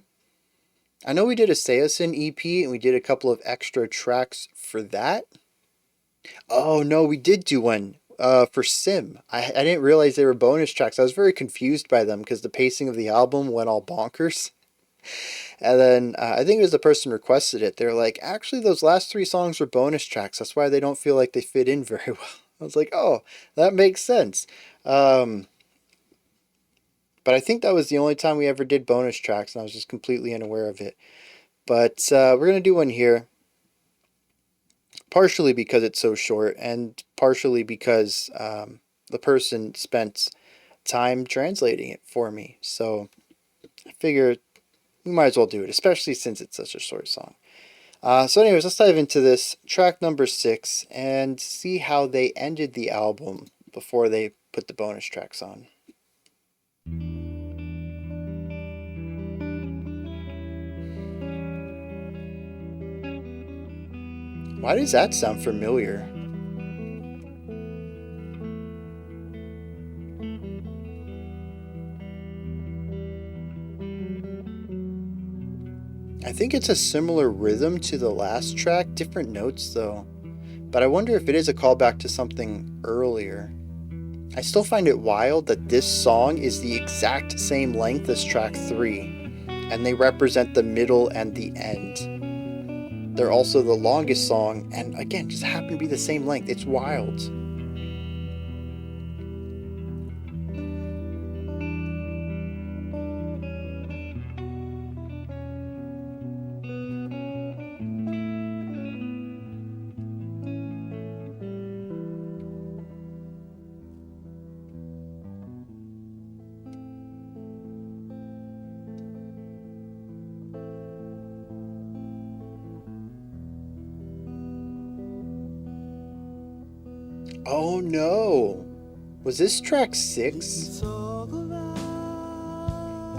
I know we did a Seosin EP and we did a couple of extra tracks for that. Oh no, we did do one for Sim. I didn't realize they were bonus tracks. I was very confused by them because the pacing of the album went all bonkers. And then I think it was the person requested it. They were like, actually, those last 3 songs were bonus tracks. That's why they don't feel like they fit in very well. I was like, oh, that makes sense. But I think that was the only time we ever did bonus tracks, and I was just completely unaware of it. But we're going to do one here. Partially because it's so short, and partially because the person spent time translating it for me. So I figured we might as well do it, especially since it's such a short song. So anyways, let's dive into this track number 6 and see how they ended the album before they put the bonus tracks on. Why does that sound familiar? I think it's a similar rhythm to the last track, different notes though. But I wonder if it is a callback to something earlier. I still find it wild that this song is the exact same length as track 3, and they represent the middle and the end. They're also the longest song, and again, just happen to be the same length. It's wild. Oh no! Was this track 6? I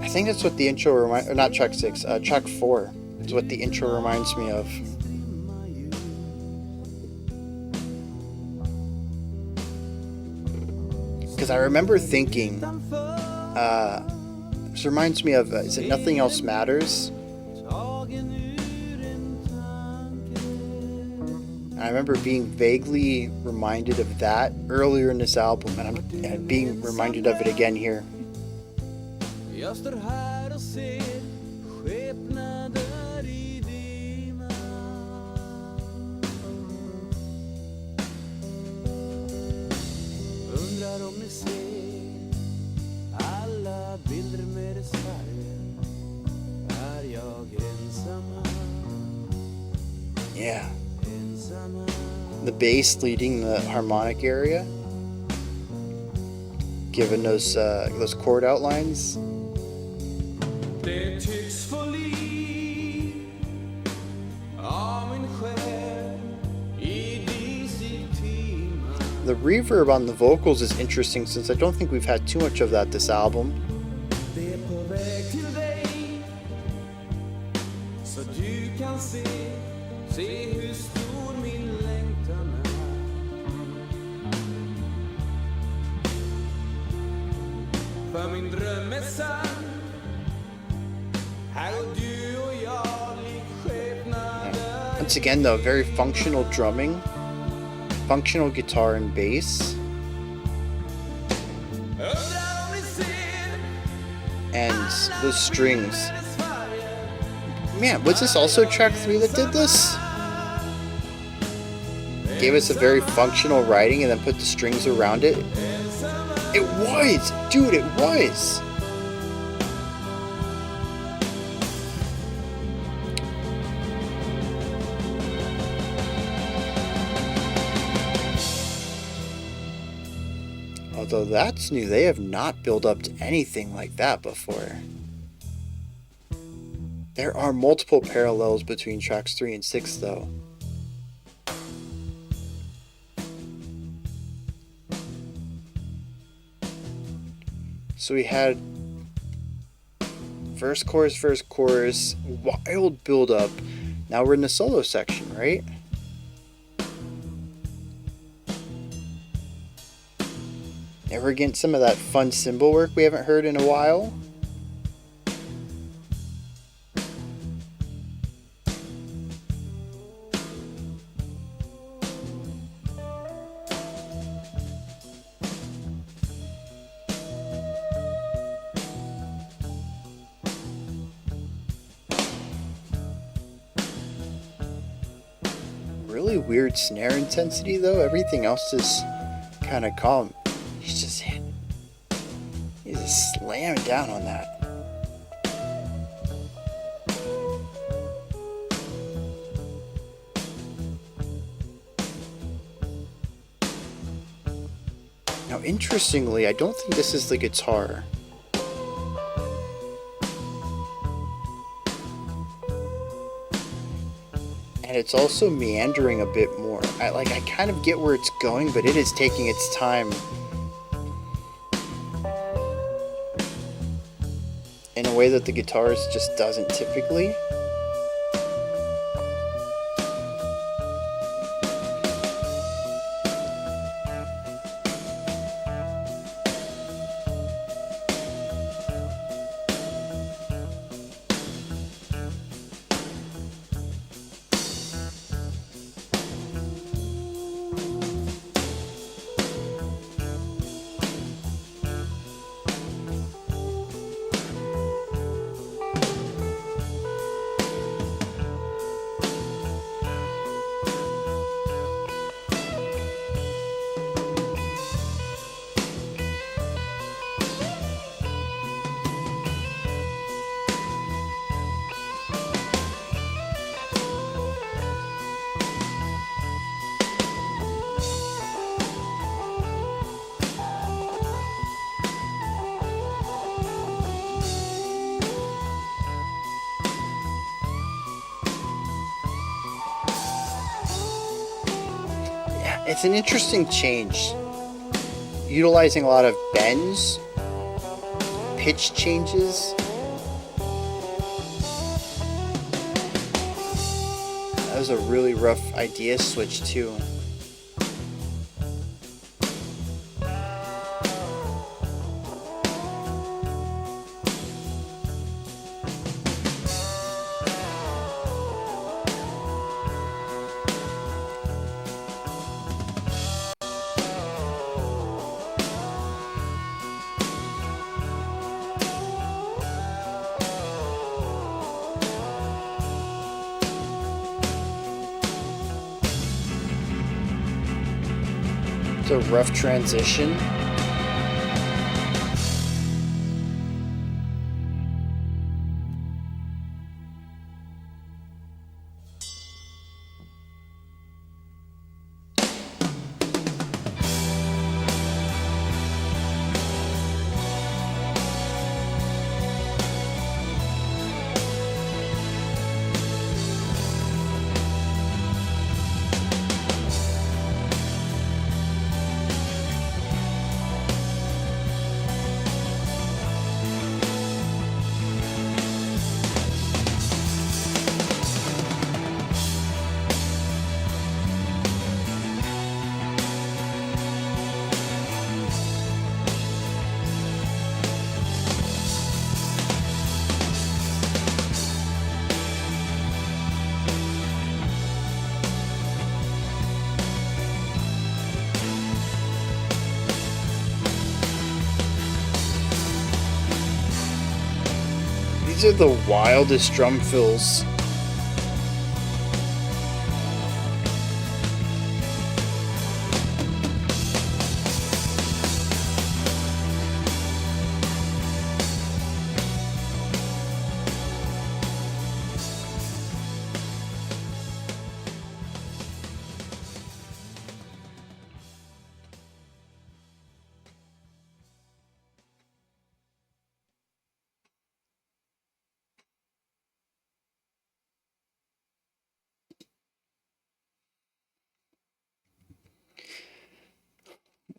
think that's what the intro reminds... Or not track 6, track 4 is what the intro reminds me of. Because I remember thinking... this reminds me of... is it Nothing Else Matters? I remember being vaguely reminded of that earlier in this album, and I'm being reminded of it again here. Yeah. The bass leading the harmonic area, given those chord outlines. The reverb on the vocals is interesting since I don't think we've had too much of that this album. Once again though, very functional drumming, functional guitar and bass, and those strings. Man, was this also track 3 that did this? gave us a very functional writing and then put the strings around it. It was! Dude, it was! Although that's new, they have not built up to anything like that before. There are multiple parallels between tracks 3 and 6 though. So we had verse, chorus, wild build up. Now we're in the solo section, right? And we're getting some of that fun cymbal work we haven't heard in a while. Really weird snare intensity though. Everything else is kind of calm. He's just slamming down on that. Now, interestingly, I don't think this is the guitar. And it's also meandering a bit more. I kind of get where it's going, but it is taking its time in a way that the guitars just doesn't typically. It's an interesting change, utilizing a lot of bends, pitch changes. That was a really rough idea switch too. A rough transition. These are the wildest drum fills.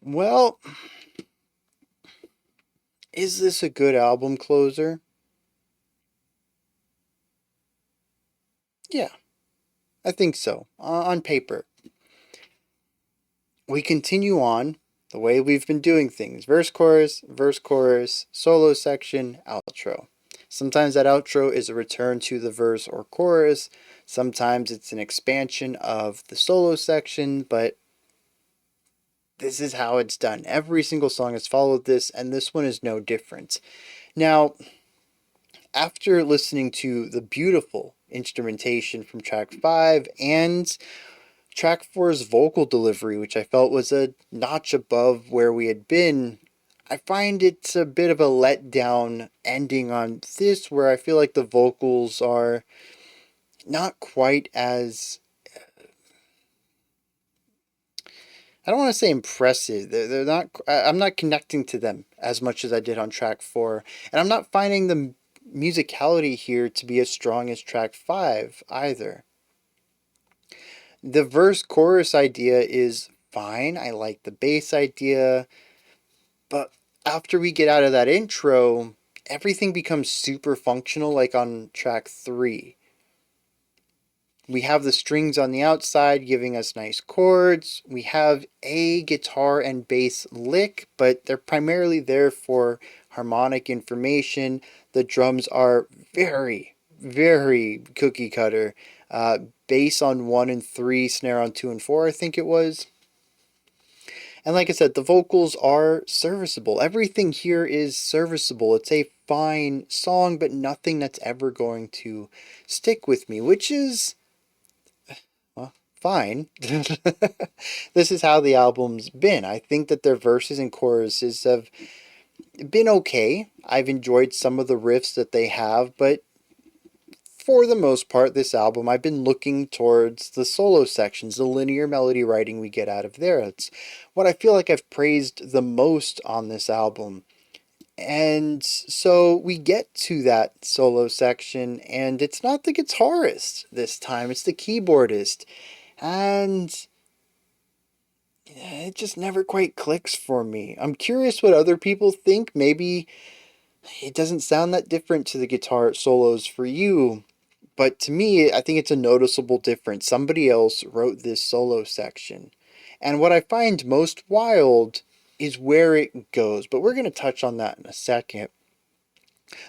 Well, is this a good album closer? Yeah, I think so. On paper. We continue on the way we've been doing things. Verse, chorus, solo section, outro. Sometimes that outro is a return to the verse or chorus. Sometimes it's an expansion of the solo section, but this is how it's done. Every single song has followed this, and this one is no different. Now, after listening to the beautiful instrumentation from track 5 and track 4's vocal delivery, which I felt was a notch above where we had been, I find it's a bit of a letdown ending on this, where I feel like the vocals are not quite as, I don't want to say impressive. They're not. I'm not connecting to them as much as I did on track 4, and I'm not finding the musicality here to be as strong as track 5 either. The verse chorus idea is fine. I like the bass idea. But after we get out of that intro, everything becomes super functional, like on track 3. We have the strings on the outside giving us nice chords. We have a guitar and bass lick, but they're primarily there for harmonic information. The drums are very, very cookie cutter. Bass on 1 and 3, snare on 2 and 4, I think it was. And like I said, the vocals are serviceable. Everything here is serviceable. It's a fine song, but nothing that's ever going to stick with me, which is, well, fine. This is how the album's been. I think that their verses and choruses have been okay. I've enjoyed some of the riffs that they have, but for the most part, this album, I've been looking towards the solo sections, the linear melody writing we get out of there. It's what I feel like I've praised the most on this album. And so we get to that solo section, and it's not the guitarist this time, it's the keyboardist. And it just never quite clicks for me. I'm curious what other people think. Maybe it doesn't sound that different to the guitar solos for you. But to me, I think it's a noticeable difference. Somebody else wrote this solo section. And what I find most wild is where it goes. But we're going to touch on that in a second.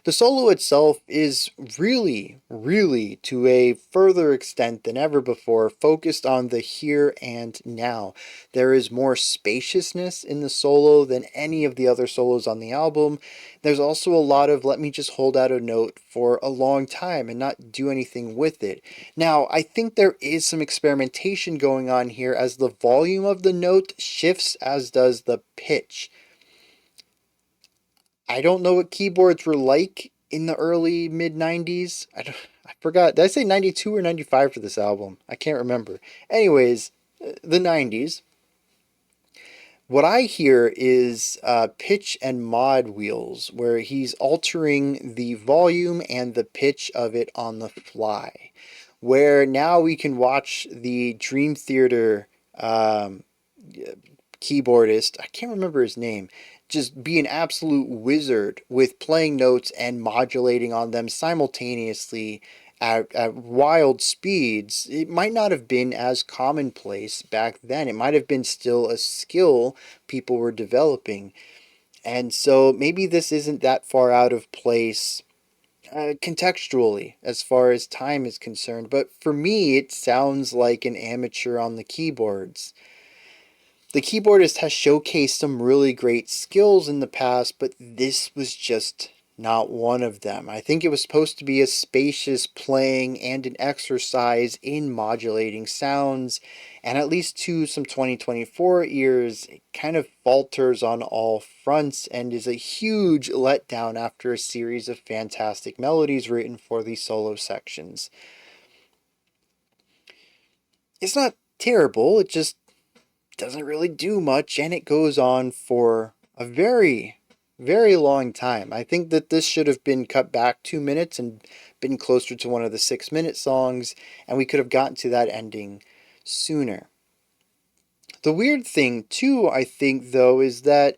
The solo itself is really, really, to a further extent than ever before, focused on the here and now. There is more spaciousness in the solo than any of the other solos on the album. There's also a lot of let me just hold out a note for a long time and not do anything with it. Now, I think there is some experimentation going on here as the volume of the note shifts, as does the pitch. I don't know what keyboards were like in the early mid 90s. I forgot. Did I say 92 or 95 for this album? I can't remember. Anyways, the 90s. What I hear is pitch and mod wheels, where he's altering the volume and the pitch of it on the fly. Where now we can watch the Dream Theater keyboardist, I can't remember his name, just be an absolute wizard with playing notes and modulating on them simultaneously at wild speeds. It might not have been as commonplace back then. It might have been still a skill people were developing. And so maybe this isn't that far out of place contextually as far as time is concerned. But for me, it sounds like an amateur on the keyboards. The keyboardist has showcased some really great skills in the past, but this was just not one of them. I think it was supposed to be a spacious playing and an exercise in modulating sounds, and at least to some 2024 ears, it kind of falters on all fronts and is a huge letdown after a series of fantastic melodies written for these solo sections. It's not terrible, it just doesn't really do much, and it goes on for a very, very long time. I think that this should have been cut back 2 minutes and been closer to one of the 6-minute songs, and we could have gotten to that ending sooner. The weird thing too, I think, though, is that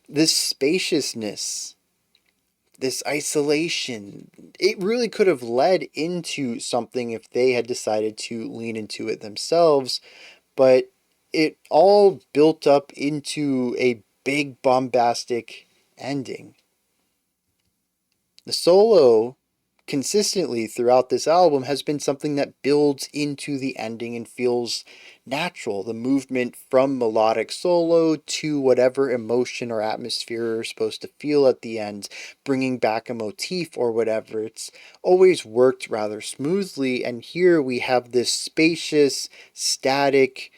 this spaciousness, this isolation, it really could have led into something if they had decided to lean into it themselves, but it all built up into a big bombastic ending. The solo consistently throughout this album has been something that builds into the ending and feels natural. The movement from melodic solo to whatever emotion or atmosphere you're supposed to feel at the end, bringing back a motif or whatever. It's always worked rather smoothly, and here we have this spacious, static,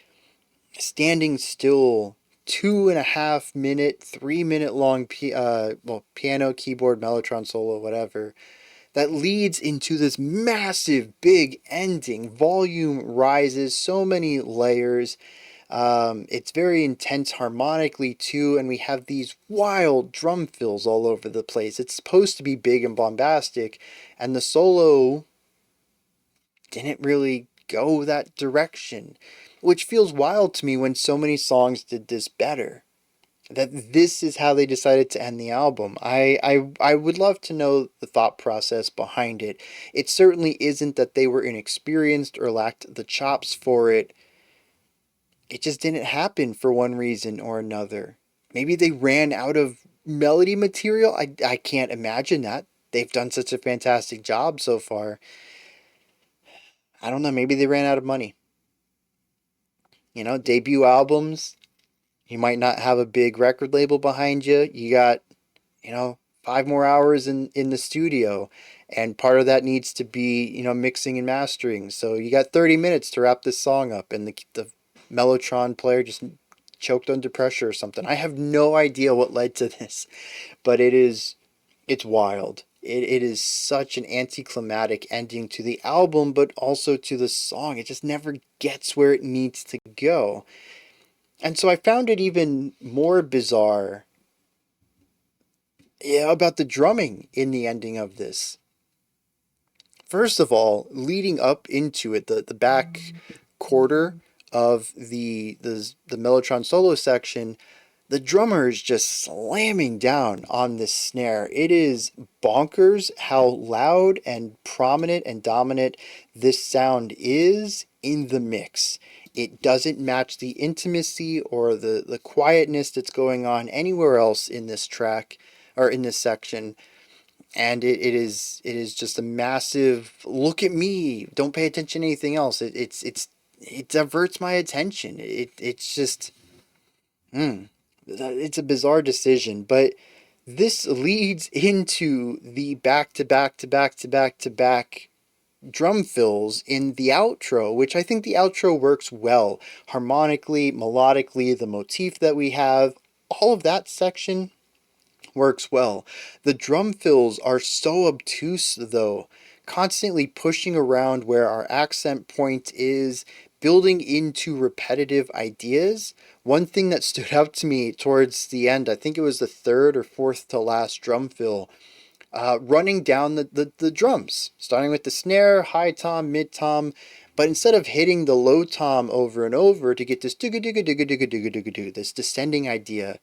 standing still 2.5 minute, 3 minute long piano, keyboard, mellotron solo, whatever, that leads into this massive big ending. Volume rises, so many layers. It's very intense harmonically too, and we have these wild drum fills all over the place. It's supposed to be big and bombastic, and the solo didn't really go that direction, which feels wild to me when so many songs did this better. That this is how they decided to end the album. I would love to know the thought process behind it. It certainly isn't that they were inexperienced or lacked the chops for it. It just didn't happen for one reason or another. Maybe they ran out of melody material. I can't imagine that. They've done such a fantastic job so far. I don't know, maybe they ran out of money. You know, debut albums, you might not have a big record label behind you. You got, 5 more hours in the studio, and part of that needs to be, mixing and mastering. So you got 30 minutes to wrap this song up, and the mellotron player just choked under pressure or something. I have no idea what led to this, but it's wild. It is such an anticlimactic ending to the album, but also to the song. It just never gets where it needs to go. And so I found it even more bizarre, about the drumming in the ending of this. First of all, leading up into it, the back quarter of the mellotron solo section, the drummer is just slamming down on this snare. It is bonkers how loud and prominent and dominant this sound is in the mix. It doesn't match the intimacy or the quietness that's going on anywhere else in this track or in this section. And it is just a massive look at me. Don't pay attention to anything else. It diverts my attention. It's just it's a bizarre decision, but this leads into the back to back to back to back to back drum fills in the outro, which I think the outro works well harmonically, melodically, the motif that we have, all of that section works well. The drum fills are so obtuse though, constantly pushing around where our accent point is, building into repetitive ideas. One thing that stood out to me towards the end, I think it was the third or fourth to last drum fill, running down the drums, starting with the snare, high tom, mid tom, but instead of hitting the low tom over and over to get this this descending idea,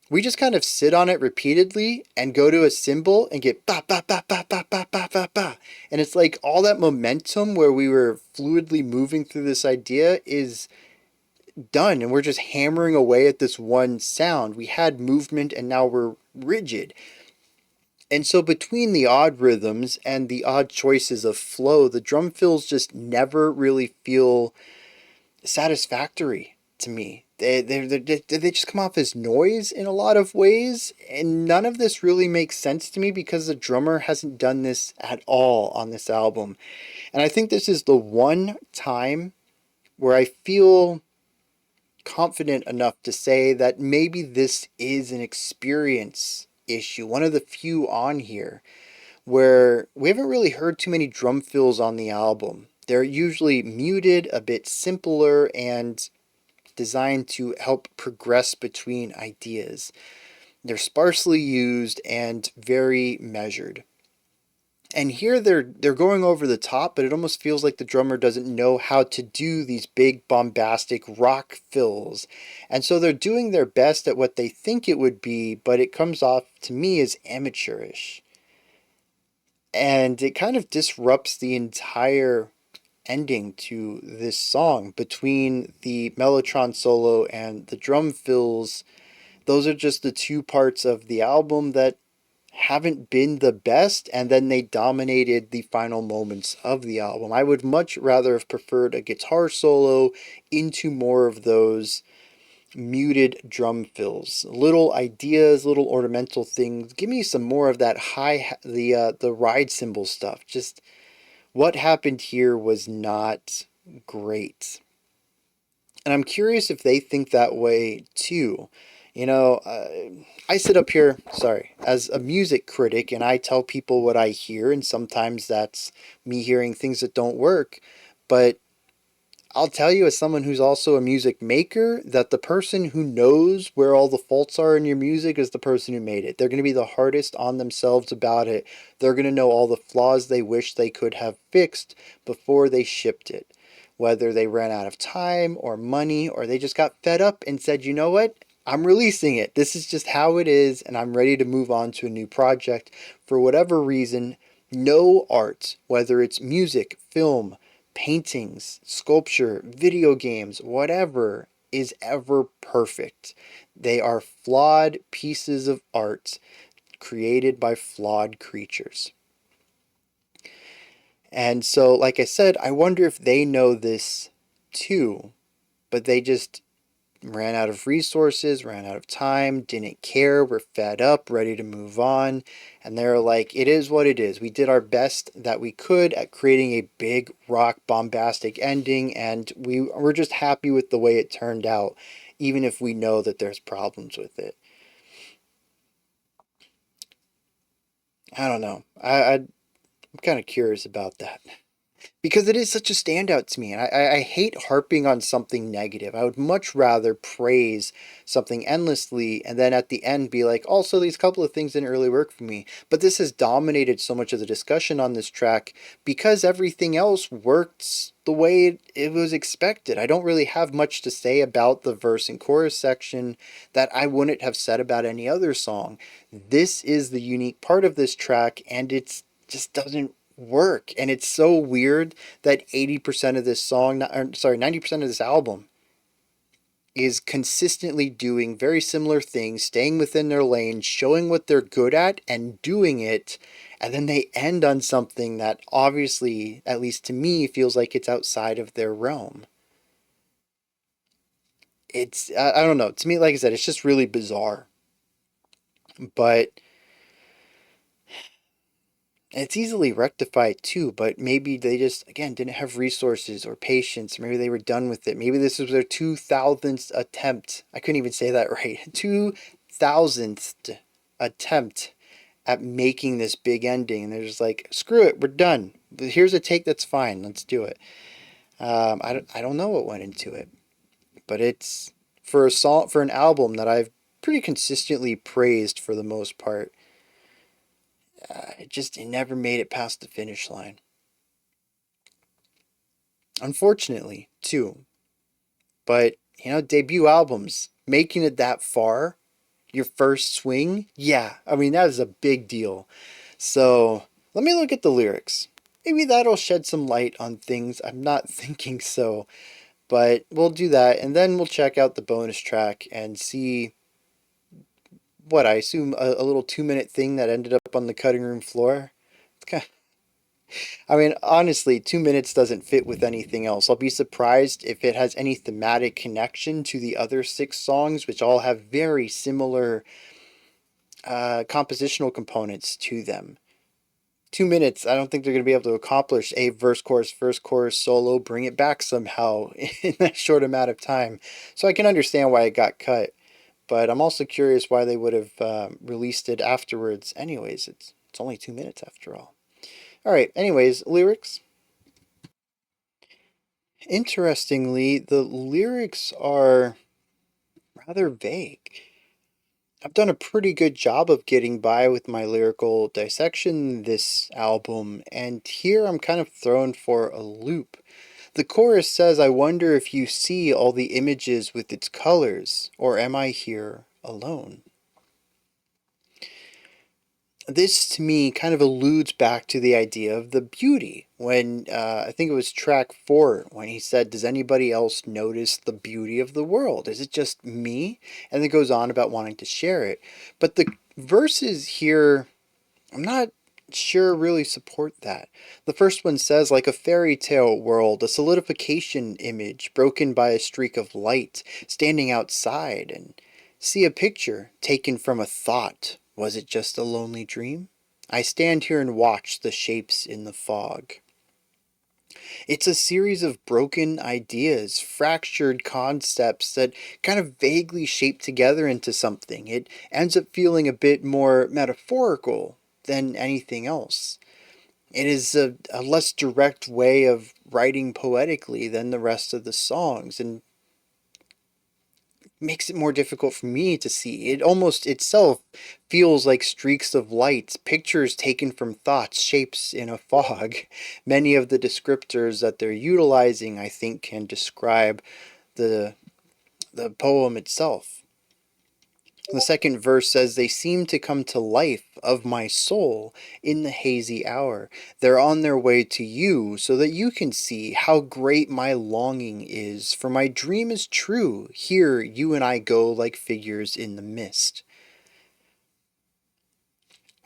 we just kind of sit on it repeatedly and go to a cymbal and get ba ba ba ba ba ba ba ba ba. And it's like all that momentum where we were fluidly moving through this idea is done, and we're just hammering away at this one sound. We had movement and now we're rigid. And so between the odd rhythms and the odd choices of flow, the drum fills just never really feel satisfactory to me. They just come off as noise in a lot of ways, and none of this really makes sense to me because the drummer hasn't done this at all on this album. And I think this is the one time where I feel confident enough to say that maybe this is an experience issue, one of the few on here where we haven't really heard too many drum fills on the album. They're usually muted, a bit simpler, and designed to help progress between ideas. They're sparsely used and very measured. And here they're going over the top, but it almost feels like the drummer doesn't know how to do these big bombastic rock fills. And so they're doing their best at what they think it would be, but it comes off to me as amateurish. And it kind of disrupts the entire ending to this song between the mellotron solo and the drum fills. Those are just the two parts of the album that haven't been the best, and then they dominated the final moments of the album. I would much rather have preferred a guitar solo into more of those muted drum fills, little ideas, little ornamental things. Give me some more of that the ride cymbal stuff. Just what happened here was not great. And I'm curious if they think that way too. You know, I sit up here, sorry, as a music critic, and I tell people what I hear, and sometimes that's me hearing things that don't work. But I'll tell you, as someone who's also a music maker, that the person who knows where all the faults are in your music is the person who made it. They're going to be the hardest on themselves about it. They're going to know all the flaws they wish they could have fixed before they shipped it. Whether they ran out of time or money, or they just got fed up and said, you know what? I'm releasing it. This is just how it is, and I'm ready to move on to a new project. For whatever reason, no art, whether it's music, film, paintings, sculpture, video games, whatever, is ever perfect. They are flawed pieces of art created by flawed creatures. And so, like I said, I wonder if they know this too, but they just ran out of resources, ran out of time, didn't care, were fed up, ready to move on. And they're like, it is what it is. We did our best that we could at creating a big rock bombastic ending, and we're just happy with the way it turned out, even if we know that there's problems with it. I don't know. I'm kind of curious about that. Because it is such a standout to me, and I hate harping on something negative. I would much rather praise something endlessly and then at the end be like, also, these couple of things didn't really work for me. But this has dominated so much of the discussion on this track because everything else worked the way it was expected. I don't really have much to say about the verse and chorus section that I wouldn't have said about any other song. This is the unique part of this track, and it's just doesn't work. And it's so weird that 80% of this song, or sorry, 90% of this album is consistently doing very similar things, staying within their lane, showing what they're good at and doing it. And then they end on something that obviously, at least to me, feels like it's outside of their realm. I don't know. To me, like I said, it's just really bizarre. But it's easily rectified too, but maybe they just, again, didn't have resources or patience. Maybe they were done with it. Maybe this was their 2000th attempt. I couldn't even say that right. 2000th attempt at making this big ending. And they're just like, screw it, we're done. Here's a take that's fine. Let's do it. I don't know what went into it, but it's for a song, for an album that I've pretty consistently praised for the most part. It never made it past the finish line. Unfortunately, too. But, you know, debut albums, making it that far, your first swing, yeah, I mean, that is a big deal. So, let me look at the lyrics. Maybe that'll shed some light on things. I'm not thinking so, but we'll do that, and then we'll check out the bonus track and see what I assume a little 2-minute thing that ended up on the cutting room floor. It's kind of, I mean, honestly, 2 minutes doesn't fit with anything else. I'll be surprised if it has any thematic connection to the other 6 songs, which all have very similar compositional components to them. 2 minutes, I don't think they're going to be able to accomplish a verse, chorus, solo, bring it back somehow in that short amount of time. So I can understand why it got cut. But I'm also curious why they would have released it afterwards. Anyways, it's only 2 minutes after all. All right. Anyways, lyrics. Interestingly, the lyrics are rather vague. I've done a pretty good job of getting by with my lyrical dissection this album, and here I'm kind of thrown for a loop. The chorus says, "I wonder if you see all the images with its colors, or am I here alone?" This to me kind of alludes back to the idea of the beauty when I think it was track 4 when he said, "Does anybody else notice the beauty of the world? Is it just me?" And it goes on about wanting to share it. But the verses here, I'm not sure really support that. The first one says, "Like a fairy tale world, a solidification image broken by a streak of light, standing outside and see a picture taken from a thought. Was it just a lonely dream? I stand here and watch the shapes in the fog." It's a series of broken ideas, fractured concepts that kind of vaguely shape together into something. It ends up feeling a bit more metaphorical than anything else. It is a less direct way of writing poetically than the rest of the songs, and makes it more difficult for me to see. It almost itself feels like streaks of light, pictures taken from thoughts, shapes in a fog. Many of the descriptors that they're utilizing, I think, can describe the poem itself. The second verse says, "They seem to come to life of my soul in the hazy hour. They're on their way to you so that you can see how great my longing is. For my dream is true. Here you and I go like figures in the mist."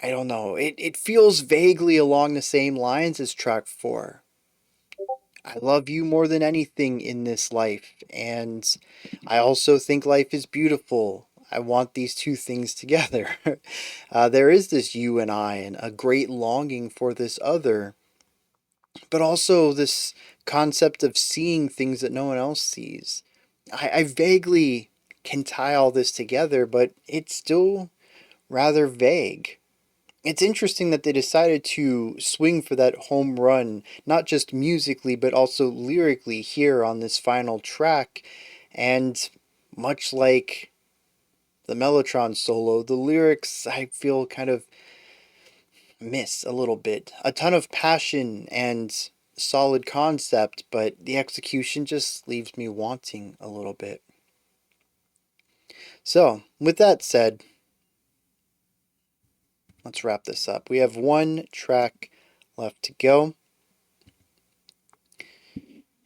I don't know. It feels vaguely along the same lines as track 4. I love you more than anything in this life, and I also think life is beautiful. I want these two things together. There is this you and I, and a great longing for this other, but also this concept of seeing things that no one else sees. I vaguely can tie all this together, but it's still rather vague. It's interesting that they decided to swing for that home run, not just musically, but also lyrically here on this final track. And much like the Mellotron solo, the lyrics I feel kind of miss a little bit. A ton of passion and solid concept, but the execution just leaves me wanting a little bit. So, with that said, let's wrap this up. We have one track left to go.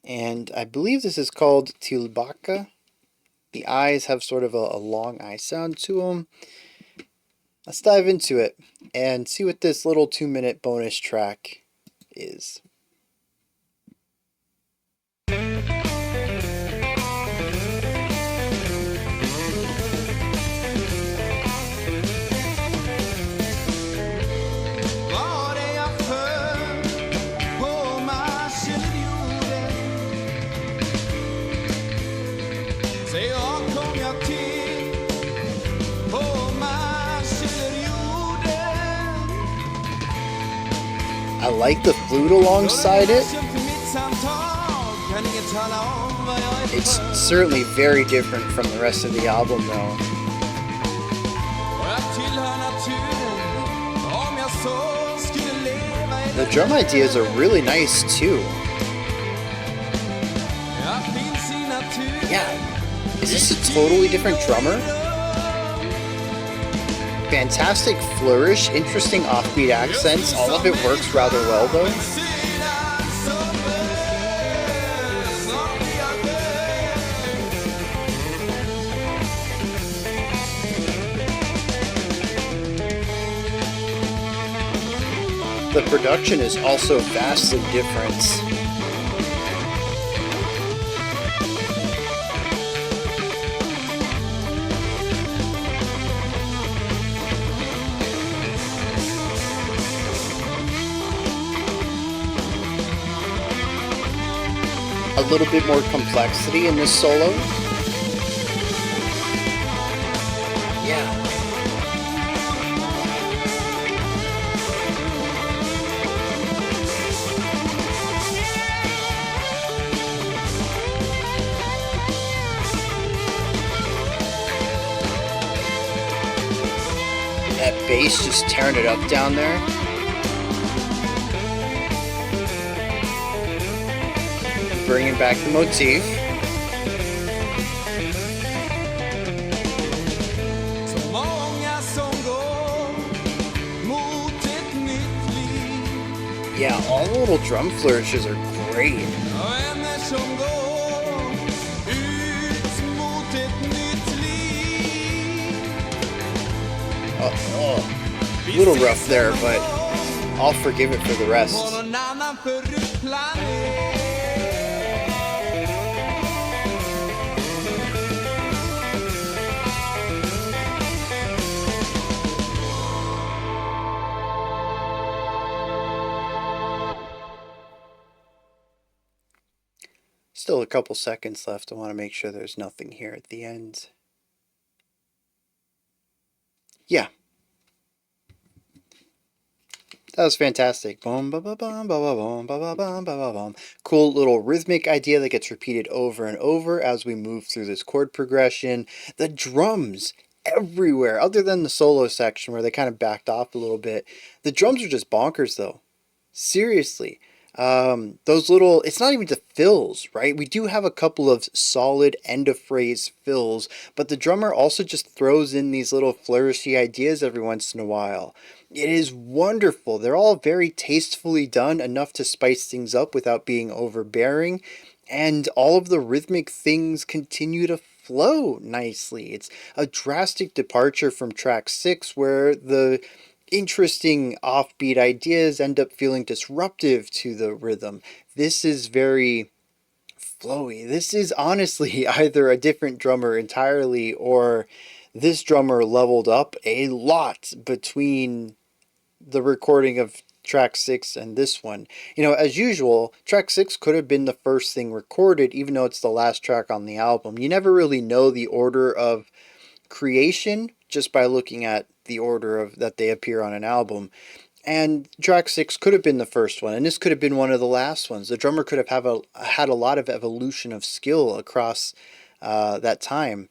And I believe this is called Tillbaka. The I's have sort of a long I sound to them. Let's dive into it and see what this little 2-minute bonus track is. Var är jag född på mars eller jorden? Säg jag kom jag till på mars eller jorden? I like the flute alongside it. It's certainly very different from the rest of the album though. The drum ideas are really nice too. Yeah, is this a totally different drummer? Fantastic flourish, interesting offbeat accents, all of it works rather well though. The production is also vastly different. A little bit more complexity in this solo. Yeah. bass just tearing it up down there. Bringing back the motif. Yeah, all the little drum flourishes are great. A little rough there, but I'll forgive it for the rest. Still a couple seconds left. I want to make sure there's nothing here at the end. Yeah. That was fantastic. Boom, ba ba bum, ba ba bum, ba ba bum, ba ba bum. Cool little rhythmic idea that gets repeated over and over as we move through this chord progression. The drums everywhere, other than the solo section where they kind of backed off a little bit. The drums are just bonkers though. Seriously. Those little, it's not even the fills, right? We do have a couple of solid end of phrase fills, but the drummer also just throws in these little flourishy ideas every once in a while. It is wonderful. They're all very tastefully done, enough to spice things up without being overbearing, and all of the rhythmic things continue to flow nicely. It's a drastic departure from track 6 where the interesting offbeat ideas end up feeling disruptive to the rhythm. This is very flowy. This is honestly either a different drummer entirely, or this drummer leveled up a lot between the recording of track 6 and this one. You know, as usual, track 6 could have been the first thing recorded, even though it's the last track on the album. You never really know the order of creation just by looking at the order of that they appear on an album. And track 6 could have been the first one, and this could have been one of the last ones. The drummer could have had a lot of evolution of skill across that time.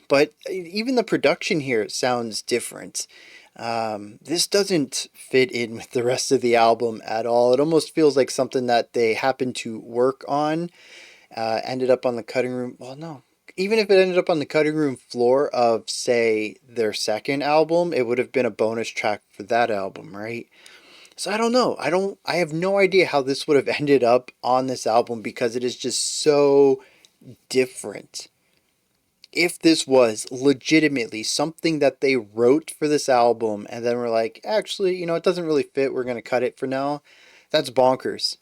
But even the production here sounds different. This doesn't fit in with the rest of the album at all. It almost feels like something that they happened to work on, ended up on the cutting room. Well, no. Even if it ended up on the cutting room floor of, say, their second album, it would have been a bonus track for that album, right? So I don't know. I have no idea how this would have ended up on this album because it is just so different. If this was legitimately something that they wrote for this album and then were like, actually, you know, it doesn't really fit, we're going to cut it for now, that's bonkers.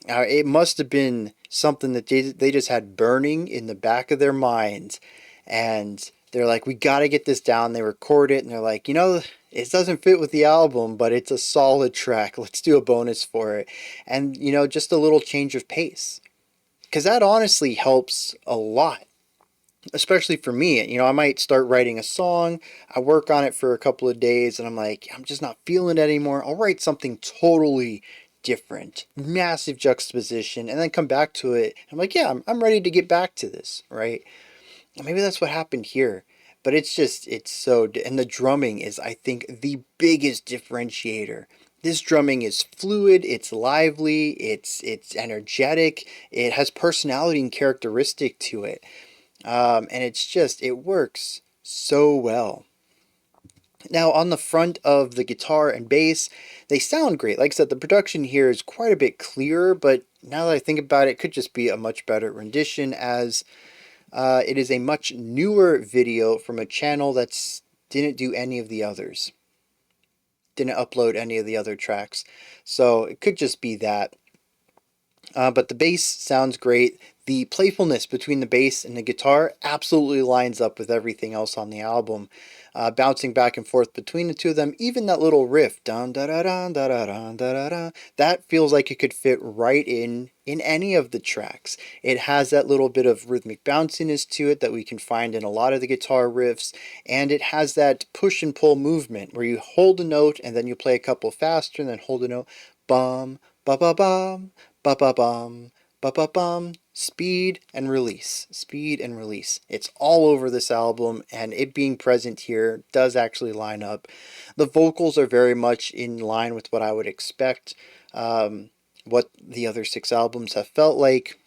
It must have been something that they just had burning in the back of their minds, and they're like, we got to get this down. They record it, and they're like, you know, it doesn't fit with the album, but it's a solid track. Let's do a bonus for it. And, you know, just a little change of pace, because that honestly helps a lot, especially for me. You know, I might start writing a song, I work on it for a couple of days, and I'm like, I'm just not feeling it anymore. I'll write something totally different, massive juxtaposition, and then come back to it. I'm like, yeah, I'm ready to get back to this, right? And maybe that's what happened here. But it's so, and the drumming is, I think, the biggest differentiator. This drumming is fluid, it's lively, it's energetic, it has personality and characteristic to it. And it works so well. Now, on the front of the guitar and bass, they sound great. Like I said, the production here is quite a bit clearer, but now that I think about it, it could just be a much better rendition, as it is a much newer video from a channel that didn't do any of the others. Didn't upload any of the other tracks. So it could just be that. But the bass sounds great. The playfulness between the bass and the guitar absolutely lines up with everything else on the album. Bouncing back and forth between the two of them, even that little riff, dun da da da da da da da da, that feels like it could fit right in any of the tracks. It has that little bit of rhythmic bounciness to it that we can find in a lot of the guitar riffs, and it has that push and pull movement where you hold a note and then you play a couple faster and then hold a note, bum ba ba bum ba ba bum ba ba bum, speed and release, speed and release. It's all over this album, and it being present here does actually line up. The vocals are very much in line with what I would expect, what the other 6 albums have felt like.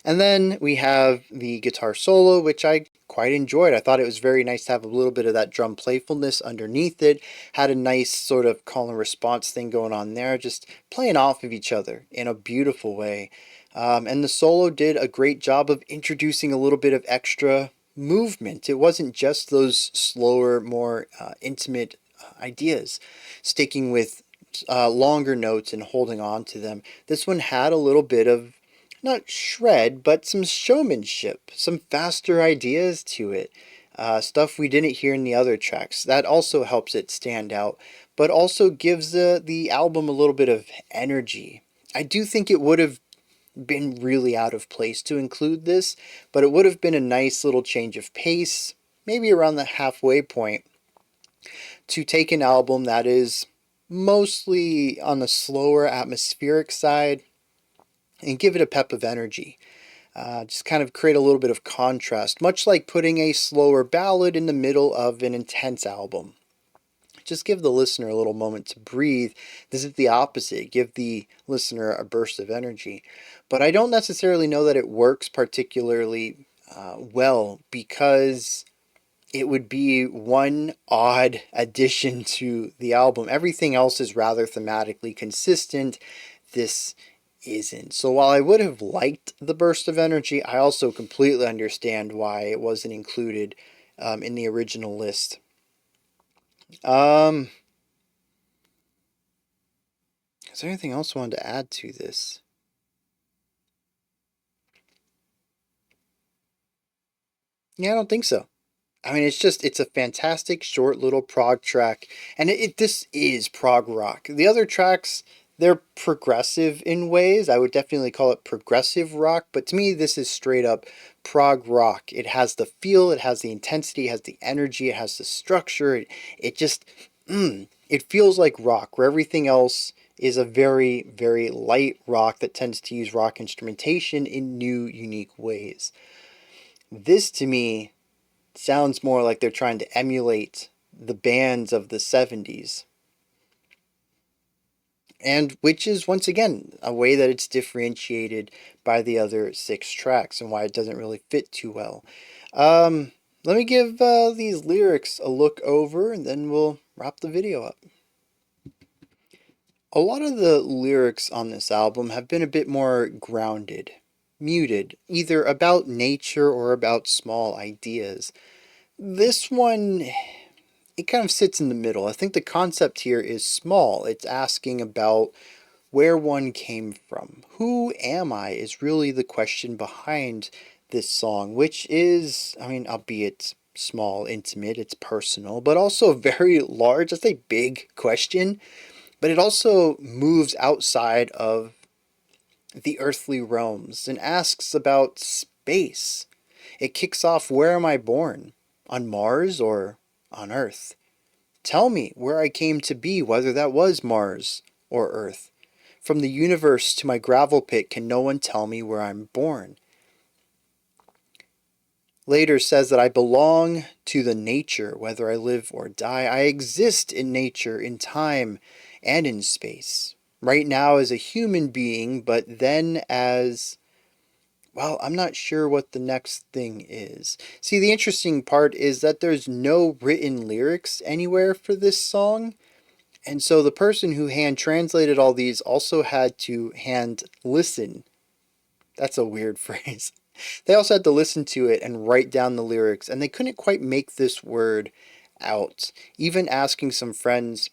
And then we have the guitar solo, which I quite enjoyed. I thought it was very nice to have a little bit of that drum playfulness underneath it. Had a nice sort of call and response thing going on there, just playing off of each other in a beautiful way. And the solo did a great job of introducing a little bit of extra movement. It wasn't just those slower, more intimate ideas, sticking with longer notes and holding on to them. This one had a little bit of, not shred, but some showmanship, some faster ideas to it. Stuff we didn't hear in the other tracks. That also helps it stand out, but also gives the album a little bit of energy. I do think it would have been really out of place to include this, but it would have been a nice little change of pace, maybe around the halfway point, to take an album that is mostly on the slower atmospheric side and give it a pep of energy. Just kind of create a little bit of contrast, much like putting a slower ballad in the middle of an intense album. Just give the listener a little moment to breathe. This is the opposite. Give the listener a burst of energy. But I don't necessarily know that it works particularly well, because it would be one odd addition to the album. Everything else is rather thematically consistent. This isn't. So while I would have liked the burst of energy, I also completely understand why it wasn't included in the original list. Is there anything else I wanted to add to this? Yeah, I don't think so. I mean, it's a fantastic short little prog track, and this is prog rock. The other tracks, they're progressive in ways. I would definitely call it progressive rock, but to me, this is straight up prog rock. It has the feel, it has the intensity, it has the energy, it has the structure. It just, it feels like rock, where everything else is a very, very light rock that tends to use rock instrumentation in new, unique ways. This, to me, sounds more like they're trying to emulate the bands of the 70s. And which is, once again, a way that it's differentiated by the other 6 tracks and why it doesn't really fit too well. Let me give these lyrics a look over, and then we'll wrap the video up. A lot of the lyrics on this album have been a bit more grounded, muted, either about nature or about small ideas. This one, it kind of sits in the middle. I think the concept here is small. It's asking about where one came from. Who am I is really the question behind this song, which is, I mean, albeit small, intimate, it's personal, but also very large. That's a big question, but it also moves outside of the earthly realms and asks about space. It kicks off, where am I born? On Mars or on Earth? Tell me where I came to be, whether that was Mars or Earth. From the universe to my gravel pit, can no one tell me where I'm born? Later says that I belong to the nature, whether I live or die. I exist in nature, in time, and in space. Right now as a human being, but then as, well, I'm not sure what the next thing is. See, the interesting part is that there's no written lyrics anywhere for this song. And so the person who hand translated all these also had to hand listen. That's a weird phrase. They also had to listen to it and write down the lyrics, and they couldn't quite make this word out. Even asking some friends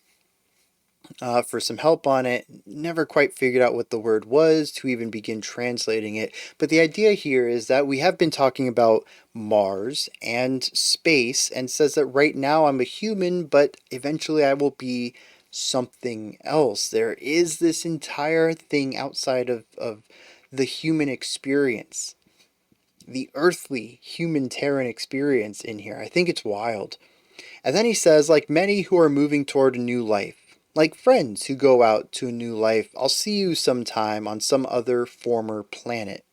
for some help on it, never quite figured out what the word was to even begin translating it. But the idea here is that we have been talking about Mars and space, and says that right now I'm a human, but eventually I will be something else. There is this entire thing outside of the human experience, the earthly human Terran experience in here. I think it's wild. And then he says, like many who are moving toward a new life, like friends who go out to a new life, I'll see you sometime on some other former planet.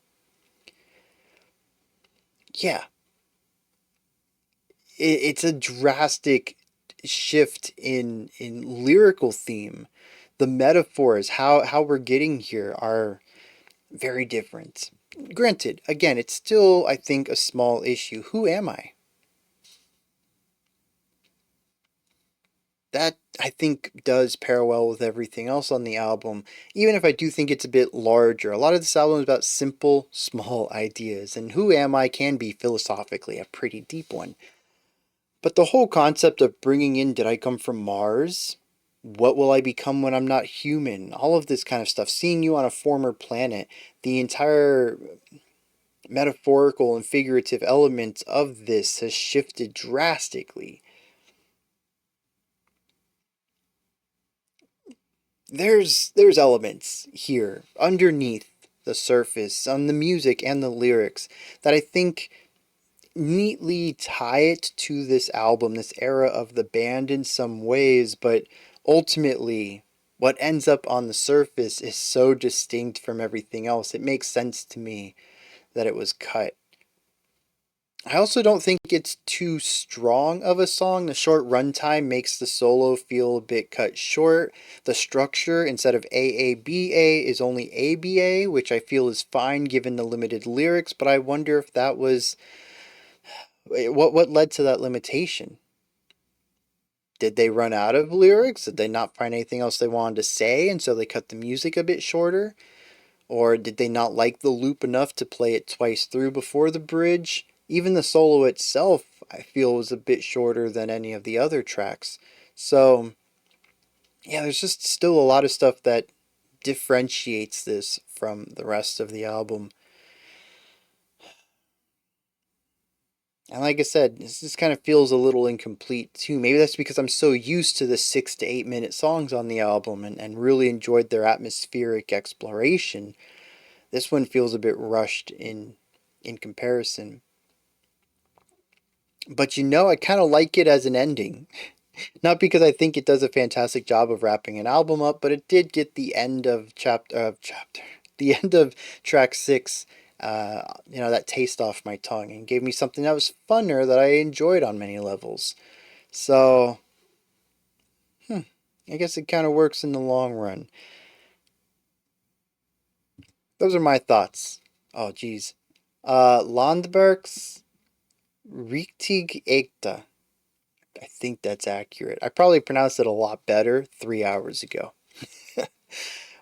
Yeah, it's a drastic shift in lyrical theme. The metaphors, how we're getting here, are very different. Granted, again, it's still, I think, a small issue. Who am I? That, I think, does pair well with everything else on the album, even if I do think it's a bit larger. A lot of this album is about simple, small ideas, and Who Am I can be philosophically a pretty deep one. But the whole concept of bringing in Did I Come from Mars? What will I become when I'm not human? All of this kind of stuff. Seeing you on a former planet. The entire metaphorical and figurative elements of this has shifted drastically. There's elements here underneath the surface on the music and the lyrics that I think neatly tie it to this album, this era of the band in some ways, but ultimately what ends up on the surface is so distinct from everything else. It makes sense to me that it was cut. I also don't think it's too strong of a song. The short runtime makes the solo feel a bit cut short. The structure, instead of AABA, is only ABA, which I feel is fine given the limited lyrics, but I wonder if that was what led to that limitation. Did they run out of lyrics? Did they not find anything else they wanted to say, and so they cut the music a bit shorter? Or did they not like the loop enough to play it twice through before the bridge? Even the solo itself, I feel, was a bit shorter than any of the other tracks. So, yeah, there's just still a lot of stuff that differentiates this from the rest of the album. And like I said, this just kind of feels a little incomplete too. Maybe that's because I'm so used to the 6 to 8 minute songs on the album and really enjoyed their atmospheric exploration. This one feels a bit rushed in comparison. But I kind of like it as an ending. Not because I think it does a fantastic job of wrapping an album up, but it did get the end of the end of track 6, that taste off my tongue, and gave me something that was funner that I enjoyed on many levels. So, I guess it kind of works in the long run. Those are my thoughts. Oh, geez. Landberk's Riktigt äkta. I think that's accurate. I probably pronounced it a lot better 3 hours ago.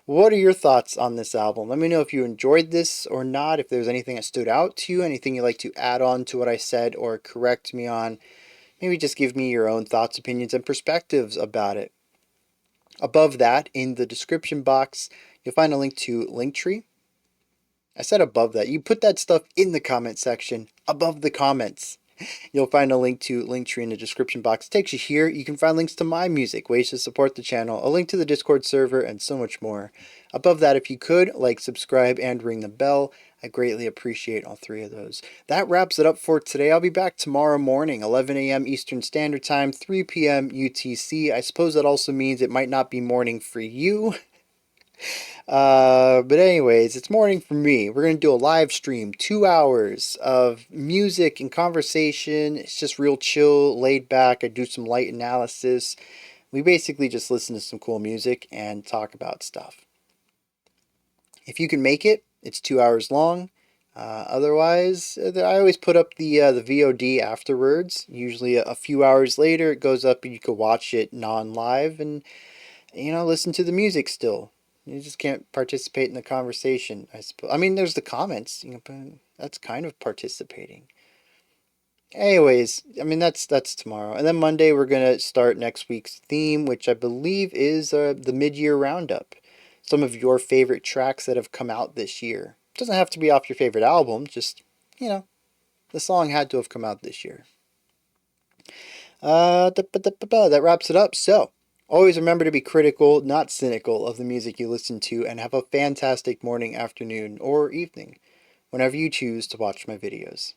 What are your thoughts on this album? Let me know if you enjoyed this or not, if there's anything that stood out to you, anything you'd like to add on to what I said or correct me on. Maybe just give me your own thoughts, opinions, and perspectives about it. Above that, in the description box, you'll find a link to Linktree. I said above that. You put that stuff in the comment section, above the comments. You'll find a link to Linktree in the description box. It takes you here. You can find links to my music, ways to support the channel, a link to the Discord server, and so much more. Above that, if you could, like, subscribe, and ring the bell. I greatly appreciate all 3 of those. That wraps it up for today. I'll be back tomorrow morning, 11 a.m. Eastern Standard Time, 3 p.m. UTC. I suppose that also means it might not be morning for you. But anyways, it's morning for me. We're going to do a live stream, 2 hours of music and conversation. It's just real chill, laid back. I do some light analysis. We basically just listen to some cool music and talk about stuff. If you can make it, it's 2 hours long. Otherwise, I always put up the VOD afterwards. Usually a few hours later, it goes up and you can watch it non-live and, listen to the music still. You just can't participate in the conversation, I suppose. I mean, there's the comments, but that's kind of participating. Anyways, I mean, that's tomorrow. And then Monday, we're going to start next week's theme, which I believe is the mid-year roundup. Some of your favorite tracks that have come out this year. It doesn't have to be off your favorite album, just, the song had to have come out this year. That wraps it up. So, always remember to be critical, not cynical, of the music you listen to, and have a fantastic morning, afternoon, or evening, whenever you choose to watch my videos.